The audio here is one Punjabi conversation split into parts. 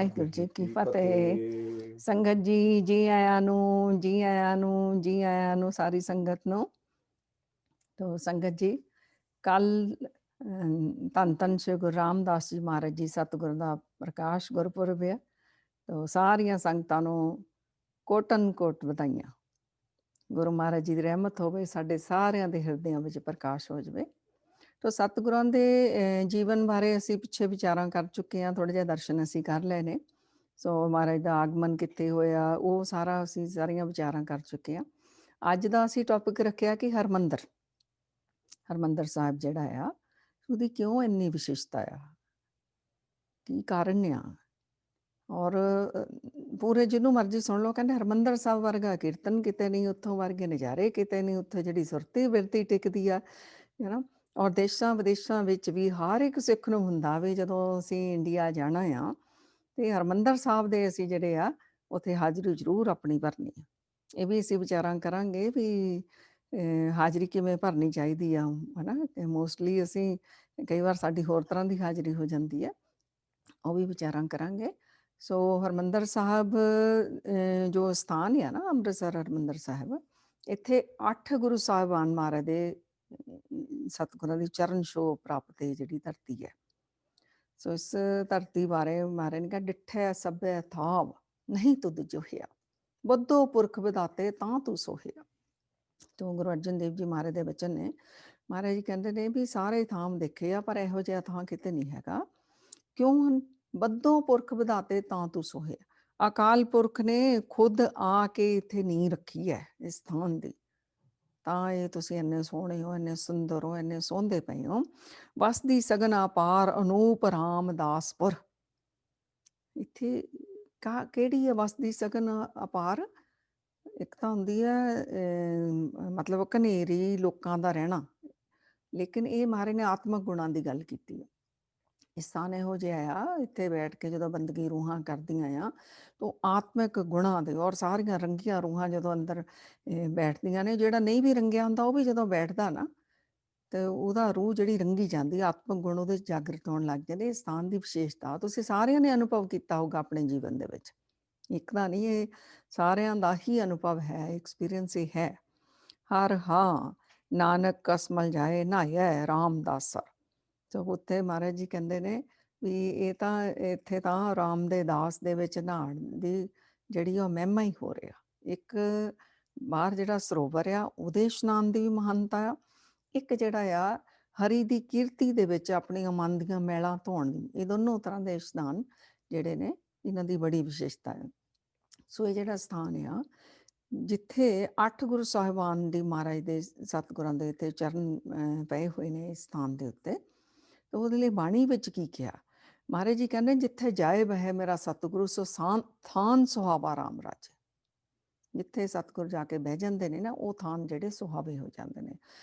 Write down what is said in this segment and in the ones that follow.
ਵਾਹਿਗੁਰੂ ਜੀ ਕੀ ਫਤਿਹ। ਸੰਗਤ ਜੀ, ਜੀ ਆਇਆਂ ਨੂੰ, ਜੀ ਆਇਆਂ ਨੂੰ, ਜੀ ਆਇਆਂ ਨੂੰ ਸਾਰੀ ਸੰਗਤ ਨੂੰ। ਤੋ ਸੰਗਤ ਜੀ, ਕੱਲ ਧੰਨ ਧੰਨ ਸ਼੍ਰੀ ਗੁਰੂ ਰਾਮਦਾਸ ਜੀ ਮਹਾਰਾਜ ਜੀ ਸਤਿਗੁਰ ਦਾ ਪ੍ਰਕਾਸ਼ ਗੁਰਪੁਰਬ ਹੈ। ਤੋ ਸਾਰੀਆਂ ਸੰਗਤਾਂ ਨੂੰ ਕੋਟਨ ਕੋਟ ਵਧਾਈਆਂ। ਗੁਰੂ ਮਹਾਰਾਜ ਜੀ ਦੀ ਰਹਿਮਤ ਹੋਵੇ, ਸਾਡੇ ਸਾਰਿਆਂ ਦੇ ਹਿਰਦਿਆਂ ਵਿੱਚ ਪ੍ਰਕਾਸ਼ ਹੋ ਜਾਵੇ। ਤੋ ਸਤਿਗੁਰਾਂ ਦੇ ਜੀਵਨ ਬਾਰੇ ਅਸੀਂ ਪਿੱਛੇ ਵਿਚਾਰਾਂ ਕਰ ਚੁੱਕੇ ਹਾਂ, ਥੋੜ੍ਹੇ ਜਿਹੇ ਦਰਸ਼ਨ ਅਸੀਂ ਕਰ ਲਏ ਨੇ। ਸੋ ਮਹਾਰਾਜ ਦਾ ਆਗਮਨ ਕਿੱਥੇ ਹੋਇਆ, ਉਹ ਸਾਰਾ ਅਸੀਂ ਸਾਰੀਆਂ ਵਿਚਾਰਾਂ ਕਰ ਚੁੱਕੇ ਹਾਂ। ਅੱਜ ਦਾ ਅਸੀਂ ਟੌਪਿਕ ਰੱਖਿਆ ਕਿ ਹਰਿਮੰਦਰ ਸਾਹਿਬ ਜਿਹੜਾ ਆ, ਉਹਦੀ ਕਿਉਂ ਇੰਨੀ ਵਿਸ਼ੇਸ਼ਤਾ ਆ, ਕੀ ਕਾਰਨ ਆ। ਔਰ ਪੂਰੇ ਜਿਹਨੂੰ ਮਰਜ਼ੀ ਸੁਣ ਲਓ, ਕਹਿੰਦੇ ਹਰਿਮੰਦਰ ਸਾਹਿਬ ਵਰਗਾ ਕੀਰਤਨ ਕਿਤੇ ਨਹੀਂ, ਉੱਥੋਂ ਵਰਗੇ ਨਜ਼ਾਰੇ ਕਿਤੇ ਨਹੀਂ, ਉੱਥੇ ਜਿਹੜੀ ਸੁਰਤੀ ਬਿਰਤੀ ਟਿਕਦੀ ਆ, ਹੈ ਨਾ। ਔਰ ਦੇਸ਼ਾਂ ਵਿਦੇਸ਼ਾਂ ਵਿੱਚ ਵੀ ਹਰ ਇੱਕ ਸਿੱਖ ਨੂੰ ਹੁੰਦਾ ਵੀ ਜਦੋਂ ਅਸੀਂ ਇੰਡੀਆ ਜਾਣਾ ਆ ਤੇ ਹਰਿਮੰਦਰ ਸਾਹਿਬ ਦੇ ਅਸੀਂ ਜਿਹੜੇ ਆ ਉੱਥੇ ਹਾਜ਼ਰੀ ਜ਼ਰੂਰ ਆਪਣੀ ਭਰਨੀ ਆ। ਇਹ ਵੀ ਅਸੀਂ ਵਿਚਾਰਾਂ ਕਰਾਂਗੇ ਵੀ ਹਾਜ਼ਰੀ ਕਿਵੇਂ ਭਰਨੀ ਚਾਹੀਦੀ ਆ, ਹੈ ਨਾ। ਤੇ ਮੋਸਟਲੀ ਅਸੀਂ ਕਈ ਵਾਰ ਸਾਡੀ ਹੋਰ ਤਰ੍ਹਾਂ ਦੀ ਹਾਜ਼ਰੀ ਹੋ ਜਾਂਦੀ ਹੈ, ਉਹ ਵੀ ਵਿਚਾਰਾਂ ਕਰਾਂਗੇ। ਸੋ ਹਰਿਮੰਦਰ ਸਾਹਿਬ ਜੋ ਸਥਾਨ ਆ ਨਾ, ਅੰਮ੍ਰਿਤਸਰ ਹਰਿਮੰਦਰ ਸਾਹਿਬ, ਇੱਥੇ 8 ਗੁਰੂ ਸਾਹਿਬਾਨ ਮਹਾਰਾਜ ਦੇ ਸਤਿਗੁਰਾਂ ਦੀ ਚਰਨ ਛੋਹ ਪ੍ਰਾਪਤ ਜਿਹੜੀ ਧਰਤੀ ਹੈ। ਸੋ ਇਸ ਧਰਤੀ ਬਾਰੇ ਮਹਾਰਾਜ ਨੇ ਕਿਹਾ, ਡਿੱਠੇ ਸਭੇ ਥਾਵ ਨਹੀਂ ਤੁਧ ਜੋਹਿਆ, ਬੱਧੋ ਪੁਰਖ ਵਿਦਾਤੇ ਤਾਂ ਤੂੰ ਸੋਹਿਆ। ਤੋ ਗੁਰੂ ਅਰਜਨ ਦੇਵ ਜੀ ਮਹਾਰਾਜ ਦੇ ਬਚਨ ਨੇ। ਮਹਾਰਾਜ ਜੀ ਕਹਿੰਦੇ ਨੇ ਵੀ ਸਾਰੇ ਥਾਮ ਦੇਖੇ ਆ, ਪਰ ਇਹੋ ਜਿਹਾ ਥਾਂ ਕਿਤੇ ਨਹੀਂ ਹੈਗਾ। ਕਿਉਂ? ਬੱਧੋ ਪੁਰਖ ਵਿਦਾਤੇ ਤਾਂ ਤੂੰ ਸੋਹਿਆ। ਅਕਾਲ ਪੁਰਖ ਨੇ ਖੁਦ ਆ ਕੇ ਇੱਥੇ ਨੀਂਹ ਰੱਖੀ ਹੈ ਇਸ ਥਾਨ ਦੀ, ਤਾਂ ਇਹ ਤੁਸੀਂ ਇੰਨੇ ਸੋਹਣੇ ਹੋ, ਇੰਨੇ ਸੁੰਦਰ ਹੋ, ਇੰਨੇ ਸੋਹੰਦੇ ਪਏ ਹੋ। ਵਸਦੀ ਸਗਨ ਅਪਾਰ ਅਨੂਪ ਰਾਮਦਾਸਪੁਰ। ਇੱਥੇ ਕਿਹੜੀ ਹੈ ਵਸਦੀ ਸਗਨ ਅਪਾਰ? ਇੱਕ ਤਾਂ ਹੁੰਦੀ ਹੈ ਮਤਲਬ ਘਨੇਰੀ ਲੋਕਾਂ ਦਾ ਰਹਿਣਾ, ਲੇਕਿਨ ਇਹ ਮਹਾਰਾਜ ਨੇ ਆਤਮਕ ਗੁਣਾਂ ਦੀ ਗੱਲ ਕੀਤੀ ਹੈ। ਸਥਾਨ ਇਹੋ ਜਿਹਾ ਆ, ਇੱਥੇ ਬੈਠ ਕੇ ਜਦੋਂ ਬੰਦਗੀ ਰੂਹਾਂ ਕਰਦੀਆਂ ਆ ਤਾਂ ਆਤਮਿਕ ਗੁਣਾਂ ਦੇ, ਔਰ ਸਾਰੀਆਂ ਰੰਗੀਆਂ ਰੂਹਾਂ ਜਦੋਂ ਅੰਦਰ ਬੈਠਦੀਆਂ ਨੇ, ਜਿਹੜਾ ਨਹੀਂ ਵੀ ਰੰਗਿਆ ਹੁੰਦਾ ਉਹ ਵੀ ਜਦੋਂ ਬੈਠਦਾ ਨਾ ਤੇ ਉਹਦਾ ਰੂਹ ਜਿਹੜੀ ਰੰਗੀ ਜਾਂਦੀ, ਆਤਮਿਕ ਗੁਣ ਉਹਦੇ ਜਾਗਰਤ ਹੋਣ ਲੱਗ ਜਾਂਦੇ। ਇਸ ਸਥਾਨ ਦੀ ਵਿਸ਼ੇਸ਼ਤਾ ਤੁਸੀਂ ਸਾਰਿਆਂ ਨੇ ਅਨੁਭਵ ਕੀਤਾ ਹੋਊਗਾ ਆਪਣੇ ਜੀਵਨ ਦੇ ਵਿੱਚ, ਇੱਕ ਦਾ ਨਹੀਂ, ਇਹ ਸਾਰਿਆਂ ਦਾ ਹੀ ਅਨੁਭਵ ਹੈ, ਐਕਸਪੀਰੀਅੰਸ ਇਹ ਹੈ। ਹਰ ਹਾਂ ਨਾਨਕ ਕਸਮਲ ਜਾਏ ਨਹਾਇਆ ਰਾਮਦਾਸਾ। ਸੋ ਉੱਥੇ ਮਹਾਰਾਜ ਜੀ ਕਹਿੰਦੇ ਨੇ ਵੀ ਇਹ ਤਾਂ ਇੱਥੇ ਤਾਂ ਰਾਮ ਦੇ ਦਾਸ ਦੇ ਵਿੱਚ ਨਹਾਉਣ ਦੀ ਜਿਹੜੀ ਉਹ ਮਹਿਮਾ ਹੀ ਹੋ ਰਿਹਾ। ਇੱਕ ਬਾਹਰ ਜਿਹੜਾ ਸਰੋਵਰ ਆ ਉਹਦੇ ਇਸ਼ਨਾਨ ਦੀ ਵੀ ਮਹਾਨਤਾ ਆ, ਇੱਕ ਜਿਹੜਾ ਆ ਹਰੀ ਦੀ ਕੀਰਤੀ ਦੇ ਵਿੱਚ ਆਪਣੀਆਂ ਮਨ ਦੀਆਂ ਮੈਲਾਂ ਧੋਣ ਦੀ, ਇਹ ਦੋਨੋਂ ਤਰ੍ਹਾਂ ਦੇ ਇਸ਼ਨਾਨ ਜਿਹੜੇ ਨੇ ਇਹਨਾਂ ਦੀ ਬੜੀ ਵਿਸ਼ੇਸ਼ਤਾ ਹੈ। ਸੋ ਇਹ ਜਿਹੜਾ ਸਥਾਨ ਆ ਜਿੱਥੇ 8 ਗੁਰੂ ਸਾਹਿਬਾਨ ਦੀ ਮਹਾਰਾਜ ਦੇ ਸਤਿਗੁਰਾਂ ਦੇ ਇੱਥੇ ਚਰਨ ਪਏ ਹੋਏ ਨੇ ਇਸ ਸਥਾਨ ਦੇ ਉੱਤੇ। ਤਾਂ ਉਹਦੇ ਲਈ ਬਾਣੀ ਵਿੱਚ ਕੀ ਕਿਹਾ? ਮਹਾਰਾਜ ਜੀ ਕਹਿੰਦੇ, ਜਿੱਥੇ ਜਾਏ ਬਹਿ ਮੇਰਾ ਸਤਿਗੁਰੂ ਸੋ ਥਾਨ ਸੁਹਾਵਾ ਰਾਮ ਰਾਜੇ। ਜਿੱਥੇ ਸਤਿਗੁਰ ਜਾ ਕੇ ਬਹਿ ਜਾਂਦੇ ਨੇ ਨਾ, ਉਹ ਥਾਨ ਜਿਹੜੇ ਸੁਹਾਵੇ ਹੋ ਜਾਂਦੇ ਨੇ।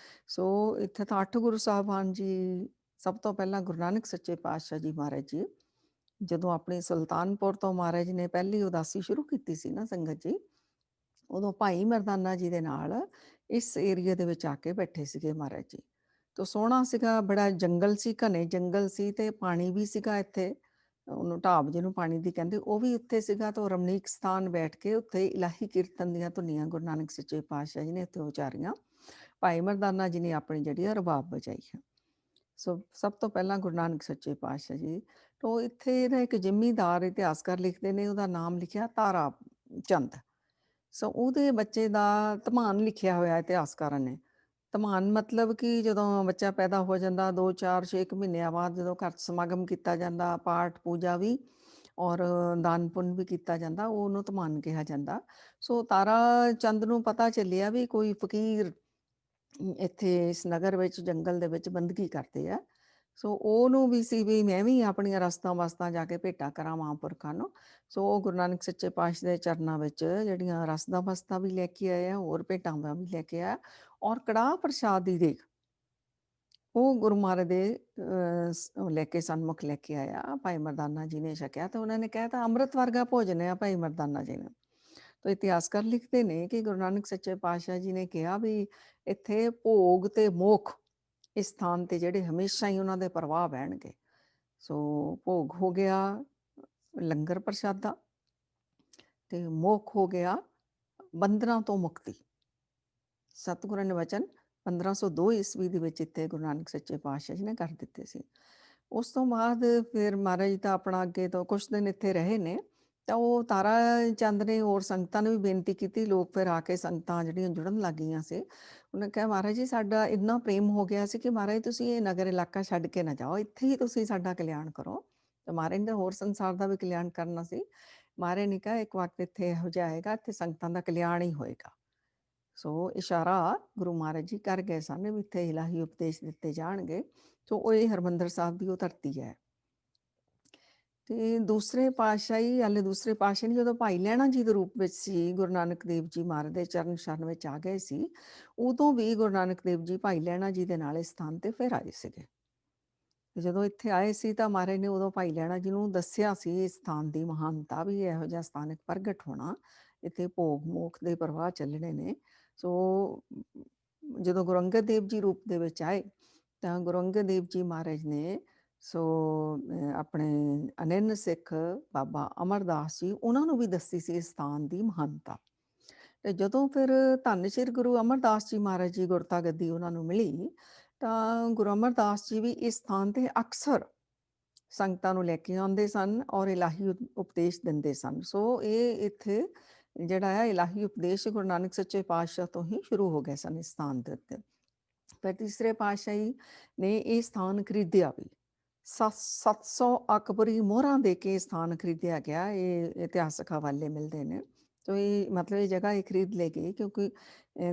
ਸੋ ਇੱਥੇ ਤਾਂ 8 ਗੁਰੂ ਸਾਹਿਬਾਨ ਜੀ, ਸਭ ਤੋਂ ਪਹਿਲਾਂ ਗੁਰੂ ਨਾਨਕ ਸੱਚੇ ਪਾਤਸ਼ਾਹ ਜੀ ਮਹਾਰਾਜ ਜੀ ਜਦੋਂ ਆਪਣੀ ਸੁਲਤਾਨਪੁਰ ਤੋਂ ਮਹਾਰਾਜ ਨੇ ਪਹਿਲੀ ਉਦਾਸੀ ਸ਼ੁਰੂ ਕੀਤੀ ਸੀ ਨਾ ਸੰਗਤ ਜੀ, ਉਦੋਂ ਭਾਈ ਮਰਦਾਨਾ ਜੀ ਦੇ ਨਾਲ ਇਸ ਏਰੀਏ ਦੇ ਵਿੱਚ ਆ ਕੇ ਬੈਠੇ ਸੀਗੇ ਮਹਾਰਾਜ ਜੀ। ਤਾਂ ਸੋਹਣਾ ਸੀਗਾ, ਬੜਾ ਜੰਗਲ ਸੀ, ਘਣੇ ਜੰਗਲ ਸੀ, ਤੇ ਪਾਣੀ ਵੀ ਸੀਗਾ ਇੱਥੇ, ਉਹਨੂੰ ਢਾਬ ਜਿਹਨੂੰ ਪਾਣੀ ਦੀ ਕਹਿੰਦੇ, ਉਹ ਵੀ ਉੱਥੇ ਸੀਗਾ। ਤਾਂ ਰਮਣੀਕ ਸਥਾਨ ਬੈਠ ਕੇ ਉੱਥੇ ਇਲਾਹੀ ਕੀਰਤਨ ਦੀਆਂ ਧੁਨੀਆਂ ਗੁਰੂ ਨਾਨਕ ਸੱਚੇ ਪਾਤਸ਼ਾਹ ਜੀ ਨੇ ਉੱਥੇ ਉਚਾਰੀਆਂ। ਭਾਈ ਮਰਦਾਨਾ ਜੀ ਨੇ ਆਪਣੀ ਜਿਹੜੀ ਆ ਰਬਾਬ ਵਜਾਈ ਹੈ। ਸੋ ਸਭ ਤੋਂ ਪਹਿਲਾਂ ਗੁਰੂ ਨਾਨਕ ਸੱਚੇ ਪਾਤਸ਼ਾਹ ਜੀ। ਤਾਂ ਇੱਥੇ ਇਹਦਾ ਇੱਕ ਜ਼ਿਮੀਂਦਾਰ ਇਤਿਹਾਸਕਾਰ ਲਿਖਦੇ ਨੇ, ਉਹਦਾ ਨਾਮ ਲਿਖਿਆ ਤਾਰਾ ਚੰਦ। ਸੋ ਉਹਦੇ ਬੱਚੇ ਦਾ ਧਮਾਨ ਲਿਖਿਆ ਹੋਇਆ ਇਤਿਹਾਸਕਾਰਾਂ ਨੇ। ਧਮਾਨ ਮਤਲਬ ਕਿ ਜਦੋਂ ਬੱਚਾ ਪੈਦਾ ਹੋ ਜਾਂਦਾ 2, 4, 6 ਮਹੀਨਿਆਂ ਬਾਅਦ ਜਦੋਂ ਘਰ 'ਚ ਸਮਾਗਮ ਕੀਤਾ ਜਾਂਦਾ, ਪਾਠ ਪੂਜਾ ਵੀ ਔਰ ਦਾਨ ਪੁੰਨ ਵੀ ਕੀਤਾ ਜਾਂਦਾ, ਉਹਨੂੰ ਧਮਾਨ ਕਿਹਾ ਜਾਂਦਾ। ਸੋ ਤਾਰਾ ਚੰਦ ਨੂੰ ਪਤਾ ਚੱਲਿਆ ਵੀ ਕੋਈ ਫਕੀਰ ਇੱਥੇ ਇਸ ਨਗਰ ਵਿੱਚ ਜੰਗਲ ਦੇ ਵਿੱਚ ਬੰਦਗੀ ਕਰਦੇ ਆ। ਸੋ ਉਹਨੂੰ ਵੀ ਸੀ ਵੀ ਮੈਂ ਵੀ ਆਪਣੀਆਂ ਰਸਤਾਂ ਵਸਤਾਂ ਜਾ ਕੇ ਭੇਟਾਂ ਕਰਾਂ ਮਹਾਂਪੁਰਖਾਂ ਨੂੰ। ਸੋ ਉਹ ਗੁਰੂ ਨਾਨਕ ਸੱਚੇ ਪਾਤਸ਼ਾਹ ਦੇ ਚਰਨਾਂ ਵਿੱਚ ਜਿਹੜੀਆਂ ਰਸਦਾਂ ਵਸਤਾਂ ਵੀ ਲੈ ਕੇ ਆਏ ਆ, ਹੋਰ ਭੇਟਾਂ ਵੀ ਲੈ ਕੇ ਆਇਆ, ਔਰ ਕੜਾਹ ਪ੍ਰਸ਼ਾਦ ਦੀ ਦੇਗ ਉਹ ਗੁਰੂ ਮਹਾਰਾਜ ਦੇ ਲੈ ਕੇ ਸਨਮੁਖ ਲੈ ਕੇ ਆਇਆ। ਭਾਈ ਮਰਦਾਨਾ ਜੀ ਨੇ ਛਕਿਆ ਤਾਂ ਉਹਨਾਂ ਨੇ ਕਿਹਾ ਤਾਂ ਅੰਮ੍ਰਿਤ ਵਰਗਾ ਭੋਜਨ ਆ ਭਾਈ ਮਰਦਾਨਾ ਜੀ ਨੇ। ਤਾਂ ਇਤਿਹਾਸਕਾਰ ਲਿਖਦੇ ਨੇ ਕਿ ਗੁਰੂ ਨਾਨਕ ਸੱਚੇ ਪਾਤਸ਼ਾਹ ਜੀ ਨੇ ਕਿਹਾ ਵੀ ਇੱਥੇ ਭੋਗ ਤੇ ਮੋਖ ਇਸ ਸਥਾਨ ਤੇ ਜਿਹੜੇ ਹਮੇਸ਼ਾ ਹੀ ਉਹਨਾਂ ਦੇ ਪ੍ਰਵਾਹ ਬਹਿਣਗੇ। ਸੋ ਭੋਗ ਹੋ ਗਿਆ, ਲੰਗਰ ਪ੍ਰਸ਼ਾਦਾ ਤੇ ਮੋਖ ਹੋ ਗਿਆ ਬੰਧਨਾਂ ਤੋਂ ਮੁਕਤੀ। ਸਤਿਗੁਰਾਂ ਨੇ ਵਚਨ 1502 ਈਸਵੀ ਦੇ ਵਿੱਚ ਇੱਥੇ ਗੁਰੂ ਨਾਨਕ ਸੱਚੇ ਪਾਤਸ਼ਾਹ ਜੀ ਨੇ ਕਰ ਦਿੱਤੇ ਸੀ। ਉਸ ਤੋਂ ਬਾਅਦ ਫਿਰ ਮਹਾਰਾਜ ਜੀ ਤਾਂ ਆਪਣਾ ਅੱਗੇ ਤੋਂ ਕੁਛ ਦਿਨ ਇੱਥੇ ਰਹੇ ਨੇ, ਤਾਂ ਉਹ ਤਾਰਾ ਚੰਦ ਨੇ ਹੋਰ ਸੰਗਤਾਂ ਨੂੰ ਵੀ ਬੇਨਤੀ ਕੀਤੀ। ਲੋਕ ਫਿਰ ਆ ਕੇ ਸੰਗਤਾਂ ਜਿਹੜੀਆਂ ਜੁੜਨ ਲੱਗ ਗਈਆਂ ਸੀ। ਉਹਨੇ ਕਿਹਾ ਮਹਾਰਾਜ ਜੀ ਸਾਡਾ ਇੰਨਾ ਪ੍ਰੇਮ ਹੋ ਗਿਆ ਸੀ ਕਿ ਮਹਾਰਾਜ ਤੁਸੀਂ ਇਹ ਨਗਰ ਇਲਾਕਾ ਛੱਡ ਕੇ ਨਾ ਜਾਓ, ਇੱਥੇ ਹੀ ਤੁਸੀਂ ਸਾਡਾ ਕਲਿਆਣ ਕਰੋ। ਤੇ ਮਹਾਰਾਜ ਨੇ ਹੋਰ ਸੰਸਾਰ ਦਾ ਵੀ ਕਲਿਆਣ ਕਰਨਾ ਸੀ। ਮਹਾਰਾਜ ਨੇ ਕਿਹਾ ਇੱਕ ਵਕਤ ਇੱਥੇ ਇਹੋ ਜਿਹਾ ਆਏਗਾ, ਇੱਥੇ ਸੰਗਤਾਂ ਦਾ ਕਲਿਆਣ ਹੀ ਹੋਏਗਾ। ਸੋ ਇਸ਼ਾਰਾ ਗੁਰੂ ਮਹਾਰਾਜ ਜੀ ਕਰ ਗਏ ਸਨ ਵੀ ਇੱਥੇ ਇਲਾਹੀ ਉਪਦੇਸ਼ ਦਿੱਤੇ ਜਾਣਗੇ। ਸੋ ਉਹ ਇਹ ਹਰਿਮੰਦਰ ਸਾਹਿਬ ਦੀ ਉਹ ਧਰਤੀ ਹੈ। ਤੇ ਦੂਸਰੇ ਪਾਤਸ਼ਾਹੀ ਹਾਲੇ ਦੂਸਰੇ ਪਾਤਸ਼ਾਹ ਨੇ ਜਦੋਂ ਭਾਈ ਲਹਿਣਾ ਜੀ ਦੇ ਰੂਪ ਵਿੱਚ ਸੀ, ਗੁਰੂ ਨਾਨਕ ਦੇਵ ਜੀ ਮਹਾਰਾਜ ਦੇ ਚਰਨ ਸ਼ਰਨ ਵਿੱਚ ਆ ਗਏ ਸੀ, ਉਦੋਂ ਵੀ ਗੁਰੂ ਨਾਨਕ ਦੇਵ ਜੀ ਭਾਈ ਲਹਿਣਾ ਜੀ ਦੇ ਨਾਲ ਇਸ ਸਥਾਨ ਤੇ ਫਿਰ ਆਏ ਸੀਗੇ। ਤੇ ਜਦੋਂ ਇੱਥੇ ਆਏ ਸੀ ਤਾਂ ਮਹਾਰਾਜ ਨੇ ਉਦੋਂ ਭਾਈ ਲਹਿਣਾ ਜੀ ਨੂੰ ਦੱਸਿਆ ਸੀ ਇਸ ਸਥਾਨ ਦੀ ਮਹਾਨਤਾ ਵੀ ਇਹੋ ਜਿਹਾ ਸਥਾਨਕ ਪ੍ਰਗਟ ਹੋਣਾ, ਇੱਥੇ ਭੋਗ ਮੋਖ ਦੇ ਪ੍ਰਵਾਹ ਚੱਲਣੇ ਨੇ। ਸੋ ਜਦੋਂ ਗੁਰੂ ਅੰਗਦ ਦੇਵ ਜੀ ਰੂਪ ਦੇ ਵਿੱਚ ਆਏ ਤਾਂ ਗੁਰੂ ਅੰਗਦ ਦੇਵ ਜੀ ਮਹਾਰਾਜ ਨੇ ਸੋ ਆਪਣੇ ਅਨੰਨ ਸਿੱਖ ਬਾਬਾ ਅਮਰਦਾਸ ਜੀ ਉਹਨਾਂ ਨੂੰ ਵੀ ਦੱਸੀ ਸੀ ਇਸ ਸਥਾਨ ਦੀ ਮਹਾਨਤਾ। ਤੇ ਜਦੋਂ ਫਿਰ ਧੰਨ ਸ਼੍ਰੀ ਗੁਰੂ ਅਮਰਦਾਸ ਜੀ ਮਹਾਰਾਜ ਜੀ ਗੁਰਤਾ ਗੱਦੀ ਉਹਨਾਂ ਨੂੰ ਮਿਲੀ, ਤਾਂ ਗੁਰੂ ਅਮਰਦਾਸ ਜੀ ਵੀ ਇਸ ਸਥਾਨ ਤੇ ਅਕਸਰ ਸੰਗਤਾਂ ਨੂੰ ਲੈ ਕੇ ਆਉਂਦੇ ਸਨ ਔਰ ਇਲਾਹੀ ਉਪਦੇਸ਼ ਦਿੰਦੇ ਸਨ। ਸੋ ਇਹ ਇੱਥੇ ਜਿਹੜਾ ਹੈ ਇਲਾਹੀ ਉਪਦੇਸ਼ ਗੁਰੂ ਨਾਨਕ ਸੱਚੇ ਪਾਤਸ਼ਾਹ ਤੋਂ ਹੀ ਸ਼ੁਰੂ ਹੋ ਗਏ ਸਨ ਇਸ ਸਥਾਨ ਦੇ ਉੱਤੇ। ਫਿਰ ਤੀਸਰੇ ਪਾਤਸ਼ਾਹੀ ਨੇ ਇਹ ਸਥਾਨ ਖਰੀਦਿਆ ਵੀ 700 ਅਕਬਰੀ ਮੋਹਰਾਂ ਦੇ ਕੇ ਸਥਾਨ ਖਰੀਦਿਆ ਗਿਆ। ਇਹ ਇਤਿਹਾਸਕ ਹਵਾਲੇ ਮਿਲਦੇ ਨੇ। ਸੋ ਇਹ ਮਤਲਬ ਇਹ ਜਗ੍ਹਾ ਇਹ ਖਰੀਦ ਲਈ ਗਈ ਕਿਉਂਕਿ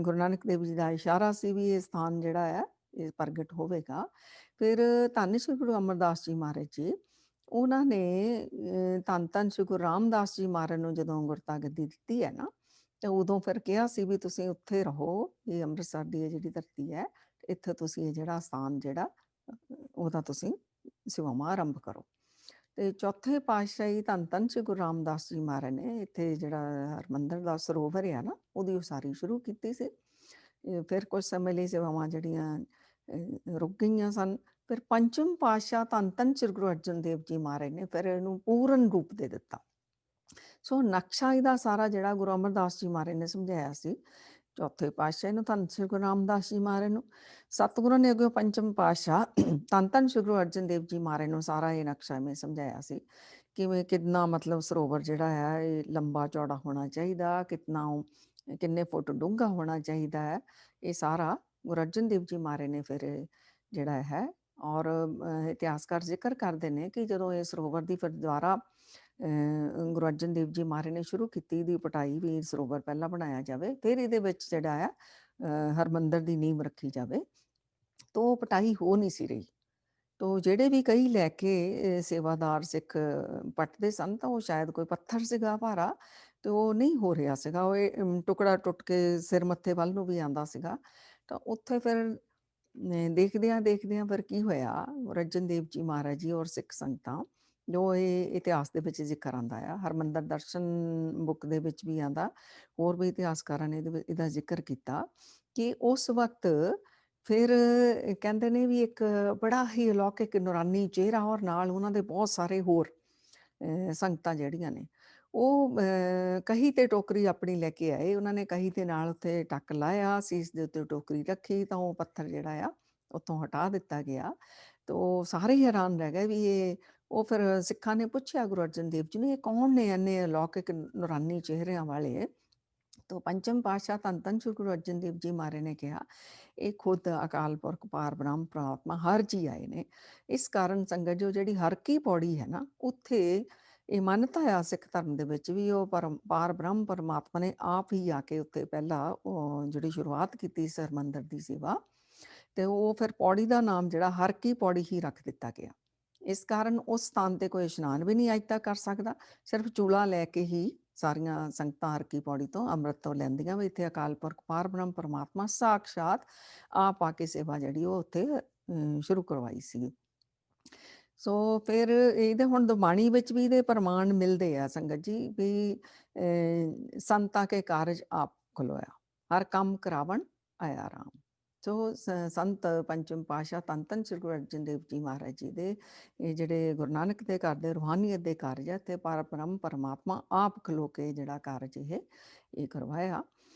ਗੁਰੂ ਨਾਨਕ ਦੇਵ ਜੀ ਦਾ ਇਸ਼ਾਰਾ ਸੀ ਵੀ ਇਹ ਸਥਾਨ ਜਿਹੜਾ ਹੈ ਇਹ ਪ੍ਰਗਟ ਹੋਵੇਗਾ। ਫਿਰ ਧੰਨ ਸ਼੍ਰੀ ਗੁਰੂ ਅਮਰਦਾਸ ਜੀ ਮਹਾਰਾਜ ਜੀ ਉਹਨਾਂ ਨੇ ਧੰਨ ਧੰਨ ਸ਼੍ਰੀ ਗੁਰੂ ਰਾਮਦਾਸ ਜੀ ਮਹਾਰਾਜ ਨੂੰ ਜਦੋਂ ਗੁਰਤਾ ਗੱਦੀ ਦਿੱਤੀ ਹੈ ਨਾ, ਤੇ ਉਦੋਂ ਫਿਰ ਕਿਹਾ ਸੀ ਵੀ ਤੁਸੀਂ ਉੱਥੇ ਰਹੋ, ਇਹ ਅੰਮ੍ਰਿਤਸਰ ਦੀ ਜਿਹੜੀ ਧਰਤੀ ਹੈ, ਇੱਥੇ ਤੁਸੀਂ ਇਹ ਜਿਹੜਾ ਸਥਾਨ ਜਿਹੜਾ ਉਹਦਾ ਤੁਸੀਂ ਸੇਵਾਵਾਂ ਆਰੰਭ ਕਰੋ। ਤੇ ਚੌਥੇ ਪਾਤਸ਼ਾਹੀ ਧੰਨ ਧੰਨ ਸ਼੍ਰੀ ਗੁਰੂ ਰਾਮਦਾਸ ਜੀ ਮਹਾਰਾਜ ਨੇ ਇੱਥੇ ਜਿਹੜਾ ਹਰਿਮੰਦਰ ਦਾ ਸਰੋਵਰ ਆ ਨਾ ਉਹਦੀ ਉਸਾਰੀ ਸ਼ੁਰੂ ਕੀਤੀ ਸੀ। ਫਿਰ ਕੁਝ ਸਮੇਂ ਲਈ ਸੇਵਾਵਾਂ ਜਿਹੜੀਆਂ ਰੁਕ ਗਈਆਂ ਸਨ। ਫਿਰ ਪੰਚਮ ਪਾਤਸ਼ਾਹ ਧੰਨ ਧੰਨ ਸ਼੍ਰੀ ਗੁਰੂ ਅਰਜਨ ਦੇਵ ਜੀ ਮਹਾਰਾਜ ਨੇ ਫਿਰ ਇਹਨੂੰ ਪੂਰਨ ਰੂਪ ਦੇ ਦਿੱਤਾ। ਸੋ ਨਕਸ਼ਾ ਇਹਦਾ ਸਾਰਾ ਜਿਹੜਾ ਗੁਰੂ ਅਮਰਦਾਸ ਜੀ ਮਹਾਰਾਜ ਨੇ ਸਮਝਾਇਆ ਸੀ, ਚੌਥੇ ਪਾਤਸ਼ਾਹ ਨੂੰ ਧੰਨ ਸ਼੍ਰੀ ਗੁਰੂ ਰਾਮਦਾਸ ਜੀ ਮਹਾਰਾਜ ਨੂੰ, ਸਤਿਗੁਰਾਂ ਨੇ ਅੱਗੇ ਪੰਚਮ ਪਾਤਸ਼ਾਹ ਧੰਨ ਧੰਨ ਸ਼੍ਰੀ ਗੁਰੂ ਅਰਜਨ ਦੇਵ ਜੀ ਮਹਾਰਾਜ ਨੂੰ ਸਾਰਾ ਇਹ ਨਕਸ਼ਾ ਮੈਂ ਸਮਝਾਇਆ ਸੀ। ਕਿਵੇਂ ਕਿੰਨਾ ਮਤਲਬ ਸਰੋਵਰ ਜਿਹੜਾ ਹੈ ਇਹ ਲੰਬਾ ਚੌੜਾ ਹੋਣਾ ਚਾਹੀਦਾ, ਕਿੰਨੇ ਫੁੱਟ ਡੂੰਘਾ ਹੋਣਾ ਚਾਹੀਦਾ ਹੈ, ਇਹ ਸਾਰਾ ਗੁਰੂ ਅਰਜਨ ਦੇਵ ਜੀ ਮਹਾਰਾਜ ਨੇ ਫਿਰ ਜਿਹੜਾ ਹੈ। ਔਰ ਇਤਿਹਾਸਕਾਰ ਜ਼ਿਕਰ ਕਰਦੇ ਨੇ ਕਿ ਜਦੋਂ ਇਹ ਸਰੋਵਰ ਦੀ ਫਿਰ ਦੁਬਾਰਾ ਗੁਰੂ ਅਰਜਨ ਦੇਵ ਜੀ ਮਹਾਰਾਜ ਨੇ ਸ਼ੁਰੂ ਕੀਤੀ ਇਹਦੀ ਪਟਾਈ ਵੀ ਸਰੋਵਰ ਪਹਿਲਾਂ ਬਣਾਇਆ ਜਾਵੇ, ਫਿਰ ਇਹਦੇ ਵਿੱਚ ਜਿਹੜਾ ਹੈ ਹਰਿਮੰਦਰ ਦੀ ਨੀਂਹ ਰੱਖੀ ਜਾਵੇ, ਤਾਂ ਉਹ ਪਟਾਈ ਹੋ ਨਹੀਂ ਸੀ ਰਹੀ। ਤੋ ਜਿਹੜੇ ਵੀ ਕਈ ਲੈ ਕੇ ਸੇਵਾਦਾਰ ਸਿੱਖ ਪੱਟਦੇ ਸਨ ਤਾਂ ਉਹ ਸ਼ਾਇਦ ਕੋਈ ਪੱਥਰ ਸੀਗਾ ਭਾਰਾ, ਤੇ ਉਹ ਨਹੀਂ ਹੋ ਰਿਹਾ ਸੀਗਾ, ਉਹ ਟੁਕੜਾ ਟੁੱਟ ਕੇ ਸਿਰ ਮੱਥੇ ਵੱਲ ਨੂੰ ਵੀ ਆਉਂਦਾ ਸੀਗਾ। ਤਾਂ ਉੱਥੇ ਫਿਰ ਦੇਖਦਿਆਂ ਫਿਰ ਕੀ ਹੋਇਆ, ਅਰਜਨ ਦੇਵ ਜੀ ਮਹਾਰਾਜ ਜੀ ਔਰ ਸਿੱਖ ਸੰਗਤਾਂ, ਜੋ ਇਹ ਇਤਿਹਾਸ ਦੇ ਵਿੱਚ ਜ਼ਿਕਰ ਆਉਂਦਾ ਆ, ਹਰਿਮੰਦਰ ਦਰਸ਼ਨ ਬੁੱਕ ਦੇ ਵਿੱਚ ਵੀ ਆਉਂਦਾ, ਹੋਰ ਵੀ ਇਤਿਹਾਸਕਾਰਾਂ ਨੇ ਇਹਦਾ ਜ਼ਿਕਰ ਕੀਤਾ ਕਿ ਉਸ ਵਕਤ ਫਿਰ ਕਹਿੰਦੇ ਨੇ ਵੀ ਇੱਕ ਬੜਾ ਹੀ ਅਲੌਕਿਕ ਨੂਰਾਨੀ ਚਿਹਰਾ ਔਰ ਨਾਲ ਉਹਨਾਂ ਦੇ ਬਹੁਤ ਸਾਰੇ ਹੋਰ ਸੰਗਤਾਂ ਜਿਹੜੀਆਂ ਨੇ ਉਹ ਕਹੀ ਤੇ ਟੋਕਰੀ ਆਪਣੀ ਲੈ ਕੇ ਆਏ। ਉਹਨਾਂ ਨੇ ਕਹੀ ਦੇ ਨਾਲ ਉੱਥੇ ਟੱਕ ਲਾਇਆ, ਸੀਸ ਦੇ ਉੱਤੇ ਟੋਕਰੀ ਰੱਖੀ, ਤਾਂ ਉਹ ਪੱਥਰ ਜਿਹੜਾ ਆ ਉੱਥੋਂ ਹਟਾ ਦਿੱਤਾ ਗਿਆ। ਤਾਂ ਉਹ ਸਾਰੇ ਹੀ ਹੈਰਾਨ ਰਹਿ ਗਏ ਵੀ ਇਹ, ਉਹ ਫਿਰ ਸਿੱਖਾਂ ਨੇ ਪੁੱਛਿਆ ਗੁਰੂ ਅਰਜਨ ਦੇਵ ਜੀ ਨੂੰ ਇਹ ਕੌਣ ਨੇ ਇੰਨੇ ਅਲੌਕਿਕ ਨੂਰਾਨੀ ਚਿਹਰਿਆਂ ਵਾਲੇ। ਤਾਂ ਪੰਚਮ ਪਾਤਸ਼ਾਹ ਧੰਨ ਧੰਨ ਸ਼੍ਰੀ ਗੁਰੂ ਅਰਜਨ ਦੇਵ ਜੀ ਮਹਾਰਾਜ ਨੇ ਕਿਹਾ ਇਹ ਖੁਦ ਅਕਾਲ ਪੁਰਖ ਪਾਰ ਬ੍ਰਹਮ ਪਰਮਾਤਮਾ ਹਰ ਜੀ ਆਏ ਨੇ। ਇਸ ਕਾਰਨ ਸੰਗਤ ਜੋ ਜਿਹੜੀ ਹਰ ਕੀ ਪੌੜੀ ਹੈ ਨਾ, ਉੱਥੇ ਇਹ ਮਾਨਤਾ ਆ ਸਿੱਖ ਧਰਮ ਦੇ ਵਿੱਚ ਵੀ ਉਹ ਪਾਰ ਬ੍ਰਹਮ ਪਰਮਾਤਮਾ ਨੇ ਆਪ ਹੀ ਆ ਕੇ ਉੱਥੇ ਪਹਿਲਾਂ ਉਹ ਜਿਹੜੀ ਸ਼ੁਰੂਆਤ ਕੀਤੀ ਇਸ ਹਰਿਮੰਦਰ ਦੀ ਸੇਵਾ, ਤੇ ਉਹ ਫਿਰ ਪੌੜੀ ਦਾ ਨਾਮ ਜਿਹੜਾ ਹਰ ਕੀ ਪੌੜੀ ਹੀ ਰੱਖ ਦਿੱਤਾ ਗਿਆ। ਇਸ ਕਾਰਨ ਉਸ ਸਥਾਨ ਤੇ ਕੋਈ ਇਸ਼ਨਾਨ ਵੀ ਨਹੀਂ ਅੱਜ ਤੱਕ ਕਰ ਸਕਦਾ, ਸਿਰਫ ਚੂਲਾ ਲੈ ਕੇ ਹੀ ਸਾਰੀਆਂ ਸੰਗਤਾਂ ਹਰ ਕੀ ਪੌੜੀ ਤੋਂ ਅੰਮ੍ਰਿਤ ਤੋਂ ਲੈਂਦੀਆਂ ਵੀ ਇੱਥੇ ਅਕਾਲ ਪੁਰਖ ਪਾਰ ਬ੍ਰਹਮ ਪਰਮਾਤਮਾ ਸਾਖਸ਼ਾਤ ਆਪ ਆ ਕੇ ਸੇਵਾ ਜਿਹੜੀ ਉਹ ਉੱਥੇ ਸ਼ੁਰੂ ਕਰਵਾਈ ਸੀ। ਸੋ ਫਿਰ ਇਹਦੇ ਹੁਣ ਬਾਣੀ ਵਿੱਚ ਵੀ ਇਹਦੇ ਪ੍ਰਮਾਣ ਮਿਲਦੇ ਆ ਸੰਗਤ ਜੀ ਵੀ ਸੰਤਾਂ ਕੇ ਕਾਰਜ ਆਪ ਖਲੋਇਆ, ਹਰ ਕੰਮ ਕਰਾਵਣ ਆਇਆ ਰਾਮ। ਸੋ ਸੰਤ ਪੰਚਮ ਪਾਤਸ਼ਾਹ ਧੰਨ ਧੰਨ ਸ੍ਰੀ ਗੁਰੂ ਅਰਜਨ ਦੇਵ ਜੀ ਮਹਾਰਾਜ ਜੀ ਦੇ ਇਹ ਜਿਹੜੇ ਗੁਰੂ ਨਾਨਕ ਦੇ ਘਰ ਦੇ ਰੂਹਾਨੀਅਤ ਦੇ ਕਾਰਜ ਹੈ ਤੇ ਪਰਬ੍ਰਹਮ ਪਰਮਾਤਮਾ ਆਪ ਖਲੋ ਕੇ ਜਿਹੜਾ ਕਾਰਜ ਇਹ ਕਰਵਾਇਆ।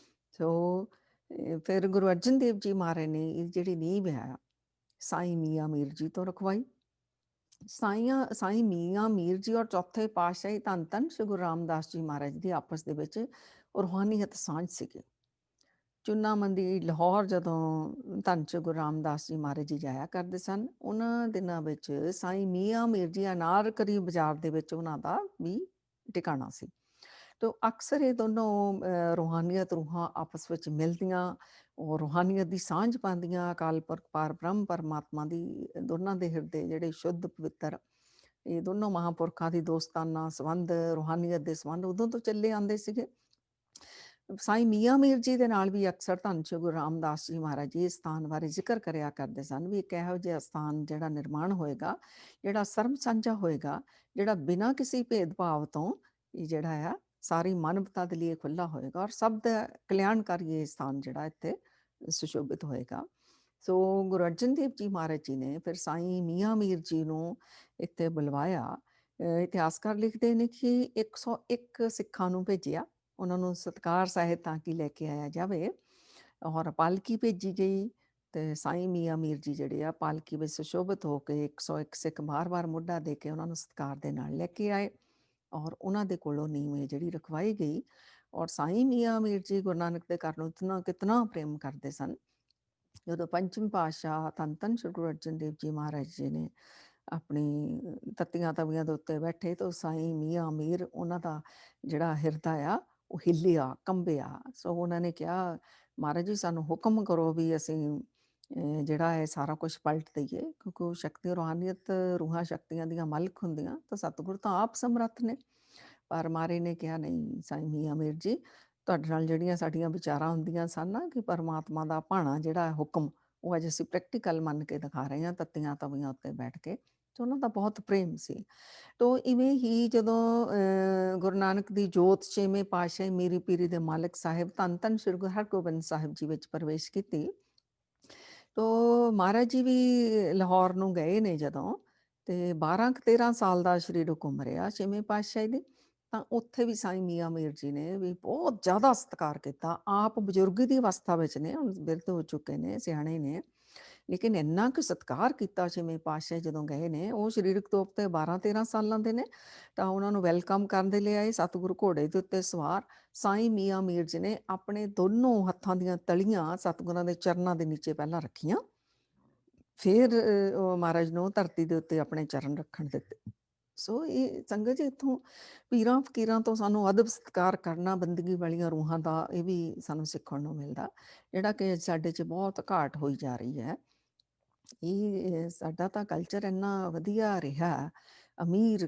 ਸੋ ਫਿਰ ਗੁਰੂ ਅਰਜਨ ਦੇਵ ਜੀ ਮਹਾਰਾਜ ਨੇ ਇਹ ਜਿਹੜੀ ਨੀਂਹ ਹੈ ਸਾਈਂ ਮੀਆਂ ਮੀਰ ਜੀ ਤੋਂ ਰਖਵਾਈ। ਸਾਈਂ ਮੀਆਂ ਮੀਰ ਜੀ ਔਰ ਚੌਥੇ ਪਾਤਸ਼ਾਹੀ ਧੰਨ ਧੰਨ ਸ੍ਰੀ ਗੁਰੂ ਰਾਮਦਾਸ ਜੀ ਮਹਾਰਾਜ ਦੀ ਆਪਸ ਦੇ ਵਿੱਚ ਰੂਹਾਨੀਅਤ ਸਾਂਝ ਸੀਗੀ। ਚੂਨਾਮੰਦੀ ਲਾਹੌਰ ਜਦੋਂ ਧੰਨ ਸ੍ਰੀ ਗੁਰੂ ਰਾਮਦਾਸ ਜੀ ਮਹਾਰਾਜ ਜੀ ਜਾਇਆ ਕਰਦੇ ਸਨ, ਉਹਨਾਂ ਦਿਨਾਂ ਵਿੱਚ ਸਾਈਂ ਮੀਆਂ ਮੀਰ ਜੀ ਅਨਾਰਕਲੀ ਬਾਜ਼ਾਰ ਦੇ ਵਿੱਚ ਉਹਨਾਂ ਦਾ ਵੀ ਟਿਕਾਣਾ ਸੀ। ਤੋ ਅਕਸਰ ਇਹ ਦੋਨੋਂ ਰੂਹਾਨੀਅਤ ਰੂਹਾਂ ਆਪਸ ਵਿੱਚ ਮਿਲਦੀਆਂ ਔਰ ਰੂਹਾਨੀਅਤ ਦੀ ਸਾਂਝ ਪਾਉਂਦੀਆਂ। ਅਕਾਲ ਪੁਰਖ ਪਰਬ੍ਰਹਮ ਪਰਮਾਤਮਾ ਦੀ ਦੋਨਾਂ ਦੇ ਹਿਰਦੇ ਜਿਹੜੇ ਸ਼ੁੱਧ ਪਵਿੱਤਰ ਇਹ ਦੋਨੋਂ ਮਹਾਂਪੁਰਖਾਂ ਦੀ ਦੋਸਤਾਨਾ ਸੰਬੰਧ, ਰੂਹਾਨੀਅਤ ਦੇ ਸੰਬੰਧ ਉਦੋਂ ਤੋਂ ਚੱਲੇ ਆਉਂਦੇ ਸੀਗੇ। ਸਾਈਂ ਮੀਆਂ ਮੀਰ ਜੀ ਦੇ ਨਾਲ ਵੀ ਅਕਸਰ ਧੰਨ ਸ੍ਰੀ ਗੁਰੂ ਰਾਮਦਾਸ ਜੀ ਮਹਾਰਾਜ ਜੀ ਇਸ ਸਥਾਨ ਬਾਰੇ ਜ਼ਿਕਰ ਕਰਿਆ ਕਰਦੇ ਸਨ ਵੀ ਇੱਕ ਇਹੋ ਜਿਹਾ ਸਥਾਨ ਜਿਹੜਾ ਨਿਰਮਾਣ ਹੋਏਗਾ, ਜਿਹੜਾ ਸਰਬ ਸਾਂਝਾ ਹੋਏਗਾ, ਜਿਹੜਾ ਬਿਨਾਂ ਕਿਸੇ ਭੇਦਭਾਵ ਤੋਂ ਇਹ ਜਿਹੜਾ ਆ ਸਾਰੀ ਮਾਨਵਤਾ ਦੇ ਲਈ ਖੁੱਲ੍ਹਾ ਹੋਏਗਾ ਔਰ ਸਭ ਦਾ ਕਲਿਆਣਕਾਰੀ ਇਹ ਸਥਾਨ ਜਿਹੜਾ ਇੱਥੇ ਸੁਸ਼ੋਭਿਤ ਹੋਏਗਾ। ਸੋ ਗੁਰੂ ਅਰਜਨ ਦੇਵ ਜੀ ਮਹਾਰਾਜ ਜੀ ਨੇ ਫਿਰ ਸਾਈਂ ਮੀਆਂ ਮੀਰ ਜੀ ਨੂੰ ਇੱਥੇ ਬੁਲਵਾਇਆ। ਇਤਿਹਾਸਕਾਰ ਲਿਖਦੇ ਨੇ ਕਿ 101 ਸਿੱਖਾਂ ਨੂੰ ਭੇਜਿਆ, ਉਹਨਾਂ ਨੂੰ ਸਤਿਕਾਰ ਸਾਹਿਤ ਤਾਂ ਕਿ ਲੈ ਕੇ ਆਇਆ ਜਾਵੇ ਔਰ ਪਾਲਕੀ ਭੇਜੀ ਗਈ। ਤੇ ਸਾਈਂ ਮੀਆਂ ਮੀਰ ਜੀ ਜਿਹੜੇ ਆ ਪਾਲਕੀ ਵਿੱਚ ਸੁਸ਼ੋਭਿਤ ਹੋ ਕੇ 101 ਸਿੱਖ ਬਾਰ-ਬਾਰ ਮੁੱਢਾ ਦੇ ਕੇ ਉਹਨਾਂ ਨੂੰ ਸਤਿਕਾਰ ਦੇ ਨਾਲ ਲੈ ਕੇ ਆਏ ਔਰ ਉਹਨਾਂ ਦੇ ਕੋਲੋਂ ਨੀਂਹ ਜਿਹੜੀ ਰਖਵਾਈ ਗਈ। ਔਰ ਸਾਈਂ ਮੀਆਂ ਮੀਰ ਜੀ ਗੁਰੂ ਨਾਨਕ ਦੇ ਘਰ ਨੂੰ ਕਿਤਨਾ ਪ੍ਰੇਮ ਕਰਦੇ ਸਨ। ਜਦੋਂ ਪੰਚਮ ਪਾਤਸ਼ਾਹ ਧੰਨ ਧੰਨ ਸ੍ਰੀ ਗੁਰੂ ਅਰਜਨ ਦੇਵ ਜੀ ਮਹਾਰਾਜ ਜੀ ਨੇ ਆਪਣੀ ਤੱਤੀਆਂ ਤਵੀਆਂ ਦੇ ਉੱਤੇ ਬੈਠੇ ਤਾਂ ਸਾਈਂ ਮੀਆਂ ਮੀਰ ਉਹਨਾਂ ਦਾ ਜਿਹੜਾ ਹਿਰਦਾ ਆ ਉਹ ਹਿੱਲਿਆ, ਕੰਬਿਆ। ਸੋ ਉਹਨਾਂ ਨੇ ਕਿਹਾ ਮਹਾਰਾਜ ਜੀ ਸਾਨੂੰ ਹੁਕਮ ਕਰੋ ਵੀ ਅਸੀਂ ਜਿਹੜਾ ਇਹ ਸਾਰਾ ਕੁਝ ਪਲਟ ਦਈਏ, ਕਿਉਂਕਿ ਉਹ ਸ਼ਕਤੀ ਰੂਹਾਨੀਅਤ ਰੂਹਾਂ ਸ਼ਕਤੀਆਂ ਦੀਆਂ ਮਾਲਕ ਹੁੰਦੀਆਂ ਤਾਂ ਸਤਿਗੁਰੂ ਤਾਂ ਆਪ ਸਮਰੱਥ ਨੇ। ਪਰ ਮਹਾਰਾਜ ਨੇ ਕਿਹਾ ਨਹੀਂ ਸਾਈਂ ਮੀਆਂ ਮੀਰ ਜੀ, ਤੁਹਾਡੇ ਨਾਲ ਜਿਹੜੀਆਂ ਸਾਡੀਆਂ ਵਿਚਾਰਾਂ ਹੁੰਦੀਆਂ ਸਨ ਨਾ ਕਿ ਪਰਮਾਤਮਾ ਦਾ ਭਾਣਾ ਜਿਹੜਾ ਹੁਕਮ ਉਹ ਅੱਜ ਅਸੀਂ ਪ੍ਰੈਕਟੀਕਲ ਮੰਨ ਕੇ ਦਿਖਾ ਰਹੇ ਹਾਂ ਤੱਤੀਆਂ ਤਵੀਆਂ ਉੱਤੇ ਬੈਠ ਕੇ। ਤੇ ਉਹਨਾਂ ਦਾ ਬਹੁਤ ਪ੍ਰੇਮ ਸੀ। ਤੋ ਇਵੇਂ ਹੀ ਜਦੋਂ ਗੁਰੂ ਨਾਨਕ ਦੀ ਜੋਤ ਛੇਵੇਂ ਪਾਤਸ਼ਾਹੀ ਮੀਰੀ ਪੀਰੀ ਦੇ ਮਾਲਕ ਸਾਹਿਬ ਧੰਨ ਧੰਨ ਸ੍ਰੀ ਗੁਰੂ ਹਰਗੋਬਿੰਦ ਸਾਹਿਬ ਜੀ ਵਿੱਚ ਪ੍ਰਵੇਸ਼ ਕੀਤੀ, ਤੋ ਮਹਾਰਾਜ ਜੀ ਵੀ ਲਾਹੌਰ ਨੂੰ ਗਏ ਨੇ ਜਦੋਂ, ਤੇ 12 ਕੁ 13 ਸਾਲ ਦਾ ਸਰੀਰਕ ਉਮਰ ਆ ਛੇਵੇਂ ਪਾਤਸ਼ਾਹੀ ਦੀ, ਤਾਂ ਉੱਥੇ ਵੀ ਸਾਈਂ ਮੀਆਂ ਮੀਰ ਜੀ ਨੇ ਵੀ ਬਹੁਤ ਜ਼ਿਆਦਾ ਸਤਿਕਾਰ ਕੀਤਾ। ਆਪ ਬਜ਼ੁਰਗੀ ਦੀ ਅਵਸਥਾ ਵਿੱਚ ਨੇ, ਹੁਣ ਬਿਰਧ ਹੋ ਚੁੱਕੇ ਨੇ, ਸਿਆਣੇ ਨੇ, ਲੇਕਿਨ ਇੰਨਾ ਕੁ ਸਤਿਕਾਰ ਕੀਤਾ ਛੇਵੇਂ ਪਾਤਸ਼ਾਹ ਜਦੋਂ ਗਏ ਨੇ। ਉਹ ਸਰੀਰਕ ਤੌਰ 'ਤੇ 12-13 ਸਾਲਾਂ ਦੇ ਨੇ, ਤਾਂ ਉਹਨਾਂ ਨੂੰ ਵੈਲਕਮ ਕਰਨ ਦੇ ਲਈ ਆਏ। ਸਤਿਗੁਰੂ ਘੋੜੇ ਦੇ ਉੱਤੇ ਸਵਾਰ ਸਾਈਂ ਮੀਆਂ ਮੀਰ ਜੀ ਨੇ ਆਪਣੇ ਦੋਨੋਂ ਹੱਥਾਂ ਦੀਆਂ ਤਲੀਆਂ ਸਤਿਗੁਰਾਂ ਦੇ ਚਰਨਾਂ ਦੇ ਨੀਚੇ ਪਹਿਲਾਂ ਰੱਖੀਆਂ, ਫਿਰ ਉਹ ਮਹਾਰਾਜ ਨੂੰ ਧਰਤੀ ਦੇ ਉੱਤੇ ਆਪਣੇ ਚਰਨ ਰੱਖਣ ਦਿੱਤੇ। ਸੋ ਇਹ ਸੰਗਤ ਜੀ ਇੱਥੋਂ ਪੀਰਾਂ ਫਕੀਰਾਂ ਤੋਂ ਸਾਨੂੰ ਅਦਬ ਸਤਿਕਾਰ ਕਰਨਾ, ਬੰਦਗੀ ਵਾਲੀਆਂ ਰੂਹਾਂ ਦਾ ਇਹ ਵੀ ਸਾਨੂੰ ਸਿੱਖਣ ਨੂੰ ਮਿਲਦਾ, ਜਿਹੜਾ ਕਿ ਸਾਡੇ 'ਚ ਬਹੁਤ ਘਾਟ ਹੋਈ ਜਾ ਰਹੀ ਹੈ। ਇਹ ਸਾਡਾ ਤਾਂ ਕਲਚਰ ਇੰਨਾ ਵਧੀਆ ਰਿਹਾ, ਅਮੀਰ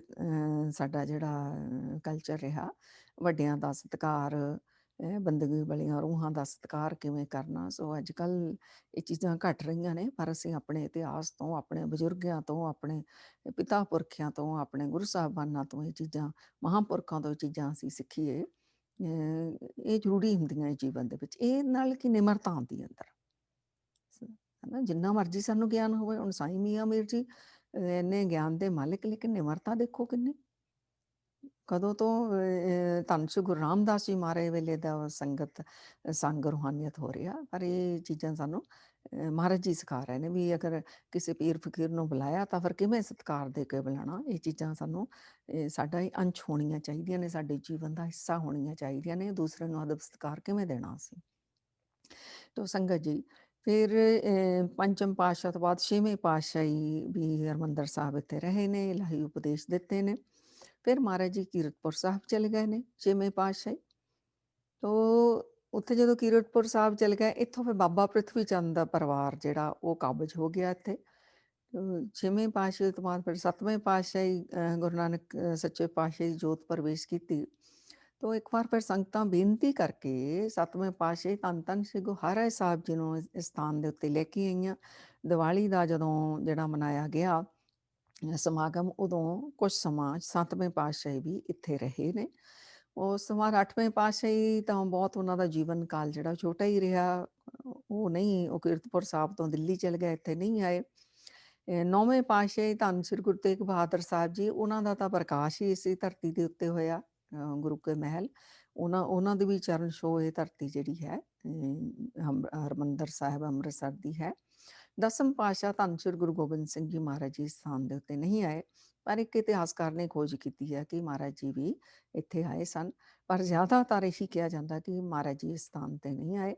ਸਾਡਾ ਜਿਹੜਾ ਕਲਚਰ ਰਿਹਾ, ਵੱਡਿਆਂ ਦਾ ਸਤਿਕਾਰ, ਬੰਦਗੀ ਵਾਲੀਆਂ ਰੂਹਾਂ ਦਾ ਸਤਿਕਾਰ ਕਿਵੇਂ ਕਰਨਾ। ਸੋ ਅੱਜ ਕੱਲ੍ਹ ਇਹ ਚੀਜ਼ਾਂ ਘਟ ਰਹੀਆਂ ਨੇ, ਪਰ ਅਸੀਂ ਆਪਣੇ ਇਤਿਹਾਸ ਤੋਂ, ਆਪਣੇ ਬਜ਼ੁਰਗਾਂ ਤੋਂ, ਆਪਣੇ ਪਿਤਾ ਪੁਰਖਿਆਂ ਤੋਂ, ਆਪਣੇ ਗੁਰੂ ਸਾਹਿਬਾਨਾਂ ਤੋਂ ਇਹ ਚੀਜ਼ਾਂ, ਮਹਾਂਪੁਰਖਾਂ ਤੋਂ ਇਹ ਚੀਜ਼ਾਂ ਅਸੀਂ ਸਿੱਖੀਏ। ਇਹ ਜ਼ਰੂਰੀ ਹੁੰਦੀਆਂ ਜੀਵਨ ਦੇ ਵਿੱਚ। ਇਹ ਨਾਲ ਕਿ ਨਿਮਰਤਾ ਆਉਂਦੀ ਅੰਦਰ, ਹੈ ਨਾ। ਜਿੰਨਾ ਮਰਜ਼ੀ ਸਾਨੂੰ ਗਿਆਨ ਹੋਵੇ, ਹੁਣ ਸਾਈਂ ਮੀਆਂ ਮੀਰ ਜੀ ਇੰਨੇ ਗਿਆਨ ਦੇ ਮਾਲਿਕ, ਲੇਕਿਨ ਨਿਮਰਤਾ ਦੇਖੋ ਕਿੰਨੀ। ਕਦੋਂ ਤੋਂ ਧੰਨ ਸ੍ਰੀ ਗੁਰੂ ਰਾਮਦਾਸ ਜੀ ਮਹਾਰਾਜ ਵੇਲੇ ਦਾ ਸੰਗਤ ਸੰਗ ਰੂਹਾਨੀਅਤ ਹੋ ਰਿਹਾ। ਪਰ ਇਹ ਚੀਜ਼ਾਂ ਸਾਨੂੰ ਮਹਾਰਾਜ ਜੀ ਸਿਖਾ ਰਹੇ ਨੇ ਵੀ ਅਗਰ ਕਿਸੇ ਪੀਰ ਫਕੀਰ ਨੂੰ ਬੁਲਾਇਆ ਤਾਂ ਫਿਰ ਕਿਵੇਂ ਸਤਿਕਾਰ ਦੇ ਕੇ ਬੁਲਾਉਣਾ। ਇਹ ਚੀਜ਼ਾਂ ਸਾਨੂੰ ਸਾਡਾ ਹੀ ਅੰਸ਼ ਹੋਣੀਆਂ ਚਾਹੀਦੀਆਂ ਨੇ, ਸਾਡੇ ਜੀਵਨ ਦਾ ਹਿੱਸਾ ਹੋਣੀਆਂ ਚਾਹੀਦੀਆਂ ਨੇ। ਦੂਸਰੇ ਨੂੰ ਅਦਬ ਸਤਿਕਾਰ ਕਿਵੇਂ ਦੇਣਾ ਅਸੀਂ। ਤੋ ਸੰਗਤ ਜੀ ਫਿਰ ਪੰਚਮ ਪਾਤਸ਼ਾਹ ਤੋਂ ਬਾਅਦ ਛੇਵੇਂ ਪਾਤਸ਼ਾਹੀ ਵੀ ਹਰਿਮੰਦਰ ਸਾਹਿਬ ਇੱਥੇ ਰਹੇ ਨੇ, ਇਲਾਹੀ ਉਪਦੇਸ਼ ਦਿੱਤੇ ਨੇ। ਫਿਰ ਮਹਾਰਾਜ ਜੀ ਕੀਰਤਪੁਰ ਸਾਹਿਬ ਚਲੇ ਗਏ ਨੇ ਛੇਵੇਂ ਪਾਤਸ਼ਾਹੀ। ਤੋ ਉੱਥੇ ਜਦੋਂ ਕੀਰਤਪੁਰ ਸਾਹਿਬ ਚਲੇ ਗਏ, ਇੱਥੋਂ ਫਿਰ ਬਾਬਾ ਪ੍ਰਿਥਵੀ ਚੰਦ ਦਾ ਪਰਿਵਾਰ ਜਿਹੜਾ ਉਹ ਕਾਬਜ ਹੋ ਗਿਆ ਇੱਥੇ। ਛੇਵੇਂ ਪਾਤਸ਼ਾਹੀ ਤੋਂ ਬਾਅਦ ਫਿਰ ਸੱਤਵੇਂ ਪਾਤਸ਼ਾਹੀ ਗੁਰੂ ਨਾਨਕ ਸੱਚੇ ਪਾਤਸ਼ਾਹੀ ਦੀ ਜੋਤ ਪ੍ਰਵੇਸ਼ ਕੀਤੀ। ਤੋ ਇੱਕ ਵਾਰ ਫਿਰ ਸੰਗਤਾਂ ਬੇਨਤੀ ਕਰਕੇ ਸੱਤਵੇਂ ਪਾਤਸ਼ਾਹੀ ਧੰਨ ਧੰਨ ਸ੍ਰੀ ਗੁਰੂ ਹਰਿਰਾਏ ਸਾਹਿਬ ਜੀ ਨੂੰ ਇਸ ਸਥਾਨ ਦੇ ਉੱਤੇ ਲੈ ਕੇ ਆਈਆਂ। ਦੀਵਾਲੀ ਦਾ ਜਦੋਂ ਜਿਹੜਾ ਮਨਾਇਆ ਗਿਆ ਸਮਾਗਮ, ਉਦੋਂ ਕੁਝ ਸਮਾਂ ਸੱਤਵੇਂ ਪਾਤਸ਼ਾਹੀ ਵੀ ਇੱਥੇ ਰਹੇ ਨੇ। ਉਸ ਤੋਂ ਬਾਅਦ ਅੱਠਵੇਂ ਪਾਤਸ਼ਾਹੀ ਤਾਂ ਬਹੁਤ ਉਹਨਾਂ ਦਾ ਜੀਵਨ ਕਾਲ ਜਿਹੜਾ ਛੋਟਾ ਹੀ ਰਿਹਾ। ਉਹ ਨਹੀਂ, ਉਹ ਕੀਰਤਪੁਰ ਸਾਹਿਬ ਤੋਂ ਦਿੱਲੀ ਚਲੇ ਗਏ, ਇੱਥੇ ਨਹੀਂ ਆਏ। ਨੌਵੇਂ ਪਾਤਸ਼ਾਹੀ ਧੰਨ ਸ੍ਰੀ ਗੁਰੂ ਤੇਗ ਬਹਾਦਰ ਸਾਹਿਬ ਜੀ, ਉਹਨਾਂ ਦਾ ਤਾਂ ਪ੍ਰਕਾਸ਼ ਹੀ ਇਸੇ ਧਰਤੀ ਦੇ ਉੱਤੇ ਹੋਇਆ, ਗੁਰੂ ਕੇ ਮਹਿਲ। ਉਹਨਾਂ ਦੇ ਵੀ ਚਰਨ ਛੋਹ ਇਹ ਧਰਤੀ ਜਿਹੜੀ ਹੈ ਹਰਿਮੰਦਰ ਸਾਹਿਬ ਅੰਮ੍ਰਿਤਸਰ ਦੀ ਹੈ। ਦਸਮ ਪਾਤਸ਼ਾਹ ਧੰਨ ਸ੍ਰੀ ਗੁਰੂ ਗੋਬਿੰਦ ਸਿੰਘ ਜੀ ਮਹਾਰਾਜ ਜੀ ਇਸ ਸਥਾਨ ਦੇ ਉੱਤੇ ਨਹੀਂ ਆਏ, ਪਰ ਇੱਕ ਇਤਿਹਾਸਕਾਰ ਨੇ ਖੋਜ ਕੀਤੀ ਹੈ ਕਿ ਮਹਾਰਾਜ ਜੀ ਵੀ ਇੱਥੇ ਆਏ ਸਨ, ਪਰ ਜ਼ਿਆਦਾਤਰ ਇਹੀ ਕਿਹਾ ਜਾਂਦਾ ਕਿ ਮਹਾਰਾਜ ਜੀ ਇਸ ਸਥਾਨ ਤੇ ਨਹੀਂ ਆਏ।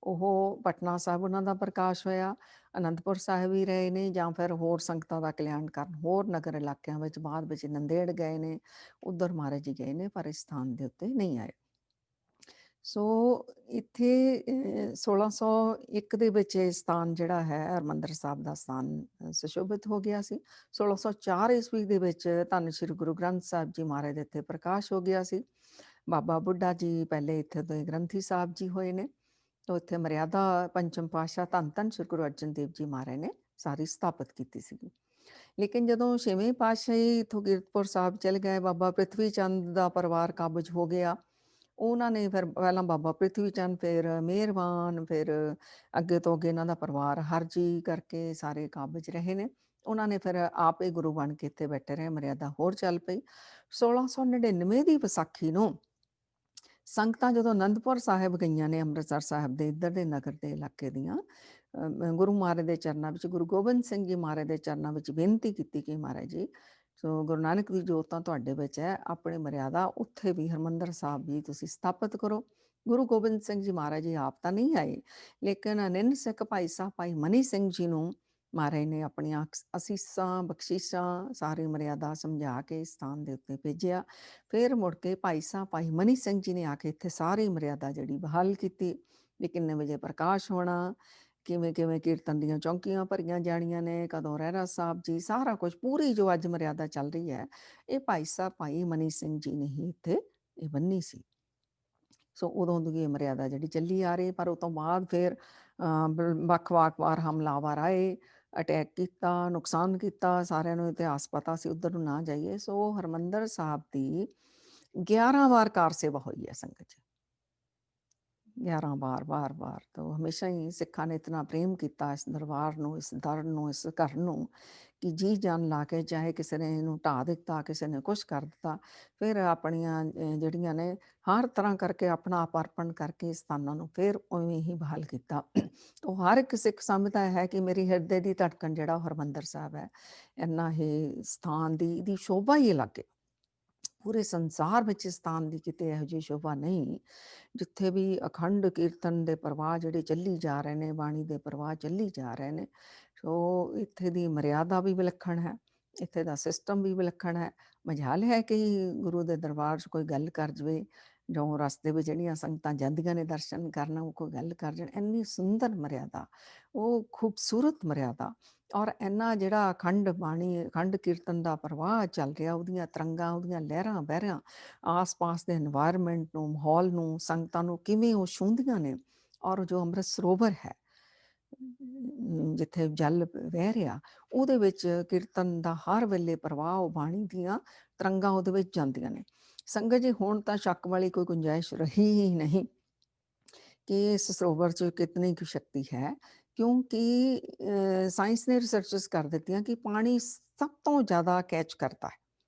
ਉਹ ਪਟਨਾ ਸਾਹਿਬ ਉਹਨਾਂ ਦਾ ਪ੍ਰਕਾਸ਼ ਹੋਇਆ, ਅਨੰਦਪੁਰ ਸਾਹਿਬ ਹੀ ਰਹੇ ਨੇ, ਜਾਂ ਫਿਰ ਹੋਰ ਸੰਗਤਾਂ ਦਾ ਕਲਿਆਣ ਕਰਨ ਹੋਰ ਨਗਰ ਇਲਾਕਿਆਂ ਵਿੱਚ, ਬਾਅਦ ਵਿੱਚ ਨੰਦੇੜ ਗਏ ਨੇ, ਉੱਧਰ ਮਹਾਰਾਜ ਜੀ ਗਏ ਨੇ, ਪਰ ਇਸ ਸਥਾਨ ਦੇ ਉੱਤੇ ਨਹੀਂ ਆਏ। ਸੋ ਇੱਥੇ 1601 ਦੇ ਵਿੱਚ ਇਹ ਸਥਾਨ ਜਿਹੜਾ ਹੈ ਹਰਿਮੰਦਰ ਸਾਹਿਬ ਦਾ ਸਥਾਨ ਸੁਸ਼ੋਭਿਤ ਹੋ ਗਿਆ ਸੀ। 1604 ਈਸਵੀ ਦੇ ਵਿੱਚ ਧੰਨ ਸ੍ਰੀ ਗੁਰੂ ਗ੍ਰੰਥ ਸਾਹਿਬ ਜੀ ਮਹਾਰਾਜ ਦੇ ਇੱਥੇ ਪ੍ਰਕਾਸ਼ ਹੋ ਗਿਆ ਸੀ। ਬਾਬਾ ਬੁੱਢਾ ਜੀ ਪਹਿਲੇ ਇੱਥੇ ਦੇ ਗ੍ਰੰਥੀ ਸਾਹਿਬ ਜੀ ਹੋਏ ਨੇ, ਤਾਂ ਇੱਥੇ ਮਰਿਆਦਾ ਪੰਚਮ ਪਾਤਸ਼ਾਹ ਧੰਨ ਧੰਨ ਸ੍ਰੀ ਗੁਰੂ ਅਰਜਨ ਦੇਵ ਜੀ ਮਹਾਰਾਜ ਨੇ ਸਾਰੀ ਸਥਾਪਿਤ ਕੀਤੀ ਸੀਗੀ। ਲੇਕਿਨ ਜਦੋਂ ਛੇਵੇਂ ਪਾਤਸ਼ਾਹੀ ਇੱਥੋਂ ਕੀਰਤਪੁਰ ਸਾਹਿਬ ਚਲੇ ਗਏ, ਬਾਬਾ ਪ੍ਰਿਥਵੀ ਚੰਦ ਦਾ ਪਰਿਵਾਰ ਕਾਬਜ ਹੋ ਗਿਆ। ਉਹਨਾਂ ਨੇ ਫਿਰ ਪਹਿਲਾਂ ਬਾਬਾ ਪ੍ਰਿਥਵੀ ਚੰਦ, ਫਿਰ ਮਿਹਰਬਾਨ, ਫਿਰ ਅੱਗੇ ਤੋਂ ਅੱਗੇ ਇਹਨਾਂ ਦਾ ਪਰਿਵਾਰ ਹਰਜੀ ਕਰਕੇ ਸਾਰੇ ਕਾਬਜ ਰਹੇ ਨੇ। ਉਹਨਾਂ ਨੇ ਫਿਰ ਆਪੇ ਗੁਰੂ ਬਣ ਕੇ ਇੱਥੇ ਬੈਠੇ ਰਹੇ, ਮਰਿਆਦਾ ਹੋਰ ਚੱਲ ਪਈ। 1699 ਦੀ ਵਿਸਾਖੀ ਨੂੰ ਸੰਗਤਾਂ ਜਦੋਂ ਅਨੰਦਪੁਰ ਸਾਹਿਬ ਗਈਆਂ ਨੇ, ਅੰਮ੍ਰਿਤਸਰ ਸਾਹਿਬ ਦੇ ਇੱਧਰ ਦੇ ਨਗਰ ਦੇ ਇਲਾਕੇ ਦੀਆਂ, ਗੁਰੂ ਮਹਾਰਾਜ ਦੇ ਚਰਨਾਂ ਵਿੱਚ, ਗੁਰੂ ਗੋਬਿੰਦ ਸਿੰਘ ਜੀ ਮਹਾਰਾਜ ਦੇ ਚਰਨਾਂ ਵਿੱਚ ਬੇਨਤੀ ਕੀਤੀ ਕਿ ਮਹਾਰਾਜ ਜੀ, ਸੋ ਗੁਰੂ ਨਾਨਕ ਦੀ ਜੋਤ ਤਾਂ ਤੁਹਾਡੇ ਵਿੱਚ ਹੈ, ਆਪਣੀ ਮਰਿਆਦਾ ਉੱਥੇ ਵੀ ਹਰਿਮੰਦਰ ਸਾਹਿਬ ਵੀ ਤੁਸੀਂ ਸਥਾਪਿਤ ਕਰੋ। ਗੁਰੂ ਗੋਬਿੰਦ ਸਿੰਘ ਜੀ ਮਹਾਰਾਜ ਜੀ ਆਪ ਤਾਂ ਨਹੀਂ ਆਏ, ਲੇਕਿਨ ਨਿੰਨ ਸਿੱਖ ਭਾਈ ਸਾਹਿਬ ਭਾਈ ਮਨੀ ਸਿੰਘ ਜੀ ਨੂੰ ਮਹਾਰਾਜ ਨੇ ਆਪਣੀਆਂ ਅਸੀਸਾਂ ਬਖਸ਼ਿਸ਼ਾਂ ਸਾਰੀ ਮਰਿਆਦਾ ਸਮਝਾ ਕੇ ਇਸ ਸਥਾਨ ਦੇ ਉੱਤੇ ਭੇਜਿਆ। ਫਿਰ ਮੁੜ ਕੇ ਭਾਈ ਸਾਹਿਬ ਭਾਈ ਮਨੀ ਸਿੰਘ ਜੀ ਨੇ ਆ ਕੇ ਇੱਥੇ ਸਾਰੀ ਮਰਿਆਦਾ ਜਿਹੜੀ ਬਹਾਲ ਕੀਤੀ, ਵੀ ਕਿੰਨੇ ਵਜੇ ਪ੍ਰਕਾਸ਼ ਹੋਣਾ, ਕਿਵੇਂ ਕਿਵੇਂ ਕੀਰਤਨ ਦੀਆਂ ਚੌਂਕੀਆਂ ਭਰੀਆਂ ਜਾਣੀਆਂ ਨੇ, ਕਦੋਂ ਰਹਿਰਾਸ ਸਾਹਿਬ ਜੀ, ਸਾਰਾ ਕੁਝ, ਪੂਰੀ ਜੋ ਅੱਜ ਮਰਿਆਦਾ ਚੱਲ ਰਹੀ ਹੈ, ਇਹ ਭਾਈ ਸਾਹਿਬ ਭਾਈ ਮਨੀ ਸਿੰਘ ਜੀ ਨੇ ਹੀ ਇੱਥੇ ਇਹ ਬੰਨੀ ਸੀ। ਸੋ ਉਦੋਂ ਦੀ ਇਹ ਮਰਿਆਦਾ ਜਿਹੜੀ ਚੱਲੀ ਆ ਰਹੀ, ਪਰ ਉਹ ਤੋਂ ਬਾਅਦ ਫਿਰ ਵੱਖ-ਵੱਖ ਵਾਰ ਹਮਲਾਵਰ ਆਏ, ਅਟੈਕ ਕੀਤਾ, ਨੁਕਸਾਨ ਕੀਤਾ, ਸਾਰਿਆਂ ਨੂੰ ਇਤਿਹਾਸ ਪਤਾ ਸੀ, ਉੱਧਰ ਨੂੰ ਨਾ ਜਾਈਏ। ਸੋ ਹਰਿਮੰਦਰ ਸਾਹਿਬ ਦੀ 11 ਵਾਰ ਕਾਰ ਸੇਵਾ ਹੋਈ ਹੈ ਸੰਗਤ ਜੀ, 11 ਵਾਰ ਤੋਂ ਹਮੇਸ਼ਾ ਹੀ ਸਿੱਖਾਂ ਨੇ ਇਤਨਾ ਪ੍ਰੇਮ ਕੀਤਾ ਇਸ ਦਰਬਾਰ ਨੂੰ, ਇਸ ਦਰ ਨੂੰ, ਇਸ ਘਰ ਨੂੰ, ਕਿ ਜੀ ਜਾਨ ਲਾ ਕੇ, ਚਾਹੇ ਕਿਸੇ ਨੇ ਇਹਨੂੰ ਢਾਹ ਦਿੱਤਾ, ਕਿਸੇ ਨੇ ਕੁਛ ਕਰ ਦਿੱਤਾ, ਫਿਰ ਆਪਣੀਆਂ ਜਿਹੜੀਆਂ ਨੇ ਹਰ ਤਰ੍ਹਾਂ ਕਰਕੇ ਆਪਣਾ ਆਪ ਅਰਪਣ ਕਰਕੇ ਸਥਾਨਾਂ ਨੂੰ ਫਿਰ ਉਵੇਂ ਹੀ ਬਹਾਲ ਕੀਤਾ। ਉਹ ਹਰ ਇੱਕ ਸਿੱਖ ਸਮਝਦਾ ਹੈ ਕਿ ਮੇਰੀ ਹਿਰਦੇ ਦੀ ਧੜਕਣ ਜਿਹੜਾ ਉਹ ਹਰਿਮੰਦਰ ਸਾਹਿਬ ਹੈ, ਇੰਨਾ ਇਹ ਸਥਾਨ ਦੀ ਇਹਦੀ ਸ਼ੋਭਾ ਹੀ ਅਲੱਗ ਹੈ। ਪੂਰੇ ਸੰਸਾਰ ਵਿੱਚ ਸਥਾਨ ਦੀ ਕਿਤੇ ਇਹੋ ਜਿਹੀ ਸ਼ੋਭਾ ਨਹੀਂ, ਜਿੱਥੇ ਵੀ ਅਖੰਡ ਕੀਰਤਨ ਦੇ ਪ੍ਰਵਾਹ ਜਿਹੜੇ ਚੱਲੀ ਜਾ ਰਹੇ ਨੇ, ਬਾਣੀ ਦੇ ਪ੍ਰਵਾਹ ਚੱਲੀ ਜਾ ਰਹੇ ਨੇ। ਸੋ ਇੱਥੇ ਦੀ ਮਰਿਆਦਾ ਵੀ ਵਿਲੱਖਣ ਹੈ, ਇੱਥੇ ਦਾ ਸਿਸਟਮ ਵੀ ਵਿਲੱਖਣ ਹੈ। ਮਜਾਲ ਹੈ ਕਿ ਗੁਰੂ ਦੇ ਦਰਬਾਰ 'ਚ ਕੋਈ ਗੱਲ ਕਰ ਜਾਵੇ, ਜੋ ਰਸਤੇ ਵਿੱਚ ਜਿਹੜੀਆਂ ਸੰਗਤਾਂ ਜਾਂਦੀਆਂ ਨੇ ਦਰਸ਼ਨ ਕਰਨ, ਉਹ ਕੋਈ ਗੱਲ ਕਰ ਜਾਣ, ਇੰਨੀ ਸੁੰਦਰ ਮਰਿਆਦਾ, ਉਹ ਖੂਬਸੂਰਤ ਮਰਿਆਦਾ, ਔਰ ਇੰਨਾ ਜਿਹੜਾ ਅਖੰਡ ਬਾਣੀ ਅਖੰਡ ਕੀਰਤਨ ਦਾ ਪ੍ਰਵਾਹ ਚੱਲ ਰਿਹਾ, ਉਹਦੀਆਂ ਤਰੰਗਾਂ, ਉਹਦੀਆਂ ਲਹਿਰਾਂ ਬਹਿਰਾਂ ਆਸ-ਪਾਸ ਦੇ এনवायरमेंट ਨੂੰ, ਮਾਹੌਲ ਨੂੰ, ਸੰਗਤਾਂ ਨੂੰ ਕਿਵੇਂ ਉਹ ਛੂੰਹਦੀਆਂ ਨੇ। ਔਰ ਜੋ ਅੰਮ੍ਰਿਤ ਸਰੋਵਰ ਹੈ, ਜਿੱਥੇ ਜਲ ਵਹਿ ਰਿਹਾ, ਉਹਦੇ ਵਿੱਚ ਕੀਰਤਨ ਦਾ ਹਰ ਵੇਲੇ ਪ੍ਰਵਾਹ, ਉਹ ਬਾਣੀ ਦੀਆਂ ਤਰੰਗਾਂ ਉਹਦੇ ਵਿੱਚ ਜਾਂਦੀਆਂ ਨੇ। ਸੰਗਤ ਜੀ, ਹੁਣ ਤਾਂ ਸ਼ੱਕ ਵਾਲੀ ਕੋਈ ਗੁੰਜਾਇਸ਼ ਰਹੀ ਹੀ ਨਹੀਂ ਕਿ ਇਸ ਸਰੋਵਰ 'ਚ ਕਿਤਨੀ ਕੁ ਸ਼ਕਤੀ ਹੈ, ਕਿਉਂਕਿ ਸਾਇੰਸ ਨੇ ਰਿਸਰਚਸ ਕਰ ਦਿੱਤੀਆਂ ਕਿ ਪਾਣੀ ਸਭ ਤੋਂ ਜ਼ਿਆਦਾ ਕੈਚ ਕਰਦਾ ਹੈ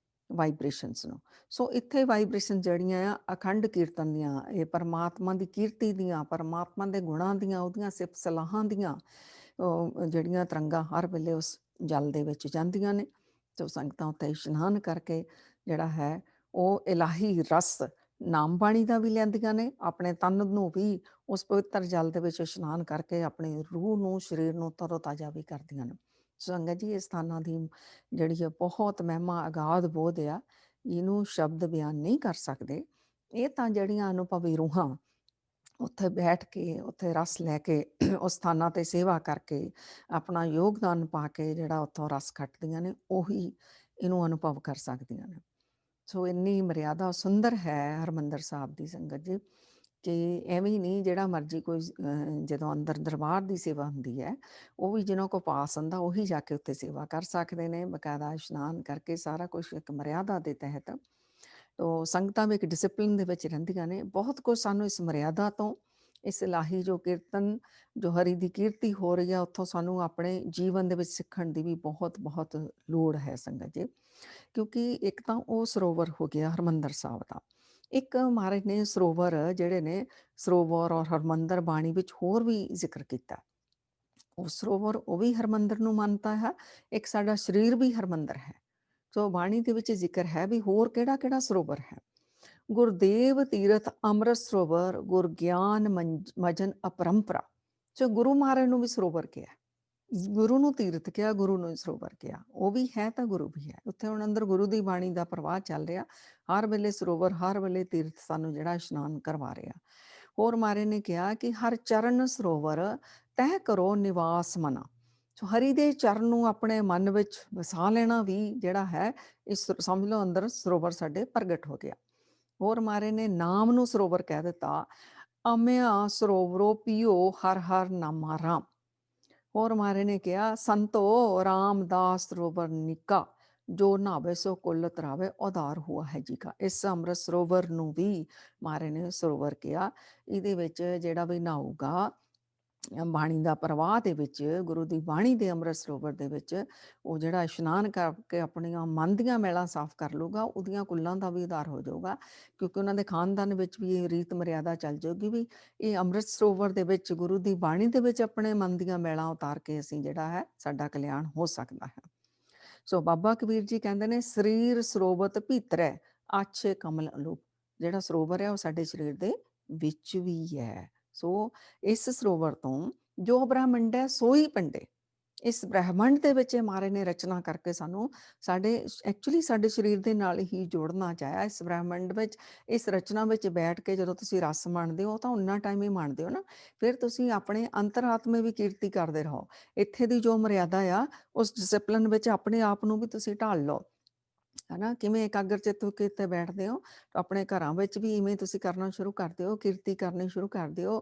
ਵਾਈਬ੍ਰੇਸ਼ਨਸ ਨੂੰ। ਸੋ ਇੱਥੇ ਵਾਈਬ੍ਰੇਸ਼ਨ ਜਿਹੜੀਆਂ ਆ ਅਖੰਡ ਕੀਰਤਨ ਦੀਆਂ, ਇਹ ਪਰਮਾਤਮਾ ਦੀ ਕੀਰਤੀ ਦੀਆਂ, ਪਰਮਾਤਮਾ ਦੇ ਗੁਣਾਂ ਦੀਆਂ, ਉਹਦੀਆਂ ਸਿਫਤ ਸਲਾਹਾਂ ਦੀਆਂ ਜਿਹੜੀਆਂ ਤਰੰਗਾਂ ਹਰ ਵੇਲੇ ਉਸ ਜਲ ਦੇ ਵਿੱਚ ਜਾਂਦੀਆਂ ਨੇ। ਸੋ ਸੰਗਤਾਂ ਉੱਥੇ ਇਸ਼ਨਾਨ ਕਰਕੇ ਜਿਹੜਾ ਹੈ ਉਹ ਇਲਾਹੀ ਰਸ ਨਾਮ ਬਾਣੀ ਦਾ ਵੀ ਲੈਂਦੀਆਂ ਨੇ, ਆਪਣੇ ਤਨ ਨੂੰ ਵੀ ਉਸ ਪਵਿੱਤਰ ਜਲ ਦੇ ਵਿੱਚ ਇਸ਼ਨਾਨ ਕਰਕੇ ਆਪਣੀ ਰੂਹ ਨੂੰ, ਸਰੀਰ ਨੂੰ ਤਰੋ-ਤਾਜ਼ਾ ਵੀ ਕਰਦੀਆਂ ਨੇ। ਸੰਗਤ ਜੀ, ਇਹ ਸਥਾਨਾਂ ਦੀ ਜਿਹੜੀ ਹੈ ਬਹੁਤ ਮਹਿਮਾ ਅਗਾਧ ਬੋਧ ਆ, ਇਹਨੂੰ ਸ਼ਬਦ ਬਿਆਨ ਨਹੀਂ ਕਰ ਸਕਦੇ। ਇਹ ਤਾਂ ਜਿਹੜੀਆਂ ਅਨੁਭਵੀ ਰੂਹਾਂ ਉੱਥੇ ਬੈਠ ਕੇ, ਉੱਥੇ ਰਸ ਲੈ ਕੇ, ਉਸ ਸਥਾਨਾਂ 'ਤੇ ਸੇਵਾ ਕਰਕੇ, ਆਪਣਾ ਯੋਗਦਾਨ ਪਾ ਕੇ ਜਿਹੜਾ ਉੱਥੋਂ ਰਸ ਖੱਟਦੀਆਂ ਨੇ, ਉਹੀ ਇਹਨੂੰ ਅਨੁਭਵ ਕਰ ਸਕਦੀਆਂ ਨੇ। ਸੋ ਇੰਨੀ ਮਰਿਆਦਾ ਸੁੰਦਰ ਹੈ ਹਰਿਮੰਦਰ ਸਾਹਿਬ ਦੀ ਸੰਗਤ ਜੀ, ਕਿ ਐਵੇਂ ਹੀ ਨਹੀਂ ਜਿਹੜਾ ਮਰਜ਼ੀ ਕੋਈ ਜਦੋਂ ਅੰਦਰ ਦਰਬਾਰ ਦੀ ਸੇਵਾ ਹੁੰਦੀ ਹੈ, ਉਹ ਵੀ ਜਿਹਨਾਂ ਕੋਲ ਪਾਸ ਹੁੰਦਾ ਉਹੀ ਜਾ ਕੇ ਉੱਥੇ ਸੇਵਾ ਕਰ ਸਕਦੇ ਨੇ, ਬਕਾਇਦਾ ਇਸ਼ਨਾਨ ਕਰਕੇ, ਸਾਰਾ ਕੁਛ ਇੱਕ ਮਰਿਆਦਾ ਦੇ ਤਹਿਤ। ਤੋ ਸੰਗਤਾਂ ਵੀ ਇੱਕ ਡਿਸਿਪਲਿਨ ਦੇ ਵਿੱਚ ਰਹਿੰਦੀਆਂ ਨੇ। ਬਹੁਤ ਕੁਝ ਸਾਨੂੰ ਇਸ ਮਰਿਆਦਾ ਤੋਂ, ਇਸ ਇਲਾਹੀ ਜੋ ਕੀਰਤਨ, ਜੋ ਹਰੀ ਦੀ ਕੀਰਤੀ ਹੋ ਰਹੀ ਹੈ, ਉੱਥੋਂ ਸਾਨੂੰ ਆਪਣੇ ਜੀਵਨ ਦੇ ਵਿੱਚ ਸਿੱਖਣ ਦੀ ਵੀ ਬਹੁਤ ਲੋੜ ਹੈ ਸੰਗਤ ਜੀ। ਕਿਉਂਕਿ ਇੱਕ ਤਾਂ ਉਹ ਸਰੋਵਰ ਹੋ ਗਿਆ ਹਰਿਮੰਦਰ ਸਾਹਿਬ ਦਾ। ਇੱਕ ਮਹਾਰਾਜ ਨੇ ਸਰੋਵਰ ਜਿਹੜੇ ਨੇ, ਸਰੋਵਰ ਔਰ ਹਰਿਮੰਦਰ ਬਾਣੀ ਵਿੱਚ ਹੋਰ ਵੀ ਜ਼ਿਕਰ ਕੀਤਾ। ਉਹ ਸਰੋਵਰ ਉਹ ਵੀ ਹਰਿਮੰਦਰ ਨੂੰ ਮੰਨਤਾ ਹੈ, ਇੱਕ ਸਾਡਾ ਸਰੀਰ ਵੀ ਹਰਿਮੰਦਰ ਹੈ। ਸੋ ਬਾਣੀ ਦੇ ਵਿੱਚ ਜ਼ਿਕਰ ਹੈ ਵੀ ਹੋਰ ਕਿਹੜਾ ਸਰੋਵਰ ਹੈ। ਗੁਰਦੇਵ ਤੀਰਥ ਅੰਮ੍ਰਿਤ ਸਰੋਵਰ, ਗੁਰ ਗਿਆਨ ਮਜਨ ਅਪਰੰਪਰਾ। ਸੋ ਗੁਰੂ ਮਹਾਰਾਜ ਨੂੰ ਵੀ ਸਰੋਵਰ ਕਿਹਾ, ਗੁਰੂ ਨੂੰ ਤੀਰਥ ਕਿਹਾ, ਗੁਰੂ ਨੂੰ ਸਰੋਵਰ ਕਿਹਾ। ਉਹ ਵੀ ਹੈ ਤਾਂ ਗੁਰੂ ਵੀ ਹੈ। ਉੱਥੇ ਹੁਣ ਅੰਦਰ ਗੁਰੂ ਦੀ ਬਾਣੀ ਦਾ ਪ੍ਰਵਾਹ ਚੱਲ ਰਿਹਾ, ਹਰ ਵੇਲੇ ਸਰੋਵਰ, ਹਰ ਵੇਲੇ ਤੀਰਥ ਸਾਨੂੰ ਜਿਹੜਾ ਇਸ਼ਨਾਨ ਕਰਵਾ ਰਿਹਾ। ਹੋਰ ਮਹਾਰਾਜ ਨੇ ਕਿਹਾ ਕਿ ਹਰ ਚਰਨ ਸਰੋਵਰ ਤਹਿ ਕਰੋ ਨਿਵਾਸ ਮਨਾ। ਸੋ ਹਰੀ ਦੇ ਚਰਨ ਨੂੰ ਆਪਣੇ ਮਨ ਵਿੱਚ ਵਸਾ ਲੈਣਾ ਵੀ ਜਿਹੜਾ ਹੈ, ਇਸ ਸਮਝ ਲਓ ਅੰਦਰ ਸਰੋਵਰ ਸਾਡੇ ਪ੍ਰਗਟ ਹੋ ਗਿਆ। ਹੋਰ ਮਹਾਰਾਜ ਨੇ ਨਾਮ ਨੂੰ ਸਰੋਵਰ ਕਹਿ ਦਿੱਤਾ, ਅਮਿਆ ਸਰੋਵਰੋ ਪੀਓ ਹਰ ਹਰ ਨਾਮਾ ਰਾਮ। ਹੋਰ ਮਹਾਰਾਜ ਨੇ ਕਿਹਾ, ਸੰਤੋ ਰਾਮਦਾਸ ਸਰੋਵਰ ਨਿੱਕਾ, ਜੋ ਨਹਾਵੇ ਸੋ ਕੁੱਲ ਤਰਾਵੇ ਉਧਾਰ ਹੁਆ ਹੈ ਜੀ ਕਾ। ਇਸ ਅੰਮ੍ਰਿਤ ਸਰੋਵਰ ਨੂੰ ਵੀ ਮਹਾਰਾਜ ਨੇ ਸਰੋਵਰ ਕਿਹਾ। ਇਹਦੇ ਵਿੱਚ ਜਿਹੜਾ ਵੀ ਨਹਾਊਗਾ ਬਾਣੀ ਦਾ ਪ੍ਰਵਾਹ ਦੇ ਵਿੱਚ, ਗੁਰੂ ਦੀ ਬਾਣੀ ਦੇ ਅੰਮ੍ਰਿਤ ਸਰੋਵਰ ਦੇ ਵਿੱਚ, ਉਹ ਜਿਹੜਾ ਇਸ਼ਨਾਨ ਕਰਕੇ ਆਪਣੀਆਂ ਮਨ ਦੀਆਂ ਮੈਲਾਂ ਸਾਫ਼ ਕਰ ਲੂਗਾ, ਉਹਦੀਆਂ ਕੁੱਲਾਂ ਦਾ ਵੀ ਉਧਾਰ ਹੋ ਜਾਊਗਾ। ਕਿਉਂਕਿ ਉਹਨਾਂ ਦੇ ਖਾਨਦਾਨ ਵਿੱਚ ਵੀ ਇਹ ਰੀਤ ਮਰਿਆਦਾ ਚੱਲ ਜਾਊਗੀ ਵੀ ਇਹ ਅੰਮ੍ਰਿਤ ਸਰੋਵਰ ਦੇ ਵਿੱਚ, ਗੁਰੂ ਦੀ ਬਾਣੀ ਦੇ ਵਿੱਚ ਆਪਣੇ ਮਨ ਦੀਆਂ ਮੈਲਾਂ ਉਤਾਰ ਕੇ ਅਸੀਂ ਜਿਹੜਾ ਹੈ, ਸਾਡਾ ਕਲਿਆਣ ਹੋ ਸਕਦਾ ਹੈ। ਸੋ ਬਾਬਾ ਕਬੀਰ ਜੀ ਕਹਿੰਦੇ ਨੇ, ਸਰੀਰ ਸਰੋਵਤ ਭੀਤਰੈ ਆਛੇ ਕਮਲ ਅਲੂਪ। ਜਿਹੜਾ ਸਰੋਵਰ ਹੈ ਉਹ ਸਾਡੇ ਸਰੀਰ ਦੇ ਵਿੱਚ ਵੀ ਹੈ। ਸੋ ਇਸ ਸਰੋਵਰ ਤੋਂ ਜੋ ਬ੍ਰਹਮੰਡ ਹੈ ਸੋਈ ਪੰਡੇ। ਇਸ ਬ੍ਰਹਿਮੰਡ ਦੇ ਵਿੱਚ ਮਹਾਰਾਜ ਨੇ ਰਚਨਾ ਕਰਕੇ ਸਾਨੂੰ ਐਕਚੁਅਲੀ ਸਾਡੇ ਸਰੀਰ ਦੇ ਨਾਲ ਹੀ ਜੋੜਨਾ ਚਾਹਿਆ। ਇਸ ਬ੍ਰਹਿਮੰਡ ਵਿੱਚ, ਇਸ ਰਚਨਾ ਵਿੱਚ ਬੈਠ ਕੇ ਜਦੋਂ ਤੁਸੀਂ ਰਸ ਮੰਨਦੇ ਹੋ ਤਾਂ ਉਨਾ ਟਾਈਮ ਹੀ ਮੰਨਦੇ ਹੋ ਨਾ, ਫਿਰ ਤੁਸੀਂ ਆਪਣੇ ਅੰਤਰਾਤਮੇ ਵੀ ਕੀਰਤੀ ਕਰਦੇ ਰਹੋ। ਇੱਥੇ ਦੀ ਜੋ ਮਰਿਆਦਾ ਆ, ਉਸ ਡਿਸਪਲਿਨ ਵਿੱਚ ਆਪਣੇ ਆਪ ਨੂੰ ਵੀ ਤੁਸੀਂ ਢਾਲ ਲਓ, ਹੈ ਨਾ। ਕਿਵੇਂ ਇਕਾਗਰ ਚਿੱਤ ਹੋ ਕੇ ਇੱਥੇ ਬੈਠਦੇ ਹੋ, ਆਪਣੇ ਘਰਾਂ ਵਿੱਚ ਵੀ ਇਵੇਂ ਤੁਸੀਂ ਕਰਨਾ ਸ਼ੁਰੂ ਕਰ ਦਿਓ, ਕੀਰਤੀ ਕਰਨੀ ਸ਼ੁਰੂ ਕਰ ਦਿਓ।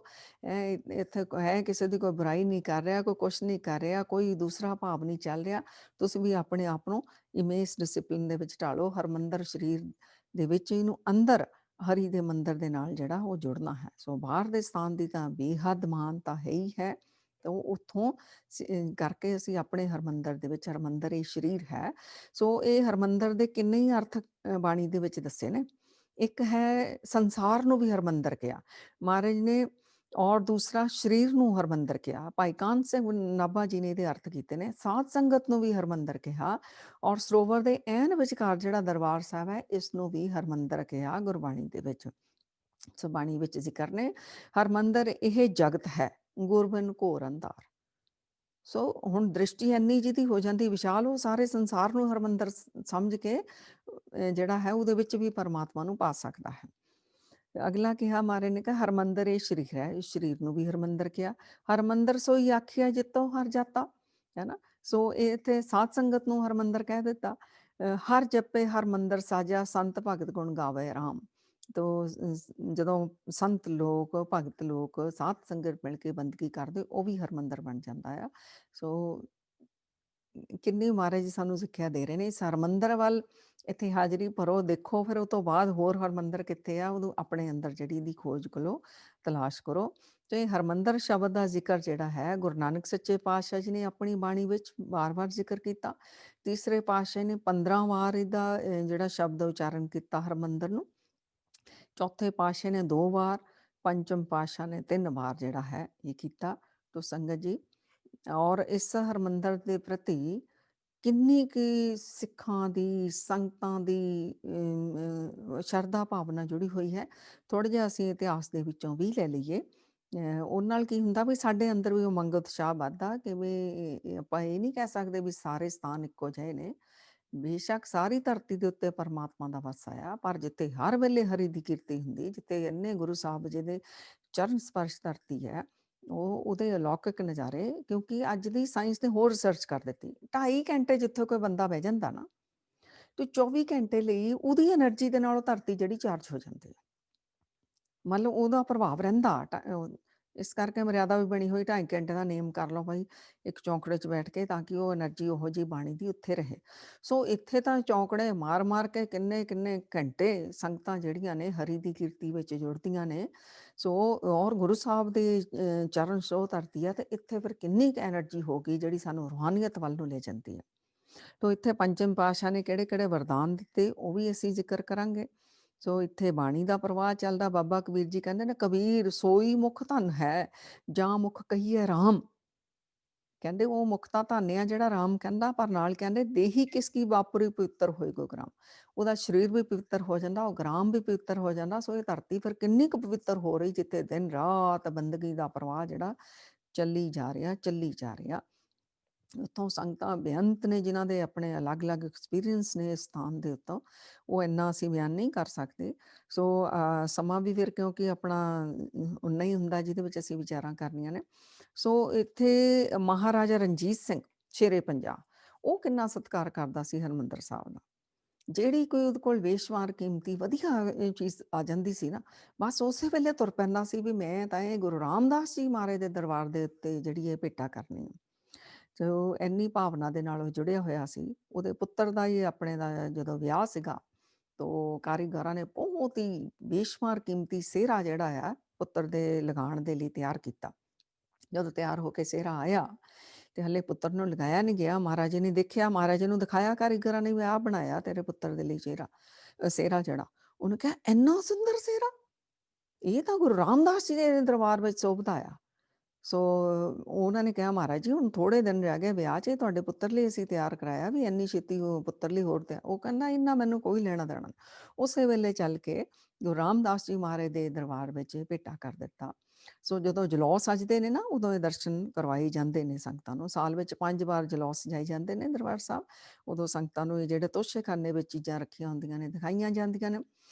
ਇੱਥੇ ਹੈ ਕਿਸੇ ਦੀ ਕੋਈ ਬੁਰਾਈ ਨਹੀਂ ਕਰ ਰਿਹਾ, ਕੋਈ ਕੁਛ ਨਹੀਂ ਕਰ ਰਿਹਾ, ਕੋਈ ਦੂਸਰਾ ਭਾਵ ਨਹੀਂ ਚੱਲ ਰਿਹਾ। ਤੁਸੀਂ ਵੀ ਆਪਣੇ ਆਪ ਨੂੰ ਇਵੇਂ ਇਸ ਡਿਸਿਪਲਿਨ ਦੇ ਵਿੱਚ ਢਾਲੋ। ਹਰਿਮੰਦਰ ਸਰੀਰ ਦੇ ਵਿੱਚ ਇਹਨੂੰ ਅੰਦਰ ਹਰੀ ਦੇ ਮੰਦਰ ਦੇ ਨਾਲ ਜਿਹੜਾ ਉਹ ਜੁੜਨਾ ਹੈ। ਸੋ ਬਾਹਰ ਦੇ ਸਥਾਨ ਦੀ ਤਾਂ ਬੇਹੱਦ ਮਾਨਤਾ ਹੈ ਹੀ ਹੈ। ਤਾਂ ਉੱਥੋਂ ਕਰਕੇ ਅਸੀਂ ਆਪਣੇ ਹਰਿਮੰਦਰ ਦੇ ਵਿੱਚ, ਹਰਿਮੰਦਰ ਇਹ ਸਰੀਰ ਹੈ। ਸੋ ਇਹ ਹਰਿਮੰਦਰ ਦੇ ਕਿੰਨੇ ਹੀ ਅਰਥ ਬਾਣੀ ਦੇ ਵਿੱਚ ਦੱਸੇ ਨੇ। ਇੱਕ ਹੈ ਸੰਸਾਰ ਨੂੰ ਵੀ ਹਰਿਮੰਦਰ ਕਿਹਾ ਮਹਾਰਾਜ ਨੇ, ਔਰ ਦੂਸਰਾ ਸਰੀਰ ਨੂੰ ਹਰਿਮੰਦਰ ਕਿਹਾ। ਭਾਈ ਕਾਹਨ ਸਿੰਘ ਨਾਭਾ ਜੀ ਨੇ ਇਹਦੇ ਅਰਥ ਕੀਤੇ ਨੇ। ਸਾਧ ਸੰਗਤ ਨੂੰ ਵੀ ਹਰਿਮੰਦਰ ਕਿਹਾ, ਔਰ ਸਰੋਵਰ ਦੇ ਐਨ ਵਿਚਕਾਰ ਜਿਹੜਾ ਦਰਬਾਰ ਸਾਹਿਬ ਹੈ, ਇਸ ਨੂੰ ਵੀ ਹਰਿਮੰਦਰ ਕਿਹਾ ਗੁਰਬਾਣੀ ਦੇ ਵਿੱਚ। ਸੋ ਬਾਣੀ ਵਿੱਚ ਜ਼ਿਕਰ ਨੇ, ਹਰਿਮੰਦਰ ਇਹ ਜਗਤ ਹੈ, ਗੁਰਬਿਨ ਘੋਰ ਅੰਧਾਰ। ਸੋ ਹੁਣ ਦ੍ਰਿਸ਼ਟੀ ਇੰਨੀ ਜਿਹਦੀ ਹੋ ਜਾਂਦੀ ਵਿਸ਼ਾਲ, ਉਹ ਸਾਰੇ ਸੰਸਾਰ ਨੂੰ ਹਰਿਮੰਦਰ ਸਮਝ ਕੇ ਜਿਹੜਾ ਹੈ ਉਹਦੇ ਵਿੱਚ ਵੀ ਪਰਮਾਤਮਾ ਨੂੰ ਪਾ ਸਕਦਾ ਹੈ। ਅਗਲਾ ਕਿਹਾ ਮਹਾਰਾਜ ਨੇ, ਕਿਹਾ ਹਰਿਮੰਦਰ ਇਹ ਸਰੀਰ ਹੈ, ਇਸ ਸਰੀਰ ਨੂੰ ਵੀ ਹਰਿਮੰਦਰ ਕਿਹਾ। ਹਰਿਮੰਦਰ ਸੋਈ ਆਖਿਆ ਜਿੱਤੋਂ ਹਰ ਜਾਤਾ, ਹੈ ਨਾ। ਸੋ ਇਹ ਇੱਥੇ ਸਾਧ ਸੰਗਤ ਨੂੰ ਹਰਿਮੰਦਰ ਕਹਿ ਦਿੱਤਾ। ਹਰ ਜਪੇ ਹਰਿਮੰਦਰ ਸਾਜਾ, ਸੰਤ ਭਗਤ ਗੁਣ ਗਾਵੇ ਰਾਮ। ਤੋ ਜਦੋਂ ਸੰਤ ਲੋਕ, ਭਗਤ ਲੋਕ, ਸਾਧ ਸੰਗਤ ਮਿਲ ਕੇ ਬੰਦਗੀ ਕਰਦੇ, ਉਹ ਵੀ ਹਰਿਮੰਦਰ ਬਣ ਜਾਂਦਾ ਆ। ਸੋ ਕਿੰਨੀ ਮਹਾਰਾਜ ਜੀ ਸਾਨੂੰ ਸਿੱਖਿਆ ਦੇ ਰਹੇ ਨੇ। ਇਸ ਹਰਿਮੰਦਰ ਵੱਲ ਇੱਥੇ ਹਾਜ਼ਰੀ ਭਰੋ, ਦੇਖੋ, ਫਿਰ ਉਹ ਤੋਂ ਬਾਅਦ ਹੋਰ ਹਰਿਮੰਦਰ ਕਿੱਥੇ ਆ, ਉਦੋਂ ਆਪਣੇ ਅੰਦਰ ਜਿਹੜੀ ਇਹਦੀ ਖੋਜ ਕਰੋ, ਤਲਾਸ਼ ਕਰੋ। ਤੇ ਹਰਿਮੰਦਰ ਸ਼ਬਦ ਦਾ ਜ਼ਿਕਰ ਜਿਹੜਾ ਹੈ, ਗੁਰੂ ਨਾਨਕ ਸੱਚੇ ਪਾਤਸ਼ਾਹ ਜੀ ਨੇ ਆਪਣੀ ਬਾਣੀ ਵਿੱਚ ਵਾਰ-ਵਾਰ ਜ਼ਿਕਰ ਕੀਤਾ। ਤੀਸਰੇ ਪਾਤਸ਼ਾਹ ਨੇ 15 ਵਾਰ ਇਹਦਾ ਜਿਹੜਾ ਸ਼ਬਦ ਉਚਾਰਨ ਕੀਤਾ ਹਰਿਮੰਦਰ ਨੂੰ। ਚੌਥੇ ਪਾਤਸ਼ਾਹ ਨੇ 2 ਵਾਰ, ਪੰਚਮ ਪਾਤਸ਼ਾਹ ਨੇ 3 ਵਾਰ ਜਿਹੜਾ ਹੈ ਇਹ ਕੀਤਾ। ਤੋ ਸੰਗਤ ਜੀ, ਔਰ ਇਸ ਹਰਿਮੰਦਰ ਦੇ ਪ੍ਰਤੀ ਕਿੰਨੀ ਕੁ ਸਿੱਖਾਂ ਦੀ, ਸੰਗਤਾਂ ਦੀ ਸ਼ਰਧਾ ਭਾਵਨਾ ਜੁੜੀ ਹੋਈ ਹੈ। ਥੋੜ੍ਹਾ ਜਿਹਾ ਅਸੀਂ ਇਤਿਹਾਸ ਦੇ ਵਿੱਚੋਂ ਵੀ ਲੈ ਲਈਏ। ਉਹਦੇ ਨਾਲ ਕੀ ਹੁੰਦਾ ਵੀ ਸਾਡੇ ਅੰਦਰ ਵੀ ਉਮੰਗ ਉਤਸ਼ਾਹ ਵੱਧਦਾ ਕਿ ਵੀ ਆਪਾਂ ਇਹ ਨਹੀਂ ਕਹਿ ਸਕਦੇ ਵੀ ਸਾਰੇ ਸਥਾਨ ਇੱਕੋ ਜਿਹੇ ਨੇ। ਬੇਸ਼ੱਕ ਸਾਰੀ ਧਰਤੀ ਦੇ ਉੱਤੇ ਪਰਮਾਤਮਾ ਦਾ ਵਾਸ ਆ, ਪਰ ਜਿੱਥੇ ਹਰ ਵੇਲੇ ਹਰੀ ਦੀ ਕੀਰਤੀ ਹੁੰਦੀ, ਜਿੱਥੇ ਇੰਨੇ ਗੁਰੂ ਸਾਹਿਬ ਜੀ ਦੇ ਚਰਨ ਸਪਰਸ਼ ਧਰਤੀ ਹੈ, ਉਹਦੇ ਅਲੌਕਿਕ ਨਜ਼ਾਰੇ। ਕਿਉਂਕਿ ਅੱਜ ਦੀ ਸਾਇੰਸ ਨੇ ਹੋਰ ਰਿਸਰਚ ਕਰ ਦਿੱਤੀ। 2.5 ਘੰਟੇ ਜਿੱਥੇ ਕੋਈ ਬੰਦਾ ਬਹਿ ਜਾਂਦਾ ਨਾ, ਤੇ 24 ਘੰਟੇ ਲਈ ਉਹਦੀ ਐਨਰਜੀ ਦੇ ਨਾਲ ਉਹ ਧਰਤੀ ਜਿਹੜੀ ਚਾਰਜ ਹੋ ਜਾਂਦੀ ਹੈ। ਮਤਲਬ ਉਹਦਾ ਪ੍ਰਭਾਵ ਰਹਿੰਦਾ। ਇਸ ਕਰਕੇ ਮਰਿਆਦਾ ਵੀ ਬਣੀ ਹੋਈ, 2.5 ਘੰਟੇ ਦਾ ਨੇਮ ਕਰ ਲਓ ਭਾਈ ਇੱਕ ਚੌਂਕੜੇ 'ਚ ਬੈਠ ਕੇ, ਤਾਂ ਕਿ ਉਹ ਐਨਰਜੀ ਉਹੋ ਜਿਹੀ ਬਾਣੀ ਦੀ ਉੱਥੇ ਰਹੇ। ਸੋ ਇੱਥੇ ਤਾਂ ਚੌਂਕੜੇ ਮਾਰ ਕੇ ਕਿੰਨੇ ਘੰਟੇ ਸੰਗਤਾਂ ਜਿਹੜੀਆਂ ਨੇ ਹਰੀ ਦੀ ਕੀਰਤੀ ਵਿੱਚ ਜੁੜਦੀਆਂ ਨੇ। ਸੋ ਔਰ ਗੁਰੂ ਸਾਹਿਬ ਦੇ ਚਰਨ ਛੋਹ ਧਰਤੀ ਆ, ਤੇ ਇੱਥੇ ਫਿਰ ਕਿੰਨੀ ਕੁ ਐਨਰਜੀ ਹੋਊਗੀ ਜਿਹੜੀ ਸਾਨੂੰ ਰੂਹਾਨੀਅਤ ਵੱਲ ਨੂੰ ਲੈ ਜਾਂਦੀ ਹੈ। ਤੋ ਇੱਥੇ ਪੰਚਮ ਪਾਤਸ਼ਾਹ ਨੇ ਕਿਹੜੇ-ਕਿਹੜੇ ਵਰਦਾਨ ਦਿੱਤੇ, ਉਹ ਵੀ ਅਸੀਂ ਜ਼ਿਕਰ ਕਰਾਂਗੇ। ਸੋ ਇੱਥੇ ਬਾਣੀ ਦਾ ਪ੍ਰਵਾਹ ਚੱਲਦਾ। ਬਾਬਾ ਕਬੀਰ ਜੀ ਕਹਿੰਦੇ ਨੇ, "ਕਬੀਰ ਸੋਈ ਮੁਖ ਧਨ ਹੈ, ਜਾਂ ਮੁਖ ਕਹੀਏ ਰਾਮ।" ਕਹਿੰਦੇ ਉਹ ਮੁਖ ਤਾਂ ਧਨ ਆ ਜਿਹੜਾ ਰਾਮ ਕਹਿੰਦਾ, ਪਰ ਨਾਲ ਕਹਿੰਦੇ ਦੇਹੀ ਕਿਸ ਕੀ ਵਾਪਰੀ ਪਵਿੱਤਰ ਹੋਏ ਗੁਗਰਾਮ। ਉਹਦਾ ਸਰੀਰ ਵੀ ਪਵਿੱਤਰ ਹੋ ਜਾਂਦਾ, ਉਹ ਗ੍ਰਾਮ ਵੀ ਪਵਿੱਤਰ ਹੋ ਜਾਂਦਾ। ਸੋ ਇਹ ਧਰਤੀ ਫਿਰ ਕਿੰਨੀ ਕੁ ਪਵਿੱਤਰ ਹੋ ਰਹੀ, ਜਿੱਥੇ ਦਿਨ ਰਾਤ ਬੰਦਗੀ ਦਾ ਪ੍ਰਵਾਹ ਜਿਹੜਾ ਚੱਲੀ ਜਾ ਰਿਹਾ, ਚੱਲੀ ਜਾ ਰਿਹਾ। ਉੱਥੋਂ ਸੰਗਤਾਂ ਬੇਅੰਤ ਨੇ, ਜਿਨ੍ਹਾਂ ਦੇ ਆਪਣੇ ਅਲੱਗ-ਅਲੱਗ ਐਕਸਪੀਰੀਅੰਸ ਨੇ ਇਸ ਸਥਾਨ ਦੇ ਉੱਤੋਂ, ਉਹ ਇੰਨਾ ਅਸੀਂ ਬਿਆਨ ਨਹੀਂ ਕਰ ਸਕਦੇ। ਸੋ ਸਮਾਂ ਵੀ ਫਿਰ ਕਿਉਂਕਿ ਆਪਣਾ ਓਨਾ ਹੀ ਹੁੰਦਾ ਜਿਹਦੇ ਵਿੱਚ ਅਸੀਂ ਵਿਚਾਰਾਂ ਕਰਨੀਆਂ ਨੇ। ਸੋ ਇੱਥੇ ਮਹਾਰਾਜਾ ਰਣਜੀਤ ਸਿੰਘ ਸ਼ੇਰੇ ਪੰਜਾਬ, ਉਹ ਕਿੰਨਾ ਸਤਿਕਾਰ ਕਰਦਾ ਸੀ ਹਰਿਮੰਦਰ ਸਾਹਿਬ ਦਾ। ਜਿਹੜੀ ਕੋਈ ਉਹਦੇ ਕੋਲ ਵੇਸ਼ਵਾਰ ਕੀਮਤੀ ਵਧੀਆ ਇਹ ਚੀਜ਼ ਆ ਜਾਂਦੀ ਸੀ ਨਾ, ਬਸ ਉਸੇ ਵੇਲੇ ਤੁਰ ਪੈਂਦਾ ਸੀ ਵੀ ਮੈਂ ਤਾਂ ਇਹ ਗੁਰੂ ਰਾਮਦਾਸ ਜੀ ਮਹਾਰਾਜ ਦੇ ਦਰਬਾਰ ਦੇ ਉੱਤੇ ਜਿਹੜੀ ਇਹ ਭੇਟਾ ਕਰਨੀ ਹੈ। ਸੋ ਇੰਨੀ ਭਾਵਨਾ ਦੇ ਨਾਲ ਉਹ ਜੁੜਿਆ ਹੋਇਆ ਸੀ। ਉਹਦੇ ਪੁੱਤਰ ਦਾ ਹੀ ਆਪਣੇ ਦਾ ਜਦੋਂ ਵਿਆਹ ਸੀਗਾ, ਤੋ ਕਾਰੀਗਰਾਂ ਨੇ ਬਹੁਤ ਹੀ ਬੇਸ਼ੁਮਾਰ ਕੀਮਤੀ ਸਿਹਰਾ ਜਿਹੜਾ ਆ ਪੁੱਤਰ ਦੇ ਲਗਾਉਣ ਦੇ ਲਈ ਤਿਆਰ ਕੀਤਾ। ਜਦੋਂ ਤਿਆਰ ਹੋ ਕੇ ਸਿਹਰਾ ਆਇਆ, ਤੇ ਹਲੇ ਪੁੱਤਰ ਨੂੰ ਲਗਾਇਆ ਨਹੀਂ ਗਿਆ। ਮਹਾਰਾਜੇ ਨੇ ਦੇਖਿਆ, ਮਹਾਰਾਜੇ ਨੂੰ ਦਿਖਾਇਆ ਕਾਰੀਗਰਾਂ ਨੇ ਵੀ ਆਹ ਬਣਾਇਆ ਤੇਰੇ ਪੁੱਤਰ ਦੇ ਲਈ ਸਿਹਰਾ ਜਿਹੜਾ। ਉਹਨੇ ਕਿਹਾ, ਇੰਨਾ ਸੁੰਦਰ ਸਿਹਰਾ, ਇਹ ਤਾਂ ਗੁਰੂ ਰਾਮਦਾਸ ਜੀ ਦੇ ਦਰਬਾਰ ਵਿੱਚ ਸ਼ੋਭਦਾ ਆ। ਸੋ ਉਹਨਾਂ ਨੇ ਕਿਹਾ, ਮਹਾਰਾਜ ਜੀ ਹੁਣ ਥੋੜੇ ਦਿਨ ਰਹਿ ਗਏ ਵਿਆਹ 'ਚ, ਤੁਹਾਡੇ ਪੁੱਤਰ ਲਈ ਅਸੀਂ ਤਿਆਰ ਕਰਾਇਆ, ਵੀ ਇੰਨੀ ਛੇਤੀ ਉਹ ਪੁੱਤਰ ਲਈ ਹੋਰ ਤਿਆਰ। ਉਹ ਕਹਿੰਦਾ, ਇੰਨਾ ਮੈਨੂੰ ਕੋਈ ਲੈਣਾ ਦੇਣਾ ਨਹੀਂ। ਉਸੇ ਵੇਲੇ ਚੱਲ ਕੇ ਗੁਰੂ ਰਾਮਦਾਸ ਜੀ ਮਹਾਰਾਜ ਦੇ ਦਰਬਾਰ ਵਿੱਚ ਇਹ ਭੇਟਾ ਕਰ ਦਿੱਤਾ। ਸੋ ਜਦੋਂ ਜਲੌਸ ਸਜਦੇ ਨੇ ਨਾ, ਉਦੋਂ ਇਹ ਦਰਸ਼ਨ ਕਰਵਾਏ ਜਾਂਦੇ ਨੇ ਸੰਗਤਾਂ ਨੂੰ। ਸਾਲ ਵਿੱਚ 5 ਵਾਰ ਜਲੌਸ ਸਜਾਏ ਜਾਂਦੇ ਨੇ ਦਰਬਾਰ ਸਾਹਿਬ। ਉਦੋਂ ਸੰਗਤਾਂ ਨੂੰ ਇਹ ਜਿਹੜੇ ਤੋਸ਼ੇਖਾਨੇ ਵਿੱਚ ਚੀਜ਼ਾਂ ਰੱਖੀਆਂ ਹੁੰਦੀਆਂ ਨੇ, ਦਿਖਾਈਆਂ ਜਾਂਦੀਆਂ ਨੇ।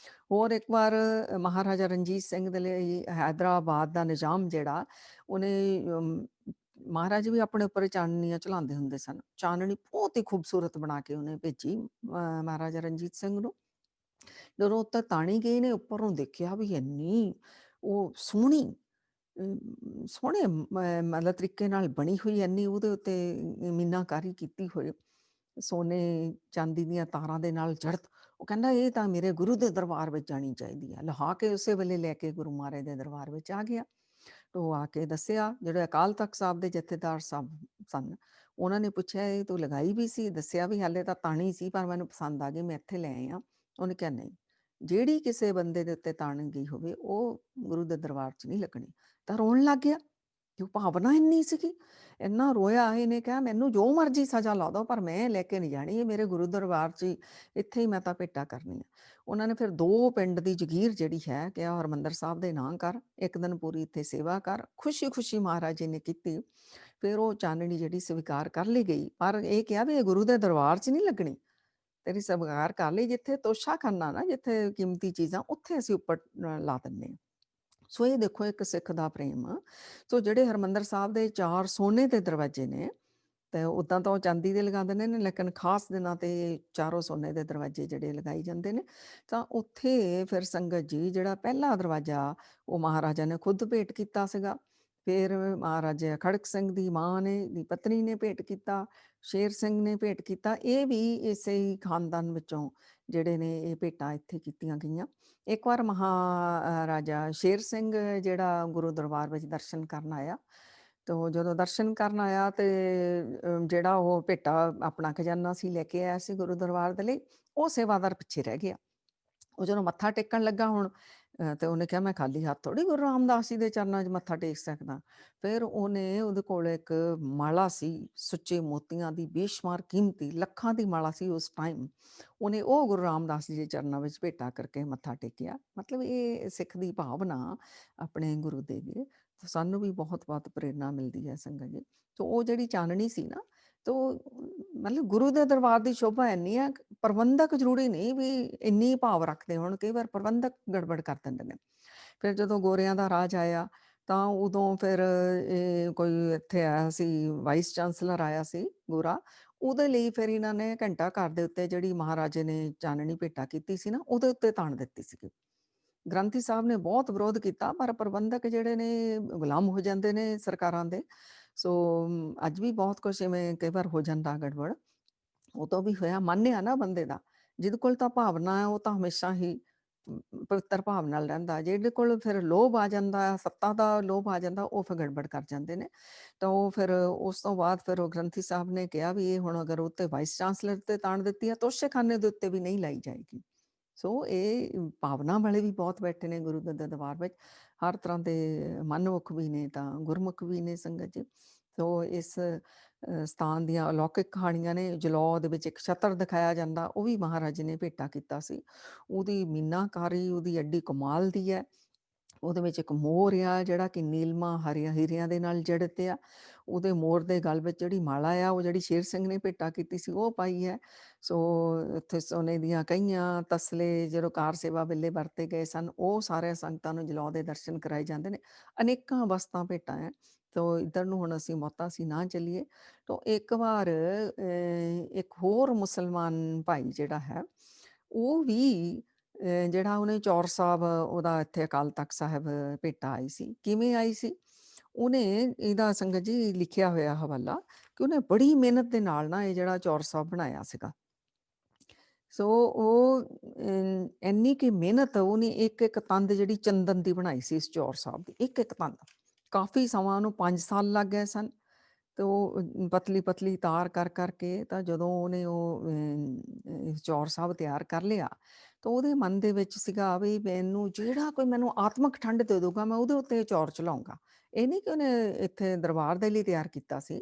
ਹੋਰ ਇੱਕ ਵਾਰ ਮਹਾਰਾਜਾ ਰਣਜੀਤ ਸਿੰਘ ਦੇ ਲਈ ਹੈਦਰਾਬਾਦ ਦਾ ਨਿਜ਼ਾਮ ਜਿਹੜਾ, ਉਹਨੇ ਮਹਾਰਾਜ ਵੀ ਆਪਣੇ ਉੱਪਰ ਚਾਨਣੀਆਂ ਚਲਾਉਂਦੇ ਹੁੰਦੇ ਸਨ। ਚਾਨਣੀ ਬਹੁਤ ਹੀ ਖੂਬਸੂਰਤ ਬਣਾ ਕੇ ਉਹਨੇ ਭੇਜੀ ਮਹਾਰਾਜਾ ਰਣਜੀਤ ਸਿੰਘ ਨੂੰ। ਜਦੋਂ ਉੱਤੇ ਤਾਣੀ ਗਈ ਨੇ, ਉੱਪਰੋਂ ਦੇਖਿਆ ਵੀ ਇੰਨੀ ਉਹ ਸੋਹਣੀ ਸੋਹਣੇ ਮਤਲਬ ਤਰੀਕੇ ਨਾਲ ਬਣੀ ਹੋਈ, ਇੰਨੀ ਉਹਦੇ ਉੱਤੇ ਮੀਨਾਕਾਰੀ ਕੀਤੀ ਹੋਈ, ਸੋਨੇ ਚਾਂਦੀ ਦੀਆਂ ਤਾਰਾਂ ਦੇ ਨਾਲ ਜੜਤ। ਉਹ ਕਹਿੰਦਾ ਇਹ ਤਾਂ ਮੇਰੇ ਗੁਰੂ ਦੇ ਦਰਬਾਰ ਵਿੱਚ ਜਾਣੀ ਚਾਹੀਦੀ ਹੈ। ਲਹਾ ਕੇ ਉਸੇ ਵੇਲੇ ਲੈ ਕੇ ਗੁਰੂ ਮਹਾਰਾਜ ਦੇ ਦਰਬਾਰ ਵਿੱਚ ਆ ਗਿਆ। ਉਹ ਆ ਕੇ ਦੱਸਿਆ, ਜਿਹੜੇ ਅਕਾਲ ਤਖ਼ਤ ਸਾਹਿਬ ਦੇ ਜਥੇਦਾਰ ਸਾਹਿਬ ਸਨ, ਉਹਨਾਂ ਨੇ ਪੁੱਛਿਆ, ਇਹ ਤੂੰ ਲਗਾਈ ਵੀ ਸੀ? ਦੱਸਿਆ ਵੀ ਹਾਲੇ ਤਾਂ ਤਾਣੀ ਸੀ, ਪਰ ਮੈਨੂੰ ਪਸੰਦ ਆ ਗਈ, ਮੈਂ ਇੱਥੇ ਲੈ ਆਈ ਹਾਂ। ਉਹਨੇ ਕਿਹਾ, ਨਹੀਂ, ਜਿਹੜੀ ਕਿਸੇ ਬੰਦੇ ਦੇ ਉੱਤੇ ਤਾਣ ਗਈ ਹੋਵੇ ਉਹ ਗੁਰੂ ਦੇ ਦਰਬਾਰ 'ਚ ਨਹੀਂ ਲੱਗਣੀ। ਤਾਂ ਰੋਣ ਲੱਗ ਗਿਆ, ਕਿ ਭਾਵਨਾ ਇੰਨੀ ਸੀਗੀ। ਇੰਨਾ ਰੋਇਆ, ਇਹਨੇ ਕਿਹਾ, ਮੈਨੂੰ ਜੋ ਮਰਜ਼ੀ ਸਜ਼ਾ ਲਾ ਦਿਓ, ਪਰ ਮੈਂ ਲੈ ਕੇ ਨਹੀਂ ਜਾਣੀ, ਇਹ ਮੇਰੇ ਗੁਰੂ ਦਰਬਾਰ 'ਚ ਹੀ, ਇੱਥੇ ਹੀ ਮੈਂ ਤਾਂ ਭੇਟਾ ਕਰਨੀ ਆ। ਉਹਨਾਂ ਨੇ ਫਿਰ 2 ਪਿੰਡ ਦੀ ਜਗੀਰ ਜਿਹੜੀ ਹੈ, ਕਿਹਾ ਹਰਿਮੰਦਰ ਸਾਹਿਬ ਦੇ ਨਾਂ ਕਰ, ਇੱਕ ਦਿਨ ਪੂਰੀ ਇੱਥੇ ਸੇਵਾ ਕਰ। ਖੁਸ਼ੀ-ਖੁਸ਼ੀ ਮਹਾਰਾਜ ਜੀ ਨੇ ਕੀਤੀ। ਫਿਰ ਉਹ ਚਾਨਣੀ ਜਿਹੜੀ ਸਵੀਕਾਰ ਕਰ ਲਈ ਗਈ, ਪਰ ਇਹ ਕਿਹਾ ਵੀ ਇਹ ਗੁਰੂ ਦੇ ਦਰਬਾਰ 'ਚ ਨਹੀਂ ਲੱਗਣੀ। ਤੇਰੀ ਸਵੀਕਾਰ ਕਰ ਲਈ, ਜਿੱਥੇ ਤੋਸ਼ਾਖਾਨਾ ਨਾ, ਜਿੱਥੇ ਕੀਮਤੀ ਚੀਜ਼ਾਂ, ਉੱਥੇ ਅਸੀਂ ਉੱਪਰ ਲਾ ਦਿੰਦੇ ਹਾਂ। ਸੋ ਇਹ ਦੇਖੋ ਇੱਕ ਸਿੱਖ ਦਾ ਪ੍ਰੇਮ। ਸੋ ਜਿਹੜੇ ਹਰਿਮੰਦਰ ਸਾਹਿਬ ਦੇ 4 ਸੋਨੇ ਦੇ ਦਰਵਾਜ਼ੇ ਨੇ, ਤੇ ਉੱਦਾਂ ਤਾਂ ਉਹ ਚਾਂਦੀ ਦੇ ਲਗਾ ਦਿੰਦੇ ਨੇ, ਲੇਕਿਨ ਖਾਸ ਦਿਨਾਂ ਤੇ ਚਾਰੋਂ ਸੋਨੇ ਦੇ ਦਰਵਾਜ਼ੇ ਜਿਹੜੇ ਲਗਾਏ ਜਾਂਦੇ ਨੇ। ਤਾਂ ਉੱਥੇ ਫਿਰ ਸੰਗਤ ਜੀ, ਜਿਹੜਾ ਪਹਿਲਾ ਦਰਵਾਜ਼ਾ ਉਹ ਮਹਾਰਾਜਾ ਨੇ ਖੁਦ ਭੇਟ ਕੀਤਾ ਸੀਗਾ। ਫਿਰ ਮਹਾਰਾਜਾ ਖੜਕ ਸਿੰਘ ਦੀ ਮਾਂ ਨੇ, ਦੀ ਪਤਨੀ ਨੇ ਭੇਟ ਕੀਤਾ, ਸ਼ੇਰ ਸਿੰਘ ਨੇ ਭੇਟ ਕੀਤਾ। ਇਹ ਵੀ ਇਸੇ ਹੀ ਖਾਨਦਾਨ ਵਿੱਚੋਂ ਜਿਹੜੇ ਨੇ ਇਹ ਭੇਟਾਂ ਇੱਥੇ ਕੀਤੀਆਂ ਗਈਆਂ। ਇੱਕ ਵਾਰ ਮਹਾਰਾਜਾ ਸ਼ੇਰ ਸਿੰਘ ਜਿਹੜਾ ਗੁਰੂ ਦਰਬਾਰ ਵਿੱਚ ਦਰਸ਼ਨ ਕਰਨ ਆਇਆ, ਤੋ ਜਦੋਂ ਦਰਸ਼ਨ ਕਰਨ ਆਇਆ ਤੇ ਜਿਹੜਾ ਉਹ ਭੇਟਾ ਆਪਣਾ ਖਜ਼ਾਨਾ ਸੀ ਲੈ ਕੇ ਆਇਆ ਸੀ ਗੁਰੂ ਦਰਬਾਰ ਦੇ ਲਈ, ਉਹ ਸੇਵਾਦਾਰ ਪਿੱਛੇ ਰਹਿ ਗਿਆ। ਉਹ ਜਦੋਂ ਮੱਥਾ ਟੇਕਣ ਲੱਗਾ ਹੁਣ, ਤੇ ਉਹਨੇ ਕਿਹਾ, ਮੈਂ ਖਾਲੀ ਹੱਥ ਥੋੜ੍ਹੀ ਗੁਰੂ ਰਾਮਦਾਸ ਜੀ ਦੇ ਚਰਨਾਂ 'ਚ ਮੱਥਾ ਟੇਕ ਸਕਦਾ। ਫਿਰ ਉਹਨੇ, ਉਹਦੇ ਕੋਲ ਇੱਕ ਮਾਲਾ ਸੀ ਸੁੱਚੇ ਮੋਤੀਆਂ ਦੀ, ਬੇਸ਼ੁਮਾਰ ਕੀਮਤੀ, ਲੱਖਾਂ ਦੀ ਮਾਲਾ ਸੀ ਉਸ ਟਾਈਮ। ਉਹਨੇ ਉਹ ਗੁਰੂ ਰਾਮਦਾਸ ਜੀ ਦੇ ਚਰਨਾਂ ਵਿੱਚ ਭੇਟਾ ਕਰਕੇ ਮੱਥਾ ਟੇਕਿਆ। ਮਤਲਬ ਇਹ ਸਿੱਖ ਦੀ ਭਾਵਨਾ ਆਪਣੇ ਗੁਰੂ ਦੇ ਅੱਗੇ। ਸਾਨੂੰ ਵੀ ਬਹੁਤ-ਬਹੁਤ ਪ੍ਰੇਰਨਾ ਮਿਲਦੀ ਹੈ ਸੰਗਤ ਜੀ। ਤੋ ਉਹ ਜਿਹੜੀ ਚਾਨਣੀ ਸੀ ਨਾ, ਤੋ ਮਤਲਬ ਗੁਰੂ ਦੇ ਦਰਬਾਰ ਦੀ ਸ਼ੋਭਾ ਇੰਨੀ ਆ, ਪ੍ਰਬੰਧਕ ਜ਼ਰੂਰੀ ਨਹੀਂ ਵੀ ਇੰਨੀ ਭਾਵ ਰੱਖਦੇ ਹੋਣ, ਕਈ ਵਾਰ ਪ੍ਰਬੰਧਕ ਗੜਬੜ ਕਰ ਦਿੰਦੇ ਨੇ। ਫਿਰ ਜਦੋਂ ਗੋਰਿਆਂ ਦਾ ਰਾਜ ਆਇਆ, ਤਾਂ ਉਦੋਂ ਫਿਰ ਇਹ ਕੋਈ ਇੱਥੇ ਆਇਆ ਸੀ, ਵਾਈਸ ਚਾਂਸਲਰ ਆਇਆ ਸੀ ਗੋਰਾ। ਉਹਦੇ ਲਈ ਫਿਰ ਇਹਨਾਂ ਨੇ ਘੰਟਾ ਘਰ ਦੇ ਉੱਤੇ ਜਿਹੜੀ ਮਹਾਰਾਜੇ ਨੇ ਚਾਨਣੀ ਭੇਟਾ ਕੀਤੀ ਸੀ ਨਾ, ਉਹਦੇ ਉੱਤੇ ਤਾਣ ਦਿੱਤੀ ਸੀਗੀ। ਗ੍ਰੰਥੀ ਸਾਹਿਬ ਨੇ ਬਹੁਤ ਵਿਰੋਧ ਕੀਤਾ, ਪਰ ਪ੍ਰਬੰਧਕ ਜਿਹੜੇ ਨੇ ਗੁਲਾਮ ਹੋ ਜਾਂਦੇ ਨੇ ਸਰਕਾਰਾਂ ਦੇ। ਸੋ ਅੱਜ ਵੀ ਬਹੁਤ ਕੁਛ ਇਵੇਂ ਕਈ ਵਾਰ ਹੋ ਜਾਂਦਾ ਗੜਬੜ। ਉਦੋਂ ਵੀ ਹੋਇਆ, ਮਨ ਆ ਨਾ ਬੰਦੇ ਦਾ, ਜਿਹਦੇ ਕੋਲ ਤਾਂ ਭਾਵਨਾ ਹੈ ਉਹ ਤਾਂ ਹਮੇਸ਼ਾ ਹੀ ਪਵਿੱਤਰ ਭਾਵ ਨਾਲ ਰਹਿੰਦਾ। ਜਿਹਦੇ ਕੋਲ ਫਿਰ ਲੋਭ ਆ ਜਾਂਦਾ, ਸੱਤਾ ਦਾ ਲੋਭ ਆ ਜਾਂਦਾ, ਉਹ ਫਿਰ ਗੜਬੜ ਕਰ ਜਾਂਦੇ ਨੇ। ਤਾਂ ਉਹ ਫਿਰ ਉਸ ਤੋਂ ਬਾਅਦ ਫਿਰ ਉਹ ਗ੍ਰੰਥੀ ਸਾਹਿਬ ਨੇ ਕਿਹਾ ਵੀ ਇਹ ਹੁਣ ਅਗਰ ਉੱਤੇ ਵਾਈਸ ਚਾਂਸਲਰ ਤੇ ਤਾਣ ਦਿੱਤੀ ਹੈ, ਤੋਸ਼ੇਖਾਨੇ ਦੇ ਉੱਤੇ ਵੀ ਨਹੀਂ ਲਾਈ ਜਾਏਗੀ। ਸੋ ਇਹ ਭਾਵਨਾ ਵਾਲੇ ਵੀ ਬਹੁਤ ਬੈਠੇ ਨੇ ਗੁਰੂ ਦੇ ਦਰਬਾਰ ਵਿੱਚ, ਹਰ ਤਰ੍ਹਾਂ ਦੇ ਮਨਮੁਖ ਵੀ ਨੇ ਤਾਂ ਗੁਰਮੁਖ ਵੀ ਨੇ ਸੰਗਤ ਜੀ। ਸੋ ਇਸ ਸਥਾਨ ਦੀਆਂ ਅਲੌਕਿਕ ਕਹਾਣੀਆਂ ਨੇ। ਜਲੌ ਦੇ ਵਿੱਚ ਇੱਕ ਛਤਰ ਦਿਖਾਇਆ ਜਾਂਦਾ, ਉਹ ਵੀ ਮਹਾਰਾਜ ਨੇ ਭੇਟਾ ਕੀਤਾ ਸੀ। ਉਹਦੀ ਮੀਨਾਕਾਰੀ ਉਹਦੀ ਐਡੀ ਕਮਾਲ ਦੀ ਹੈ। ਉਹਦੇ ਵਿੱਚ ਇੱਕ ਮੋਰ ਆ ਜਿਹੜਾ ਕਿ ਨੀਲਮਾ ਹਰੀਆਂ ਹੀਰਿਆਂ ਦੇ ਨਾਲ ਜੜਿਤ ਆ। ਉਹਦੇ ਮੋਰ ਦੇ ਗਲ ਵਿੱਚ ਜਿਹੜੀ ਮਾਲਾ ਆ, ਉਹ ਜਿਹੜੀ ਸ਼ੇਰ ਸਿੰਘ ਨੇ ਭੇਟਾ ਕੀਤੀ ਸੀ ਉਹ ਪਾਈ ਹੈ। ਸੋ ਉੱਥੇ ਸੋਨੇ ਦੀਆਂ ਕਹੀਆਂ, ਤਸਲੇ ਜਦੋਂ ਕਾਰ ਸੇਵਾ ਵੇਲੇ ਵਰਤੇ ਗਏ ਸਨ, ਉਹ ਸਾਰੇ ਸੰਗਤਾਂ ਨੂੰ ਜਲੌ ਦੇ ਦਰਸ਼ਨ ਕਰਾਏ ਜਾਂਦੇ ਨੇ। ਅਨੇਕਾਂ ਵਸਤਾਂ ਭੇਟਾਂ ਹੈ। ਤੋ ਇੱਧਰ ਨੂੰ ਹੁਣ ਅਸੀਂ ਮੌਤਾ ਅਸੀਂ ਨਾ ਚੱਲੀਏ। ਤੋ ਇੱਕ ਵਾਰ ਇੱਕ ਹੋਰ ਮੁਸਲਮਾਨ ਭਾਈ ਜਿਹੜਾ ਹੈ, ਉਹ ਵੀ ਜਿਹੜਾ ਉਹਨੇ ਚੌਰ ਸਾਹਿਬ ਉਹਦਾ ਇੱਥੇ ਅਕਾਲ ਤਖ਼ਤ ਸਾਹਿਬ ਭੇਟਾ ਆਈ ਸੀ। ਕਿਵੇਂ ਆਈ ਸੀ? ਉਹਨੇ ਇਹਦਾ ਸੰਗਤ ਜੀ ਲਿਖਿਆ ਹੋਇਆ ਹਵਾਲਾ ਕਿ ਉਹਨੇ ਬੜੀ ਮਿਹਨਤ ਦੇ ਨਾਲ ਨਾ ਇਹ ਜਿਹੜਾ ਚੌਰ ਸਾਹਿਬ ਬਣਾਇਆ ਸੀਗਾ। ਸੋ ਉਹ ਇੰਨੀ ਕੁ ਮਿਹਨਤ ਉਹਨੇ ਇੱਕ-ਇੱਕ ਤੰਦ ਜਿਹੜੀ ਚੰਦਨ ਦੀ ਬਣਾਈ ਸੀ ਇਸ ਚੌਰ ਸਾਹਿਬ ਦੀ, ਇੱਕ-ਇੱਕ ਤੰਦ। ਕਾਫੀ ਸਮਾਂ ਉਹਨੂੰ 5 ਸਾਲ ਲੱਗ ਗਏ ਸਨ। ਤੇ ਉਹ ਪਤਲੀ-ਪਤਲੀ ਤਾਰ ਕਰ ਕੇ ਤਾਂ ਜਦੋਂ ਉਹਨੇ ਉਹ ਚੌਰ ਸਾਹਿਬ ਤਿਆਰ ਕਰ ਲਿਆ, ਤਾਂ ਉਹਦੇ ਮਨ ਦੇ ਵਿੱਚ ਸੀਗਾ ਵੀ ਮੈਨੂੰ ਜਿਹੜਾ ਕੋਈ ਮੈਨੂੰ ਆਤਮਕ ਠੰਡ ਦੇ ਦੂਗਾ, ਮੈਂ ਉਹਦੇ ਉੱਤੇ ਚੌਰ ਚਲਾਊਂਗਾ। ਇਹ ਨਹੀਂ ਕਿ ਉਹਨੇ ਇੱਥੇ ਦਰਬਾਰ ਦੇ ਲਈ ਤਿਆਰ ਕੀਤਾ ਸੀ।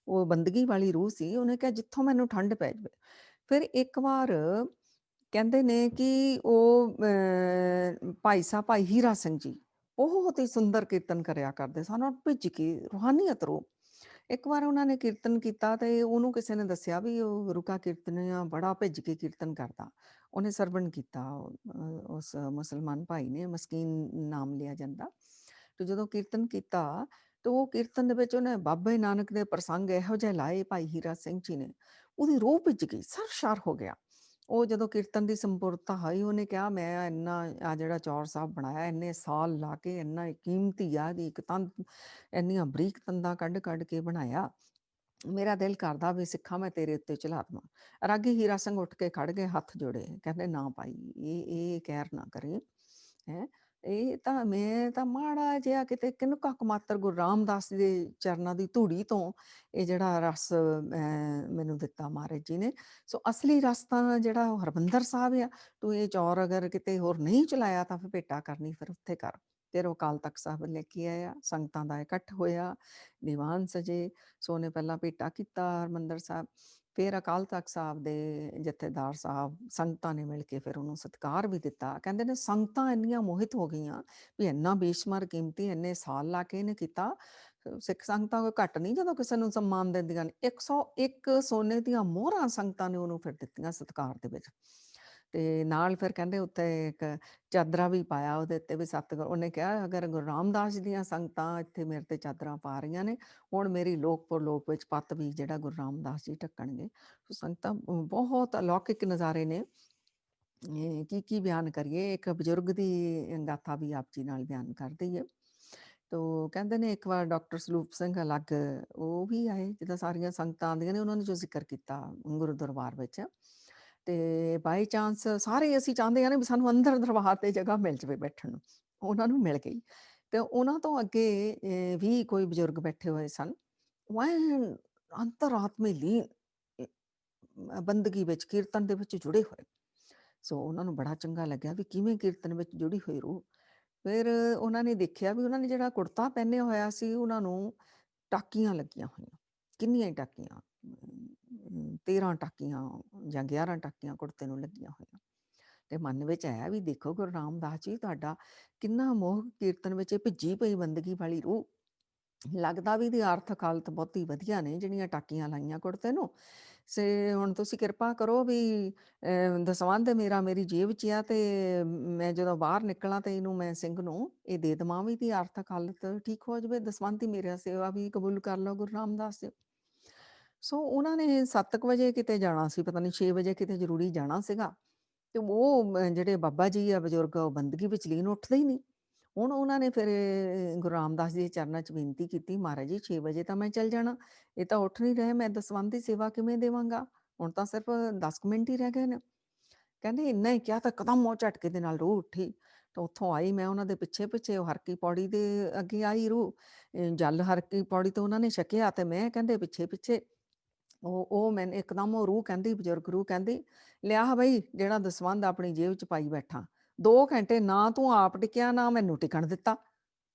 ਉਹ ਬੰਦਗੀ ਵਾਲੀ ਰੂਹ ਸੀ। ਉਹਨੇ ਕਿਹਾ ਜਿੱਥੋਂ ਮੈਨੂੰ ਠੰਡ ਪੈ ਜਾਵੇ। ਫਿਰ ਇੱਕ ਵਾਰ ਕਹਿੰਦੇ ਨੇ ਕਿ ਉਹ ਭਾਈ ਹੀਰਾ ਸਿੰਘ ਜੀ ਬਹੁਤ ਹੀ ਸੁੰਦਰ ਕੀਰਤਨ ਕਰਿਆ ਕਰਦੇ ਸਨ ਔਰ ਭਿੱਜ ਕੇ ਰੂਹਾਨੀਅਤ ਰੂਹ। ਇੱਕ ਵਾਰ ਉਹਨਾਂ ਨੇ ਕੀਰਤਨ ਕੀਤਾ ਤੇ ਉਹਨੂੰ ਕਿਸੇ ਨੇ ਦੱਸਿਆ ਵੀ ਉਹ ਗੁਰੂ ਕਾ ਕੀਰਤਨ ਆ, ਬੜਾ ਭਿੱਜ ਕੇ ਕੀਰਤਨ ਕਰਦਾ। ਉਹਨੇ ਸਰਵਣ ਕੀਤਾ ਉਸ ਮੁਸਲਮਾਨ ਭਾਈ ਨੇ, ਮਸਕੀਨ ਨਾਮ ਲਿਆ ਜਾਂਦਾ। ਤੇ ਜਦੋਂ ਕੀਰਤਨ ਕੀਤਾ ਤੇ ਉਹ ਕੀਰਤਨ ਦੇ ਵਿੱਚ ਉਹਨੇ ਬਾਬਾ ਨਾਨਕ ਦੇ ਪ੍ਰਸੰਗ ਇਹੋ ਜਿਹੇ ਲਾਏ ਭਾਈ ਹੀਰਾ ਸਿੰਘ ਜੀ ਨੇ, ਉਹਦੀ ਰੂਹ ਭਿੱਜ ਗਈ, ਸਰਸ਼ਾਰ ਹੋ ਗਿਆ। ਉਹ ਜਦੋਂ ਕੀਰਤਨ ਦੀ ਸੰਪੂਰਨਤਾ ਹੋਈ, ਉਹਨੇ ਕਿਹਾ ਮੈਂ ਇੰਨਾ ਆ ਜਿਹੜਾ ਚੌਰ ਸਾਹਿਬ ਬਣਾਇਆ ਇੰਨੇ ਸਾਲ ਲਾ ਕੇ, ਇੰਨਾ ਕੀਮਤੀ ਆ ਦੀ ਇੱਕ ਤੰਦ, ਇੰਨੀਆਂ ਬਰੀਕ ਤੰਦਾਂ ਕੱਢ ਕੇ ਬਣਾਇਆ। ਮੇਰਾ ਦਿਲ ਕਰਦਾ ਵੀ ਸਿੱਖਾਂ ਮੈਂ ਤੇਰੇ ਉੱਤੇ ਚਲਾ ਦੇਵਾਂ। ਰਾਗੀ ਹੀਰਾ ਸਿੰਘ ਉੱਠ ਕੇ ਖੜ ਗਏ, ਹੱਥ ਜੋੜੇ, ਕਹਿੰਦੇ ਨਾ ਭਾਈ ਇਹ ਕਹਿਰ ਨਾ ਕਰੇ ਹੈ। ਇਹ ਤਾਂ ਮੈਂ ਤਾਂ ਮਾੜਾ ਜਿਹਾ ਕਿਤੇ ਕਿਨਕਾ ਕੁ ਮਾਤਰ ਗੁਰੂ ਰਾਮਦਾਸ ਦੇ ਚਰਨਾਂ ਦੀ ਧੂੜੀ ਤੋਂ ਇਹ ਜਿਹੜਾ ਰਸ ਮੈਨੂੰ ਦਿੱਤਾ ਮਹਾਰਾਜ ਜੀ ਨੇ। ਸੋ ਅਸਲੀ ਰਸ ਤਾਂ ਜਿਹੜਾ ਉਹ ਹਰਮੰਦਰ ਸਾਹਿਬ ਆ। ਤੂੰ ਇਹ ਚੌਰ ਅਗਰ ਕਿਤੇ ਹੋਰ ਨਹੀਂ ਚਲਾਇਆ ਤਾਂ ਫਿਰ ਭੇਟਾ ਕਰਨੀ ਫਿਰ ਉੱਥੇ ਕਰ। ਫਿਰ ਉਹ ਅਕਾਲ ਤਖ਼ਤ ਸਾਹਿਬ ਲੈ ਕੇ ਆਇਆ, ਸੰਗਤਾਂ ਦਾ ਇਕੱਠ ਹੋਇਆ, ਦੀਵਾਨ ਸਜੇ। ਸੋ ਉਹਨੇ ਪਹਿਲਾਂ ਭੇਟਾ ਕੀਤਾ ਹਰਿਮੰਦਰ ਸਾਹਿਬ, ਫਿਰ ਅਕਾਲ ਤਖ਼ਤ ਸਾਹਿਬ ਦੇ ਜਥੇਦਾਰ ਸਾਹਿਬ ਸੰਗਤਾਂ ਨੇ ਮਿਲ ਕੇ ਫਿਰ ਉਹਨੂੰ ਸਤਿਕਾਰ ਵੀ ਦਿੱਤਾ। ਕਹਿੰਦੇ ਨੇ ਸੰਗਤਾਂ ਇੰਨੀਆਂ ਮੋਹਿਤ ਹੋ ਗਈਆਂ ਵੀ ਇੰਨਾ ਬੇਸ਼ੁਮਾਰ ਕੀਮਤੀ ਇੰਨੇ ਸਾਲ ਲਾ ਕੇ ਇਹਨੇ ਕੀਤਾ। ਸਿੱਖ ਸੰਗਤਾਂ ਕੋਈ ਘੱਟ ਨਹੀਂ ਜਦੋਂ ਕਿਸੇ ਨੂੰ ਸਨਮਾਨ ਦਿੰਦੀਆਂ ਨੇ। 101 ਸੋਨੇ ਦੀਆਂ ਮੋਹਰਾਂ ਸੰਗਤਾਂ ਨੇ ਉਹਨੂੰ ਫਿਰ ਦਿੱਤੀਆਂ ਸਤਿਕਾਰ ਦੇ ਵਿੱਚ। ਤੇ ਨਾਲ ਫਿਰ ਕਹਿੰਦੇ ਉੱਤੇ ਇੱਕ ਚਾਦਰਾ ਵੀ ਪਾਇਆ, ਉਹਦੇ ਉੱਤੇ ਵੀ ਸਤਿਗੁਰ ਉਹਨੇ ਕਿਹਾ ਅਗਰ ਗੁਰੂ ਰਾਮਦਾਸ ਜੀ ਦੀਆਂ ਸੰਗਤਾਂ ਇੱਥੇ ਮੇਰੇ ਤੇ ਚਾਦਰਾਂ ਪਾ ਰਹੀਆਂ ਨੇ, ਹੁਣ ਮੇਰੀ ਲੋਕ ਪਰਲੋਕ ਵਿੱਚ ਪੱਤ ਵੀ ਜਿਹੜਾ ਗੁਰੂ ਰਾਮਦਾਸ ਜੀ ਢੱਕਣਗੇ। ਸੋ ਸੰਗਤਾਂ ਬਹੁਤ ਅਲੌਕਿਕ ਨਜ਼ਾਰੇ ਨੇ। ਕੀ ਬਿਆਨ ਕਰੀਏ, ਇੱਕ ਬਜ਼ੁਰਗ ਦੀ ਗਾਥਾ ਵੀ ਆਪ ਜੀ ਨਾਲ ਬਿਆਨ ਕਰ ਦਈਏ। ਤੋ ਕਹਿੰਦੇ ਨੇ ਇੱਕ ਵਾਰ ਡਾਕਟਰ ਸਰੂਪ ਸਿੰਘ ਅਲੱਗ ਉਹ ਵੀ ਆਏ, ਜਿੱਦਾਂ ਸਾਰੀਆਂ ਸੰਗਤਾਂ ਆਉਂਦੀਆਂ ਨੇ ਉਹਨਾਂ ਨੇ ਜੋ ਜ਼ਿਕਰ ਕੀਤਾ ਗੁਰੂ ਦਰਬਾਰ ਵਿੱਚ। ਤੇ ਬਾਈ ਚਾਂਸ ਸਾਰੇ ਅਸੀਂ ਚਾਹੁੰਦੇ ਹਾਂ ਨਾ ਵੀ ਸਾਨੂੰ ਅੰਦਰ ਦਰਬਾਰ ਤੇ ਜਗ੍ਹਾ ਮਿਲ ਜਾਵੇ ਬੈਠਣ ਨੂੰ, ਉਹਨਾਂ ਨੂੰ ਮਿਲ ਗਈ। ਤੇ ਉਹਨਾਂ ਤੋਂ ਅੱਗੇ ਵੀ ਕੋਈ ਬਜ਼ੁਰਗ ਬੈਠੇ ਹੋਏ ਸਨ, ਉਹ ਐਨ ਅੰਤਰਾਤਮੇ ਲੀਨ ਬੰਦਗੀ ਵਿੱਚ ਕੀਰਤਨ ਦੇ ਵਿੱਚ ਜੁੜੇ ਹੋਏ। ਸੋ ਉਹਨਾਂ ਨੂੰ ਬੜਾ ਚੰਗਾ ਲੱਗਿਆ ਵੀ ਕਿਵੇਂ ਕੀਰਤਨ ਵਿੱਚ ਜੁੜੀ ਹੋਈ ਰੂਹ। ਫਿਰ ਉਹਨਾਂ ਨੇ ਦੇਖਿਆ ਵੀ ਉਹਨਾਂ ਨੇ ਜਿਹੜਾ ਕੁੜਤਾ ਪਹਿਨਿਆ ਹੋਇਆ ਸੀ, ਉਹਨਾਂ ਨੂੰ ਟਾਕੀਆਂ ਲੱਗੀਆਂ ਹੋਈਆਂ, ਕਿੰਨੀਆਂ ਹੀ ਟਾਕੀਆਂ, 13 ਟਾਕੀਆਂ ਜਾਂ 11 ਟਾਕੀਆਂ ਕੁੜਤੇ ਨੂੰ ਲੱਗੀਆਂ ਹੋਈਆਂ। ਤੇ ਮਨ ਵਿੱਚ ਆਇਆ ਵੀ ਦੇਖੋ ਗੁਰੂ ਰਾਮਦਾਸ ਜੀ ਤੁਹਾਡਾ ਕਿੰਨਾ ਮੋਹ ਕੀਰਤਨ ਵਿੱਚ ਭਿੱਜੀ ਪਈ ਬੰਦਗੀ ਵਾਲੀ ਰੂਹ। ਲੱਗਦਾ ਵੀ ਦੀ ਆਰਥਿਕ ਹਾਲਤ ਬਹੁਤੀ ਵਧੀਆ ਨੇ ਜਿਹੜੀਆਂ ਟਾਕੀਆਂ ਲਾਈਆਂ ਕੁੜਤੇ ਨੂੰ। ਸੇ ਹੁਣ ਤੁਸੀਂ ਕਿਰਪਾ ਕਰੋ ਵੀ ਦਸਵੰਧ ਮੇਰੀ ਜੇਬ 'ਚ ਆ ਤੇ ਮੈਂ ਜਦੋਂ ਬਾਹਰ ਨਿਕਲਾਂ ਤੇ ਇਹਨੂੰ ਮੈਂ ਸਿੰਘ ਨੂੰ ਇਹ ਦੇ ਦੇਵਾਂ ਵੀ ਦੀ ਆਰਥਿਕ ਹਾਲਤ ਠੀਕ ਹੋ ਜਾਵੇ। ਦਸਵੰਧ ਹੀ ਮੇਰਾ ਸੇਵਾ ਵੀ ਕਬੂਲ ਕਰ ਲਓ ਗੁਰੂ ਰਾਮਦਾਸ ਜੀ। ਸੋ ਉਹਨਾਂ ਨੇ 7 ਵਜੇ ਕਿਤੇ ਜਾਣਾ ਸੀ, ਪਤਾ ਨਹੀਂ 6 ਵਜੇ ਕਿਤੇ ਜ਼ਰੂਰੀ ਜਾਣਾ ਸੀਗਾ। ਤੇ ਉਹ ਜਿਹੜੇ ਬਾਬਾ ਜੀ ਆ ਬਜ਼ੁਰਗ, ਉਹ ਬੰਦਗੀ ਵਿੱਚ ਲੀਨ ਉੱਠਦੇ ਹੀ ਨਹੀਂ। ਹੁਣ ਉਹਨਾਂ ਨੇ ਫਿਰ ਗੁਰੂ ਰਾਮਦਾਸ ਜੀ ਦੇ ਚਰਨਾਂ 'ਚ ਬੇਨਤੀ ਕੀਤੀ, ਮਹਾਰਾਜ ਜੀ 6 ਵਜੇ ਤਾਂ ਮੈਂ ਚੱਲ ਜਾਣਾ, ਇਹ ਤਾਂ ਉੱਠ ਨਹੀਂ ਰਹੇ, ਮੈਂ ਦਸਵੰਧ ਦੀ ਸੇਵਾ ਕਿਵੇਂ ਦੇਵਾਂਗਾ? ਹੁਣ ਤਾਂ ਸਿਰਫ 10 ਕੁ ਮਿੰਟ ਹੀ ਰਹਿ ਗਏ ਨੇ। ਕਹਿੰਦੇ ਇੰਨਾ ਹੀ ਕਿਹਾ ਤਾਂ ਇੱਕਦਮ ਉਹ ਝਟਕੇ ਦੇ ਨਾਲ ਰੂਹ ਉੱਠੀ। ਤਾਂ ਉੱਥੋਂ ਆਈ, ਮੈਂ ਉਹਨਾਂ ਦੇ ਪਿੱਛੇ-ਪਿੱਛੇ ਉਹ ਹਰ ਕੀ ਪੌੜੀ ਦੇ ਅੱਗੇ ਆਈ ਰੂਹ। ਜਲ ਹਰ ਕੀ ਪੌੜੀ ਤੋਂ ਉਹਨਾਂ ਨੇ ਛਕਿਆ ਤੇ ਮੈਂ ਕਹਿੰਦੇ ਪਿੱਛੇ-ਪਿੱਛੇ। ਉਹ ਮੈਨੂੰ ਇੱਕਦਮ ਉਹ ਰੂਹ ਕਹਿੰਦੀ, ਬਜ਼ੁਰਗ ਰੂਹ ਕਹਿੰਦੀ, ਲਿਆ ਬਈ ਜਿਹੜਾ ਦਸਵੰਧ ਆਪਣੀ ਜੇਬ 'ਚ ਪਾਈ ਬੈਠਾ। 2 ਘੰਟੇ ਨਾ ਤੂੰ ਆਪ ਟਿਕਿਆ, ਨਾ ਮੈਨੂੰ ਟਿਕਣ ਦਿੱਤਾ।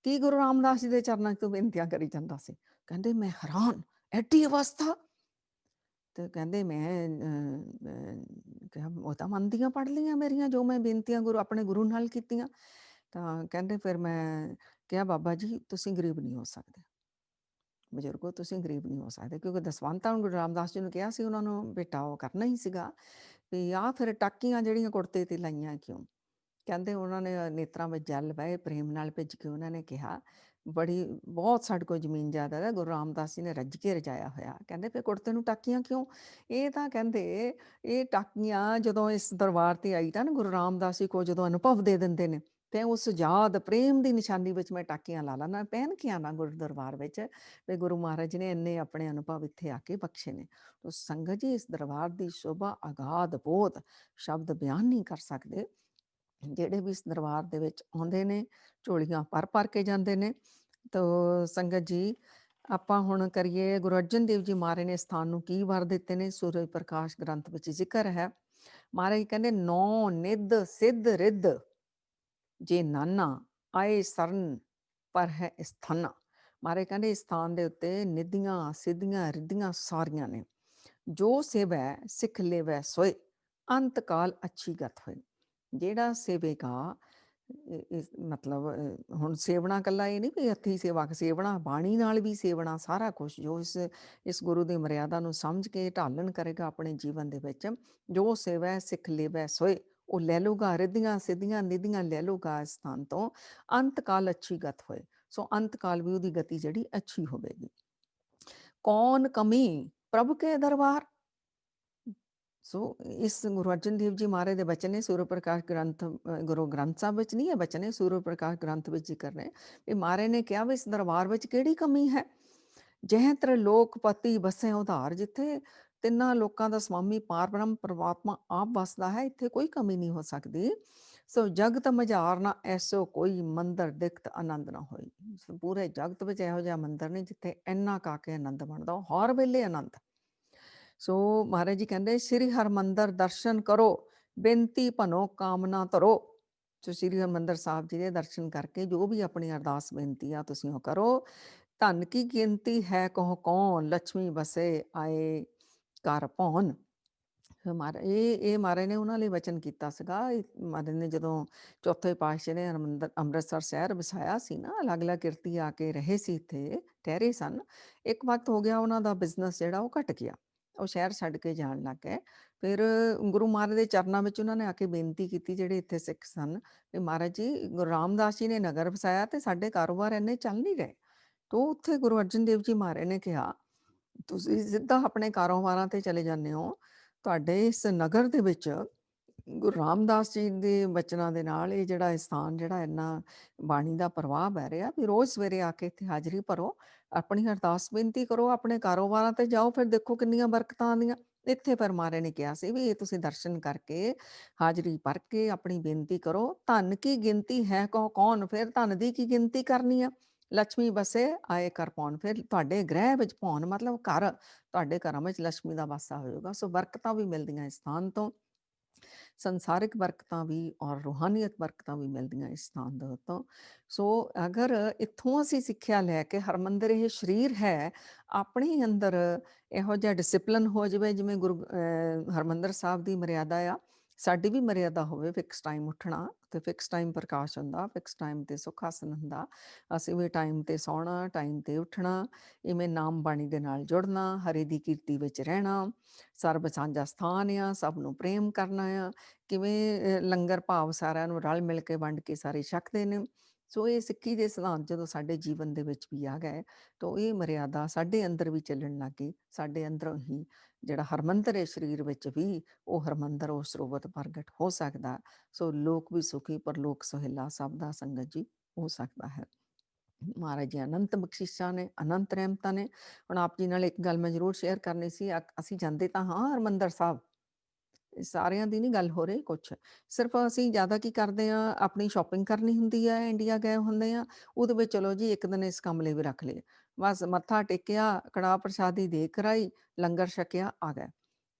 ਕੀ ਗੁਰੂ ਰਾਮਦਾਸ ਜੀ ਦੇ ਚਰਨਾਂ 'ਚ ਤੂੰ ਬੇਨਤੀਆਂ ਕਰੀ ਜਾਂਦਾ ਸੀ? ਕਹਿੰਦੇ ਮੈਂ ਹੈਰਾਨ, ਐਡੀ ਅਵਸਥਾ। ਤੇ ਕਹਿੰਦੇ ਮੈਂ ਕਿਹਾ ਉਹ ਤਾਂ ਮਨ ਦੀਆਂ ਪੜ੍ਹ ਲਈਆਂ ਮੇਰੀਆਂ, ਜੋ ਮੈਂ ਬੇਨਤੀਆਂ ਆਪਣੇ ਗੁਰੂ ਨਾਲ ਕੀਤੀਆਂ। ਤਾਂ ਕਹਿੰਦੇ ਫਿਰ ਮੈਂ ਕਿਹਾ ਬਾਬਾ ਜੀ ਤੁਸੀਂ ਗਰੀਬ ਨਹੀਂ ਹੋ ਸਕਦੇ, ਬਜ਼ੁਰਗੋ ਤੁਸੀਂ ਗਰੀਬ ਨਹੀਂ ਹੋ ਸਕਦੇ, ਕਿਉਂਕਿ ਦਸਵੰਧ ਤਾਂ ਗੁਰੂ ਰਾਮਦਾਸ ਜੀ ਨੂੰ ਕਿਹਾ ਸੀ ਉਹਨਾਂ ਨੂੰ ਬੇਟਾ ਉਹ ਕਰਨਾ ਹੀ ਸੀਗਾ ਵੀ ਆਹ ਫਿਰ ਟਾਕੀਆਂ ਜਿਹੜੀਆਂ ਕੁੜਤੇ ਤੇ ਲਾਈਆਂ ਕਿਉਂ? ਕਹਿੰਦੇ ਉਹਨਾਂ ਨੇ ਨੇਤਰਾਂ ਵਿੱਚ ਜਲ ਵਹੇ, ਪ੍ਰੇਮ ਨਾਲ ਭਿੱਜ ਕੇ ਉਹਨਾਂ ਨੇ ਕਿਹਾ ਬੜੀ ਬਹੁਤ ਸਾਡੇ ਕੋਲ ਜ਼ਮੀਨ ਜਾਇਦਾਦ ਹੈ, ਗੁਰੂ ਰਾਮਦਾਸ ਜੀ ਨੇ ਰੱਜ ਕੇ ਰਜਾਇਆ ਹੋਇਆ। ਕਹਿੰਦੇ ਫਿਰ ਕੁੜਤੇ ਨੂੰ ਟਾਕੀਆਂ ਕਿਉਂ? ਇਹ ਤਾਂ ਕਹਿੰਦੇ ਇਹ ਟਾਕੀਆਂ ਜਦੋਂ ਇਸ ਦਰਬਾਰ ਤੇ ਆਈ ਤਾਂ ਨਾ ਗੁਰੂ ਰਾਮਦਾਸ ਜੀ ਕੋਲ ਜਦੋਂ ਅਨੁਭਵ ਦੇ ਦਿੰਦੇ ਨੇ ਤੇ ਉਸ ਯਾਦ ਪ੍ਰੇਮ ਦੀ ਨਿਸ਼ਾਨੀ ਵਿੱਚ ਮੈਂ ਟਾਕੀਆਂ ਲਾ ਲਾ ਨਾ ਪਹਿਨ ਕੇ ਆਣਾ ਗੁਰੂ ਦਰਬਾਰ ਵਿੱਚ, ਵੀ ਗੁਰੂ ਮਹਾਰਾਜ ਜੀ ਨੇ ਇੰਨੇ ਆਪਣੇ ਅਨੁਭਵ ਇੱਥੇ ਆ ਕੇ ਬਖਸ਼ੇ ਨੇ। ਤੋ ਸੰਗਤ ਜੀ ਇਸ ਦਰਬਾਰ ਦੀ ਸ਼ੋਭਾ ਅਗਾਧ ਬਹੁਤ, ਸ਼ਬਦ ਬਿਆਨ ਨਹੀਂ ਕਰ ਸਕਦੇ। ਜਿਹੜੇ ਵੀ ਇਸ ਦਰਬਾਰ ਦੇ ਵਿੱਚ ਆਉਂਦੇ ਨੇ ਝੋਲੀਆਂ ਭਰ ਕੇ ਜਾਂਦੇ ਨੇ। ਤੋ ਸੰਗਤ ਜੀ ਆਪਾਂ ਹੁਣ ਕਰੀਏ ਗੁਰੂ ਅਰਜਨ ਦੇਵ ਜੀ ਮਹਾਰਾਜ ਨੇ ਸਥਾਨ ਨੂੰ ਕੀ ਵਰ ਦਿੱਤੇ ਨੇ। ਸੂਰਜ ਪ੍ਰਕਾਸ਼ ਗ੍ਰੰਥ ਵਿੱਚ ਜ਼ਿਕਰ ਹੈ। ਮਹਾਰਾਜ ਕਹਿੰਦੇ ਨੌ ਨਿੱਧ ਸਿੱਧ ਰਿੱਧ ਜੇ ਨਾਨਾ ਆਏ ਸਰਨ ਪਰ ਹੈ ਸਥਾਨਾ। ਮਹਾਰਾਜ ਕਹਿੰਦੇ ਇਸ ਸਥਾਨ ਦੇ ਉੱਤੇ ਨਿੱਧੀਆਂ ਸਿੱਧੀਆਂ ਰਿੱਧੀਆਂ ਸਾਰੀਆਂ ਨੇ। ਜੋ ਸੇਵੈ ਸਿੱਖ ਲੇਵੈ ਸੋਏ ਅੰਤ ਕਾਲ ਅੱਛੀ ਗਤ ਹੋਏ। ਜਿਹੜਾ ਸੇਵੇਗਾ ਇਸ ਮਤਲਬ ਹੁਣ ਸੇਵਣਾ ਇਕੱਲਾ ਇਹ ਨਹੀਂ ਵੀ ਹੱਥੀਂ ਸੇਵਾ, ਸੇਵਣਾ ਬਾਣੀ ਨਾਲ ਵੀ ਸੇਵਣਾ, ਸਾਰਾ ਕੁਛ ਜੋ ਇਸ ਗੁਰੂ ਦੀ ਮਰਿਆਦਾ ਨੂੰ ਸਮਝ ਕੇ ਢਾਲਣ ਕਰੇਗਾ ਆਪਣੇ ਜੀਵਨ ਦੇ ਵਿੱਚ, ਜੋ ਸੇਵੈ ਸਿੱਖ ਲੇਵੈ ਸੋਏ, ਉਹ ਲੈ ਲੂਗਾ ਰਿੱਧੀਆਂ ਸਿੱਧੀਆਂ ਨਿੱਧੀਆਂ ਲੈ ਲੂਗਾ ਇਸ ਸਥਾਨ ਤੋਂ, ਅੰਤ ਕਾਲ ਅੱਛੀ ਗਤ ਹੋਏ। ਸੋ ਅੰਤ ਕਾਲ ਵੀ ਉਹਦੀ ਗਤੀ ਜਿਹੜੀ ਅੱਛੀ ਹੋਵੇਗੀ। ਕੌਣ ਕਮੀ ਪ੍ਰਭੂ ਕੇ ਦਰਬਾਰ। ਸੋ ਇਸ ਗੁਰੂ ਅਰਜਨ ਦੇਵ ਜੀ ਮਹਾਰਾਜ ਦੇ ਬਚਨ ਨੇ ਸੂਰਜ ਪ੍ਰਕਾਸ਼ ਗ੍ਰੰਥ, ਗੁਰੂ ਗ੍ਰੰਥ ਸਾਹਿਬ ਵਿੱਚ ਨਹੀਂ ਹੈ ਬਚਨ ਨੇ, ਸੂਰਜ ਪ੍ਰਕਾਸ਼ ਗ੍ਰੰਥ ਵਿੱਚ ਜ਼ਿਕਰ ਨੇ ਵੀ ਮਹਾਰਾਜ ਨੇ ਕਿਹਾ ਵੀ ਇਸ ਦਰਬਾਰ ਵਿੱਚ ਕਿਹੜੀ ਕਮੀ ਹੈ। ਜਹ ਤ੍ਰਿਲੋਕ ਪਤੀ ਬਸੇ ਉਧਾਰ, ਜਿੱਥੇ ਤਿੰਨਾਂ ਲੋਕਾਂ ਦਾ ਸਵਾਮੀ ਪਾਰ ਬ੍ਰਹਮ ਪਰਮਾਤਮਾ ਆਪ ਵਸਦਾ ਹੈ, ਇੱਥੇ ਕੋਈ ਕਮੀ ਨਹੀਂ ਹੋ ਸਕਦੀ। ਸੋ ਜਗਤ ਮਝਾਰ ਨਾ ਐਸੋ ਕੋਈ ਮੰਦਰ ਦਿਖਤ ਆਨੰਦ ਨਾ ਹੋਈ। ਪੂਰੇ ਜਗਤ ਵਿੱਚ ਇਹੋ ਜਿਹਾ ਮੰਦਰ ਨਹੀਂ ਜਿੱਥੇ ਇੰਨਾ ਕਾ ਕੇ ਆਨੰਦ ਬਣਦਾ, ਹਰ ਵੇਲੇ ਆਨੰਦ। ਸੋ ਮਹਾਰਾਜ ਜੀ ਕਹਿੰਦੇ ਸ੍ਰੀ ਹਰਿਮੰਦਰ ਦਰਸ਼ਨ ਕਰੋ ਬੇਨਤੀ ਭਨੋ ਕਾਮਨਾ ਧਰੋ। ਸੋ ਸ੍ਰੀ ਹਰਿਮੰਦਰ ਸਾਹਿਬ ਜੀ ਦੇ ਦਰਸ਼ਨ ਕਰਕੇ ਜੋ ਵੀ ਆਪਣੀ ਅਰਦਾਸ ਬੇਨਤੀ ਆ ਤੁਸੀਂ ਉਹ ਕਰੋ। ਧਨ ਕੀ ਗਿਣਤੀ ਹੈ ਕਹੋ ਕੌਣ, ਲక్ష్ਮੀ ਬਸੇ ਆਏ ਘਰ ਭਉਨ। ਮਹਾਰਾਜ ਇਹ ਮਹਾਰਾਜ ਨੇ ਉਹਨਾਂ ਲਈ ਵਚਨ ਕੀਤਾ ਸੀਗਾ। ਮਹਾਰਾਜ ਨੇ ਜਦੋਂ ਚੌਥੇ ਪਾਤਸ਼ਾਹ ਨੇ ਅੰਮ੍ਰਿਤਸਰ ਸ਼ਹਿਰ ਵਸਾਇਆ ਸੀ ਨਾ, ਅਲੱਗ-ਅਲੱਗ ਕਿਰਤੀ ਆ ਕੇ ਰਹੇ ਸੀ, ਇੱਥੇ ਠਹਿਰੇ ਸਨ। ਇੱਕ ਵਕਤ ਹੋ ਗਿਆ ਉਹਨਾਂ ਦਾ ਬਿਜ਼ਨਸ ਜਿਹੜਾ ਉਹ ਘਟ ਗਿਆ, ਉਹ ਸ਼ਹਿਰ ਛੱਡ ਕੇ ਜਾਣ ਲੱਗ ਗਏ। ਫਿਰ ਗੁਰੂ ਮਹਾਰਾਜ ਦੇ ਚਰਨਾਂ ਵਿੱਚ ਉਹਨਾਂ ਨੇ ਆ ਕੇ ਬੇਨਤੀ ਕੀਤੀ, ਜਿਹੜੇ ਇੱਥੇ ਸਿੱਖ ਸਨ, ਵੀ ਮਹਾਰਾਜ ਜੀ ਗੁਰੂ ਰਾਮਦਾਸ ਜੀ ਨੇ ਨਗਰ ਵਸਾਇਆ ਤੇ ਸਾਡੇ ਕਾਰੋਬਾਰ ਇੰਨੇ ਚੱਲ ਨਹੀਂ ਰਹੇ। ਤੋ ਉੱਥੇ ਗੁਰੂ ਅਰਜਨ ਦੇਵ ਜੀ ਮਹਾਰਾਜ ਨੇ ਕਿਹਾ ਤੁਸੀਂ ਸਿੱਧਾ ਆਪਣੇ ਕਾਰੋਬਾਰਾਂ ਤੇ ਚਲੇ ਜਾਂਦੇ ਹੋ। ਤੁਹਾਡੇ ਇਸ ਨਗਰ ਦੇ ਵਿੱਚ ਗੁਰੂ ਰਾਮਦਾਸ ਜੀ ਦੇ ਬਚਨਾਂ ਦੇ ਨਾਲ ਇਹ ਜਿਹੜਾ ਸਥਾਨ ਜਿਹੜਾ ਇੰਨਾ ਬਾਣੀ ਦਾ ਪ੍ਰਵਾਹ ਪੈ ਰਿਹਾ, ਵੀ ਰੋਜ਼ ਸਵੇਰੇ ਆ ਕੇ ਇੱਥੇ ਹਾਜ਼ਰੀ ਭਰੋ, ਆਪਣੀ ਅਰਦਾਸ ਬੇਨਤੀ ਕਰੋ, ਆਪਣੇ ਕਾਰੋਬਾਰਾਂ ਤੇ ਜਾਓ, ਫਿਰ ਦੇਖੋ ਕਿੰਨੀਆਂ ਬਰਕਤਾਂ ਆਉਂਦੀਆਂ। ਇੱਥੇ ਪਰ ਮਹਾਰਾਜ ਨੇ ਕਿਹਾ ਸੀ ਵੀ ਇਹ ਤੁਸੀਂ ਦਰਸ਼ਨ ਕਰਕੇ ਹਾਜ਼ਰੀ ਭਰ ਕੇ ਆਪਣੀ ਬੇਨਤੀ ਕਰੋ। ਧਨ ਕੀ ਗਿਣਤੀ ਹੈ ਕਹੋ ਕੌਣ, ਫਿਰ ਧਨ ਦੀ ਕੀ ਗਿਣਤੀ ਕਰਨੀ ਆ। ਲక్ష్ਮੀ ਬਸੇ ਆਏ ਘਰ ਭਉਨ, ਫਿਰ ਤੁਹਾਡੇ ਗ੍ਰਹਿ ਵਿੱਚ ਭਉਨ ਮਤਲਬ ਘਰ, ਤੁਹਾਡੇ ਘਰਾਂ ਵਿੱਚ ਲక్ష్ਮੀ ਦਾ ਵਾਸਾ ਹੋਏਗਾ। ਸੋ ਬਰਕਤਾਂ ਵੀ ਮਿਲਦੀਆਂ ਇਸ ਸਥਾਨ ਤੋਂ, ਸੰਸਾਰਿਕ ਬਰਕਤਾਂ ਵੀ ਔਰ ਰੂਹਾਨੀਅਤ ਬਰਕਤਾਂ ਵੀ ਮਿਲਦੀਆਂ ਇਸ ਸਥਾਨ ਦੇ ਉੱਤੋਂ। ਸੋ ਅਗਰ ਇੱਥੋਂ ਅਸੀਂ ਸਿੱਖਿਆ ਲੈ ਕੇ ਹਰਿਮੰਦਰ ਇਹ ਸਰੀਰ ਹੈ, ਆਪਣੇ ਅੰਦਰ ਇਹੋ ਜਿਹਾ ਡਿਸਿਪਲਿਨ ਹੋ ਜਾਵੇ ਜਿਵੇਂ ਗੁਰੂ ਹਰਿਮੰਦਰ ਸਾਹਿਬ ਦੀ ਮਰਿਆਦਾ ਆ, ਸਾਡੀ ਵੀ ਮਰਿਆਦਾ ਹੋਵੇ। ਫਿਕਸ ਟਾਈਮ ਉੱਠਣਾ ਤੇ ਫਿਕਸ ਟਾਈਮ ਪ੍ਰਕਾਸ਼ ਹੁੰਦਾ, ਫਿਕਸ ਟਾਈਮ ਤੇ ਸੁੱਖ ਆਸਨ ਹੁੰਦਾ। ਅਸੀਂ ਵੀ ਟਾਈਮ ਤੇ ਸੌਣਾ, ਟਾਈਮ ਤੇ ਉੱਠਣਾ, ਇਵੇਂ ਨਾਮ ਬਾਣੀ ਦੇ ਨਾਲ ਜੁੜਨਾ, ਹਰੀ ਦੀ ਕੀਰਤੀ ਵਿੱਚ ਰਹਿਣਾ, ਸਰਬ ਸਾਂਝਾ ਸਥਾਨ ਆ, ਸਭ ਨੂੰ ਪ੍ਰੇਮ ਕਰਨਾ ਆ, ਕਿਵੇਂ ਲੰਗਰ ਭਾਵ ਸਾਰਿਆਂ ਨੂੰ ਰਲ ਮਿਲ ਕੇ ਵੰਡ ਕੇ ਸਾਰੇ ਛਕਦੇ ਨੇ। ਸੋ ਇਹ ਸਿੱਖੀ ਦੇ ਸਿਧਾਂਤ ਜਦੋਂ ਸਾਡੇ ਜੀਵਨ ਦੇ ਵਿੱਚ ਵੀ ਆ ਗਏ ਤਾਂ ਇਹ ਮਰਿਆਦਾ ਸਾਡੇ ਅੰਦਰ ਵੀ ਚੱਲਣ ਲੱਗ ਗਈ। ਸਾਡੇ ਅੰਦਰੋਂ ਹੀ ਜਿਹੜਾ ਹਰਿਮੰਦਰ ਹੈ ਸਰੀਰ ਵਿੱਚ ਵੀ ਉਹ ਹਰਿਮੰਦਰ ਉਹ ਸਰੋਵਰ ਪ੍ਰਗਟ ਹੋ ਸਕਦਾ। ਸੋ ਲੋਕ ਵੀ ਸੁਖੀ ਪਰਲੋਕ ਸੁਹੇਲਾ ਸਭ ਦਾ ਸੰਗਤ ਜੀ ਹੋ ਸਕਦਾ ਹੈ। ਮਹਾਰਾਜ ਜੀ ਅਨੰਤ ਬਖਸ਼ਿਸ਼ਾਂ ਨੇ, ਅਨੰਤ ਰਹਿਮਤਾਂ ਨੇ। ਹੁਣ ਆਪ ਜੀ ਨਾਲ ਇੱਕ ਗੱਲ ਮੈਂ ਜ਼ਰੂਰ ਸ਼ੇਅਰ ਕਰਨੀ ਸੀ। ਅਸੀਂ ਜਾਂਦੇ ਤਾਂ ਹਾਂ ਹਰਿਮੰਦਰ ਸਾਹਿਬ, ਸਾਰਿਆਂ ਦੀ ਨਹੀਂ ਗੱਲ ਹੋ ਰਹੀ, ਕੁਛ ਸਿਰਫ ਅਸੀਂ ਜ਼ਿਆਦਾ ਕੀ ਕਰਦੇ ਆ, ਆਪਣੀ ਸ਼ਾਪਿੰਗ ਕਰਨੀ ਹੁੰਦੀ ਹੈ, ਇੰਡੀਆ ਗਏ ਹੁੰਦੇ ਆ, ਉਹਦੇ ਵਿੱਚ ਚਲੋ ਜੀ ਇੱਕ ਦਿਨ ਇਸ ਕੰਮ ਲਈ ਵੀ ਰੱਖ ਲਏ, ਬਸ ਮੱਥਾ ਟੇਕਿਆ, ਕੜਾਹ ਪ੍ਰਸ਼ਾਦੀ ਦੇ ਕਰਾਈ, ਲੰਗਰ ਛਕਿਆ, ਆ ਗਏ।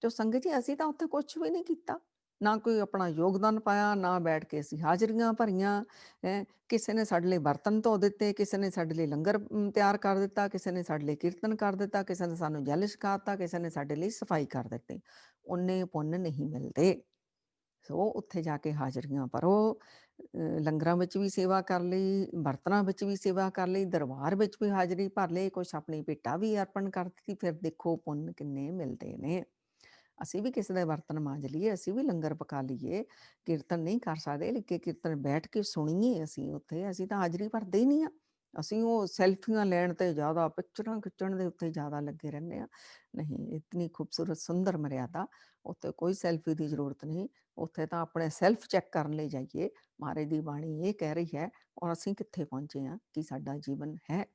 ਤੇ ਸੰਗਤ ਜੀ ਅਸੀਂ ਤਾਂ ਉੱਥੇ ਕੁਛ ਵੀ ਨਹੀਂ ਕੀਤਾ, ਨਾ ਕੋਈ ਆਪਣਾ ਯੋਗਦਾਨ ਪਾਇਆ, ਨਾ ਬੈਠ ਕੇ ਅਸੀਂ ਹਾਜ਼ਰੀਆਂ ਭਰੀਆਂ ਹੈ। ਕਿਸੇ ਨੇ ਸਾਡੇ ਲਈ ਬਰਤਨ ਧੋ ਦਿੱਤੇ, ਕਿਸੇ ਨੇ ਸਾਡੇ ਲਈ ਲੰਗਰ ਤਿਆਰ ਕਰ ਦਿੱਤਾ, ਕਿਸੇ ਨੇ ਸਾਡੇ ਲਈ ਕੀਰਤਨ ਕਰ ਦਿੱਤਾ, ਕਿਸੇ ਨੇ ਸਾਨੂੰ ਜਲ ਛਕਾ ਦਿੱਤਾ, ਕਿਸੇ ਨੇ ਸਾਡੇ ਲਈ ਸਫਾਈ ਕਰ ਦਿੱਤੀ। ਉਨੇ ਪੁੰਨ ਨਹੀਂ ਮਿਲਦੇ। ਸੋ ਉੱਥੇ ਜਾ ਕੇ ਹਾਜ਼ਰੀਆਂ ਭਰੋ, ਲੰਗਰਾਂ ਵਿੱਚ ਵੀ ਸੇਵਾ ਕਰ ਲਈ, ਬਰਤਨਾਂ ਵਿੱਚ ਵੀ ਸੇਵਾ ਕਰ ਲਈ, ਦਰਬਾਰ ਵਿੱਚ ਵੀ ਹਾਜ਼ਰੀ ਭਰ ਲਈ, ਕੁਛ ਆਪਣੀ ਭੇਟਾ ਵੀ ਅਰਪਣ ਕਰ ਦਿੱਤੀ, ਫਿਰ ਦੇਖੋ ਪੁੰਨ ਕਿੰਨੇ ਮਿਲਦੇ ਨੇ। ਅਸੀਂ ਵੀ ਕਿਸੇ ਦੇ ਬਰਤਨ ਮਾਂਜ ਲਈਏ, ਅਸੀਂ ਵੀ ਲੰਗਰ ਪਕਾ ਲਈਏ, ਕੀਰਤਨ ਨਹੀਂ ਕਰ ਸਕਦੇ ਲੇਕਿਨ ਕੀਰਤਨ ਬੈਠ ਕੇ ਸੁਣੀਏ ਅਸੀਂ ਉੱਥੇ, ਅਸੀਂ ਤਾਂ ਹਾਜ਼ਰੀ ਭਰਦੇ ਹੀ ਨਹੀਂ ਆ। ਅਸੀਂ ਉਹ ਸੈਲਫੀਆਂ ਲੈਣ ਤੇ ਜ਼ਿਆਦਾ, ਪਿਕਚਰਾਂ ਖਿੱਚਣ ਦੇ ਉੱਤੇ ਜ਼ਿਆਦਾ ਲੱਗੇ ਰਹਿੰਦੇ ਆ। ਨਹੀਂ, ਇਤਨੀ ਖੂਬਸੂਰਤ ਸੁੰਦਰ ਮਰਿਆਦਾ, ਉੱਥੇ ਕੋਈ ਸੈਲਫੀ ਦੀ ਜ਼ਰੂਰਤ ਨਹੀਂ। ਉੱਥੇ ਤਾਂ ਆਪਣੇ ਸੈਲਫ ਚੈੱਕ ਕਰਨ ਲਈ ਜਾਈਏ। ਮਹਾਰਾਜ ਦੀ ਬਾਣੀ ਇਹ ਕਹਿ ਰਹੀ ਹੈ, ਔਰ ਅਸੀਂ ਕਿੱਥੇ ਪਹੁੰਚੇ ਹਾਂ, ਕੀ ਸਾਡਾ ਜੀਵਨ ਹੈ।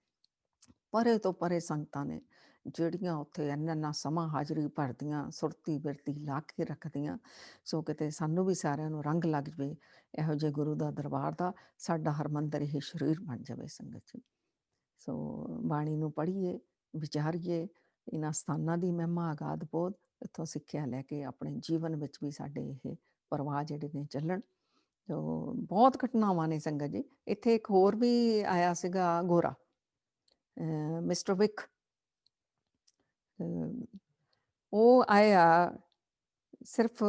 ਪਰੇ ਤੋਂ ਪਰੇ ਸੰਗਤਾਂ ਨੇ ਜਿਹੜੀਆਂ ਉੱਥੇ ਇੰਨਾ ਸਮਾਂ ਹਾਜ਼ਰੀ ਭਰਦੀਆਂ, ਸੁਰਤੀ ਬਿਰਤੀ ਲਾ ਕੇ ਰੱਖਦੀਆਂ। ਸੋ ਕਿਤੇ ਸਾਨੂੰ ਵੀ ਸਾਰਿਆਂ ਨੂੰ ਰੰਗ ਲੱਗ ਜਾਵੇ ਇਹੋ ਜਿਹੇ ਗੁਰੂ ਦਾ ਦਰਬਾਰ ਦਾ, ਸਾਡਾ ਹਰਮੰਦਰ ਇਹ ਸਰੀਰ ਬਣ ਜਾਵੇ ਸੰਗਤ ਜੀ। ਸੋ ਬਾਣੀ ਨੂੰ ਪੜ੍ਹੀਏ, ਵਿਚਾਰੀਏ, ਇਹਨਾਂ ਸਥਾਨਾਂ ਦੀ ਮਹਿਮਾ ਅਗਾਧ ਬਹੁਤ, ਇੱਥੋਂ ਸਿੱਖਿਆ ਲੈ ਕੇ ਆਪਣੇ ਜੀਵਨ ਵਿੱਚ ਵੀ ਸਾਡੇ ਇਹ ਪ੍ਰਵਾਹ ਜਿਹੜੇ ਨੇ ਚੱਲਣ। ਸੋ ਬਹੁਤ ਘਟਨਾਵਾਂ ਨੇ ਸੰਗਤ ਜੀ। ਇੱਥੇ ਇੱਕ ਹੋਰ ਵੀ ਆਇਆ ਸੀਗਾ ਗੋਰਾ, ਮਿਸਟਰ ਵਿਕ, ਉਹ ਆਏ ਆ ਸਿਰਫ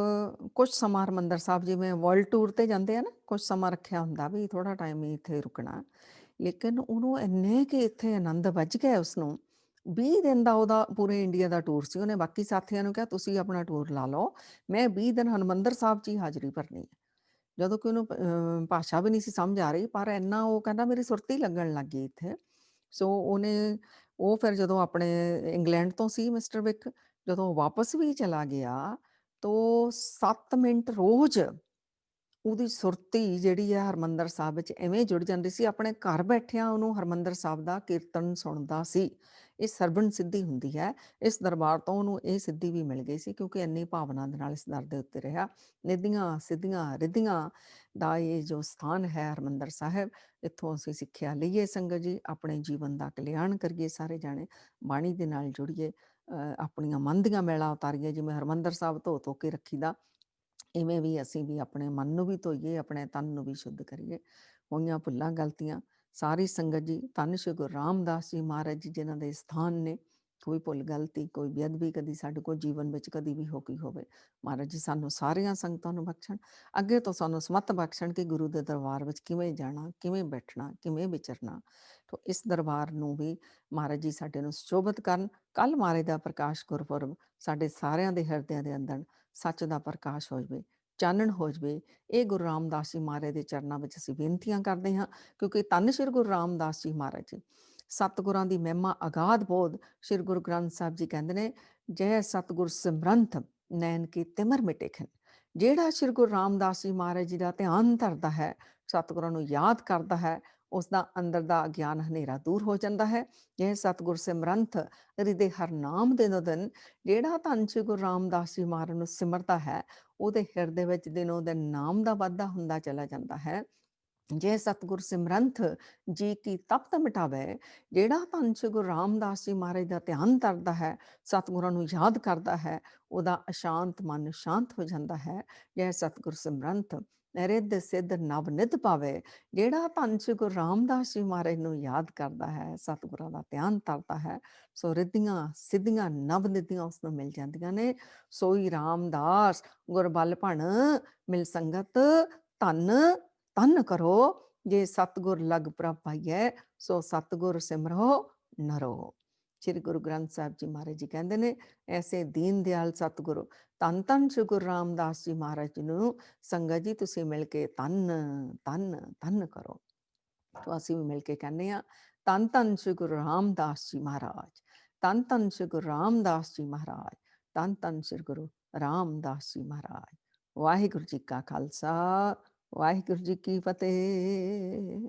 ਕੁਝ ਸਮਾਂ ਹਰਿਮੰਦਰ ਸਾਹਿਬ, ਜਿਵੇਂ ਵਰਲਡ ਟੂਰ ਤੇ ਜਾਂਦੇ ਆ ਨਾ, ਕੁਝ ਸਮਾਂ ਰੱਖਿਆ ਹੁੰਦਾ ਵੀ ਥੋੜਾ ਟਾਈਮ ਹੀ ਇੱਥੇ ਰੁਕਣਾ, ਲੇਕਿਨ ਉਹਨੂੰ ਇੰਨੇ ਕਿ ਇੱਥੇ ਆਨੰਦ ਵੱਜ ਗਿਆ ਉਸਨੂੰ। 20 ਦਿਨ ਦਾ ਉਹਦਾ ਪੂਰੇ ਇੰਡੀਆ ਦਾ ਟੂਰ ਸੀ। ਉਹਨੇ ਬਾਕੀ ਸਾਥੀਆਂ ਨੂੰ ਕਿਹਾ ਤੁਸੀਂ ਆਪਣਾ ਟੂਰ ਲਾ ਲਓ, ਮੈਂ 20 ਦਿਨ ਹਰਿਮੰਦਰ ਸਾਹਿਬ 'ਚ ਹੀ ਹਾਜ਼ਰੀ ਭਰਨੀ ਹੈ। ਜਦੋਂ ਕਿ ਉਹਨੂੰ ਭਾਸ਼ਾ ਵੀ ਨਹੀਂ ਸੀ ਸਮਝ ਆ ਰਹੀ, ਪਰ ਇੰਨਾ ਉਹ ਕਹਿੰਦਾ ਮੇਰੀ ਸੁਰਤੀ ਲੱਗਣ ਲੱਗ ਗਈ ਇੱਥੇ। ਸੋ ਉਹਨੇ ਉਹ ਫਿਰ ਜਦੋਂ ਆਪਣੇ ਇੰਗਲੈਂਡ ਤੋਂ ਸੀ ਮਿਸਟਰ ਵਿਕ, ਜਦੋਂ ਵਾਪਸ ਵੀ ਚਲਾ ਗਿਆ, ਤੋ 7 ਮਿੰਟ ਰੋਜ਼ ਉਹਦੀ ਸੁਰਤੀ ਜਿਹੜੀ ਆ ਹਰਿਮੰਦਰ ਸਾਹਿਬ ਵਿੱਚ ਐਵੇਂ ਜੁੜ ਜਾਂਦੀ ਸੀ, ਆਪਣੇ ਘਰ ਬੈਠਿਆਂ ਉਹਨੂੰ ਹਰਿਮੰਦਰ ਸਾਹਿਬ ਦਾ ਕੀਰਤਨ ਸੁਣਦਾ ਸੀ। ਇਹ ਸਰਵਣ ਸਿੱਧੀ ਹੁੰਦੀ ਹੈ। ਇਸ ਦਰਬਾਰ ਤੋਂ ਉਹਨੂੰ ਇਹ ਸਿੱਧੀ ਵੀ ਮਿਲ ਗਈ ਸੀ, ਕਿਉਂਕਿ ਇੰਨੀ ਭਾਵਨਾ ਦੇ ਨਾਲ ਇਸ ਦਰ ਦੇ ਉੱਤੇ ਰਿਹਾ। ਨਿਧੀਆਂ ਸਿੱਧੀਆਂ ਰਿੱਧੀਆਂ ਦਾ ਇਹ ਜੋ ਸਥਾਨ ਹੈ ਹਰਿਮੰਦਰ ਸਾਹਿਬ, ਇੱਥੋਂ ਅਸੀਂ ਸਿੱਖਿਆ ਲਈਏ ਸੰਗਤ ਜੀ, ਆਪਣੇ ਜੀਵਨ ਦਾ ਕਲਿਆਣ ਕਰੀਏ, ਸਾਰੇ ਜਾਣੇ ਬਾਣੀ ਦੇ ਨਾਲ ਜੁੜੀਏ, ਆਪਣੀਆਂ ਮਨ ਦੀਆਂ ਮੈਲਾਂ ਉਤਾਰੀਏ। ਜਿਵੇਂ ਹਰਿਮੰਦਰ ਸਾਹਿਬ ਧੋ ਧੋ ਕੇ ਰੱਖੀਦਾ, ਇਵੇਂ ਵੀ ਅਸੀਂ ਵੀ ਆਪਣੇ ਮਨ ਨੂੰ ਵੀ ਧੋਈਏ, ਆਪਣੇ ਤਨ ਨੂੰ ਵੀ ਸ਼ੁੱਧ ਕਰੀਏ। ਹੋਈਆਂ ਭੁੱਲਾਂ ਗਲਤੀਆਂ ਸਾਰੀ ਸੰਗਤ ਜੀ, ਧੰਨ ਸ਼੍ਰੀ ਗੁਰੂ ਰਾਮਦਾਸ ਜੀ ਮਹਾਰਾਜ ਜੀ ਜਿਨ੍ਹਾਂ ਦੇ ਸਥਾਨ ਨੇ, ਕੋਈ ਭੁੱਲ ਗਲਤੀ, ਕੋਈ ਬੇਅਦਬੀ ਕਦੀ ਸਾਡੇ ਕੋਲ ਜੀਵਨ ਵਿੱਚ ਕਦੀ ਵੀ ਹੋ ਗਈ ਹੋਵੇ, ਮਹਾਰਾਜ ਜੀ ਸਾਨੂੰ ਸਾਰੀਆਂ ਸੰਗਤਾਂ ਨੂੰ ਬਖਸ਼ਣ, ਅੱਗੇ ਤੋਂ ਸਾਨੂੰ ਸਮੱਤ ਬਖਸ਼ਣ ਕਿ ਗੁਰੂ ਦੇ ਦਰਬਾਰ ਵਿੱਚ ਕਿਵੇਂ ਜਾਣਾ, ਕਿਵੇਂ ਬੈਠਣਾ, ਕਿਵੇਂ ਵਿਚਰਨਾ। ਤੋ ਇਸ ਦਰਬਾਰ ਨੂੰ ਵੀ ਮਹਾਰਾਜ ਜੀ ਸਾਡੇ ਨੂੰ ਸੁਸ਼ੋਭਿਤ ਕਰਨ। ਕੱਲ੍ਹ ਮਹਾਰਾਜ ਦਾ ਪ੍ਰਕਾਸ਼ ਗੁਰਪੁਰਬ, ਸਾਡੇ ਸਾਰਿਆਂ ਦੇ ਹਿਰਦਿਆਂ ਦੇ ਅੰਦਰ ਸੱਚ ਦਾ ਪ੍ਰਕਾਸ਼ ਹੋ ਜਾਵੇ, ਚਾਨਣ ਹੋ ਜਾਵੇ। ਇਹ ਗੁਰੂ ਰਾਮਦਾਸ ਜੀ ਮਹਾਰਾਜ ਦੇ ਚਰਨਾਂ ਵਿੱਚ ਅਸੀਂ ਬੇਨਤੀਆਂ ਕਰਦੇ ਹਾਂ, ਕਿਉਂਕਿ ਧੰਨ ਸ਼੍ਰੀ ਗੁਰੂ ਰਾਮਦਾਸ ਜੀ ਮਹਾਰਾਜ ਜੀ, ਸਤਿਗੁਰਾਂ ਦੀ ਮਹਿਮਾ ਅਗਾਧ ਬੋਧ। ਸ਼੍ਰੀ ਗੁਰੂ ਗ੍ਰੰਥ ਸਾਹਿਬ ਜੀ ਕਹਿੰਦੇ ਨੇ, ਜੈ ਸਤਿਗੁਰ ਸਿਮਰੰਤ ਨੈਣ ਕੀ ਤਿਮਰ ਮਿਟੇ ਖਿਨ। ਜਿਹੜਾ ਸ਼੍ਰੀ ਗੁਰੂ ਰਾਮਦਾਸ ਜੀ ਮਹਾਰਾਜ ਜੀ ਦਾ ਧਿਆਨ ਧਰਦਾ ਹੈ, ਸਤਿਗੁਰਾਂ ਨੂੰ ਯਾਦ ਕਰਦਾ ਹੈ, ਉਸ ਦਾ ਅੰਦਰ ਦਾ ਅਗਿਆਨ ਹਨੇਰਾ ਦੂਰ ਹੋ ਜਾਂਦਾ ਹੈ। ਜੈ ਸਤਿਗੁਰ ਸਿਮਰੰਤ ਰਿਦੇ ਹਰ ਨਾਮ ਦਿਨੋ ਦਿਨ, ਜਿਹੜਾ ਧੰਨ ਸ਼੍ਰੀ ਗੁਰੂ ਰਾਮਦਾਸ ਜੀ ਮਹਾਰਾਜ ਨੂੰ ਸਿਮਰਦਾ ਹੈ, ਉਹਦੇ ਹਿਰਦੇ ਵਿੱਚ ਦਿਨੋਂ ਦਿਨ ਨਾਮ ਦਾ ਵਾਧਾ ਹੁੰਦਾ ਚਲਾ ਜਾਂਦਾ ਹੈ। ਜੇ ਸਤਿਗੁਰ ਸਿਮਰੰਤ ਜੀ ਕੀ ਤਪਤ ਮਿਟਾਵੇ, ਜਿਹੜਾ ਧੰਨ ਸ਼੍ਰੀ ਗੁਰੂ ਰਾਮਦਾਸ ਜੀ ਮਹਾਰਾਜ ਦਾ ਧਿਆਨ ਧਰਦਾ ਹੈ, ਸਤਿਗੁਰਾਂ ਨੂੰ ਯਾਦ ਕਰਦਾ ਹੈ, ਉਹਦਾ ਅਸ਼ਾਂਤ ਮਨ ਸ਼ਾਂਤ ਹੋ ਜਾਂਦਾ ਹੈ। ਜੈ ਸਤਿਗੁਰ ਸਿਮਰੰਤ ਰਿੱਧ ਸਿੱਧ ਨਵ ਨਿਧ ਪਾਵੇ, ਜਿਹੜਾ ਧੰਨ ਸ਼੍ਰੀ ਗੁਰੂ ਰਾਮਦਾਸ ਜੀ ਮਹਾਰਾਜ ਨੂੰ ਯਾਦ ਕਰਦਾ ਹੈ, ਸਤਿਗੁਰਾਂ ਦਾ ਧਿਆਨ ਧਰਦਾ ਹੈ, ਸੋ ਰਿੱਧੀਆਂ ਸਿੱਧੀਆਂ ਨਵ ਨਿਧੀਆਂ ਉਸ ਨੂੰ ਮਿਲ ਜਾਂਦੀਆਂ ਨੇ। ਸੋਈ ਰਾਮਦਾਸ ਗੁਰ ਬਲ ਭਣ ਮਿਲ ਸੰਗਤ, ਧੰਨ ਧੰਨ ਕਰੋ। ਜੇ ਸਤਿਗੁਰ ਲਗ ਪ੍ਰਭ ਪਾਈਐ, ਸੋ ਸਤਿਗੁਰ ਸਿਮਰੋ ਨਰੋ। ਸ਼੍ਰੀ ਗੁਰੂ ਗ੍ਰੰਥ ਸਾਹਿਬ ਜੀ ਮਹਾਰਾਜ ਜੀ ਕਹਿੰਦੇ ਨੇ, ਐਸੇ ਦੀਨ ਦਿਆਲ ਸਤਿਗੁਰੂ ਧੰਨ ਧੰਨ ਸ਼੍ਰੀ ਗੁਰੂ ਰਾਮਦਾਸ ਜੀ ਮਹਾਰਾਜ ਜੀ ਨੂੰ ਸੰਗਤ ਜੀ ਤੁਸੀਂ ਮਿਲ ਕੇ ਧੰਨ ਧੰਨ ਧੰਨ ਕਰੋ। ਤਾਂ ਅਸੀਂ ਵੀ ਮਿਲ ਕੇ ਕਹਿੰਦੇ ਹਾਂ, ਧੰਨ ਧੰਨ ਸ਼੍ਰੀ ਗੁਰੂ ਰਾਮਦਾਸ ਜੀ ਮਹਾਰਾਜ, ਧੰਨ ਧੰਨ ਸ਼੍ਰੀ ਗੁਰੂ ਰਾਮਦਾਸ ਜੀ ਮਹਾਰਾਜ, ਧੰਨ ਧੰਨ ਸ਼੍ਰੀ ਗੁਰੂ ਰਾਮਦਾਸ ਜੀ ਮਹਾਰਾਜ। ਵਾਹਿਗੁਰੂ ਜੀ ਕਾ ਖਾਲਸਾ, ਵਾਹਿਗੁਰੂ ਜੀ ਕੀ ਫਤਿਹ।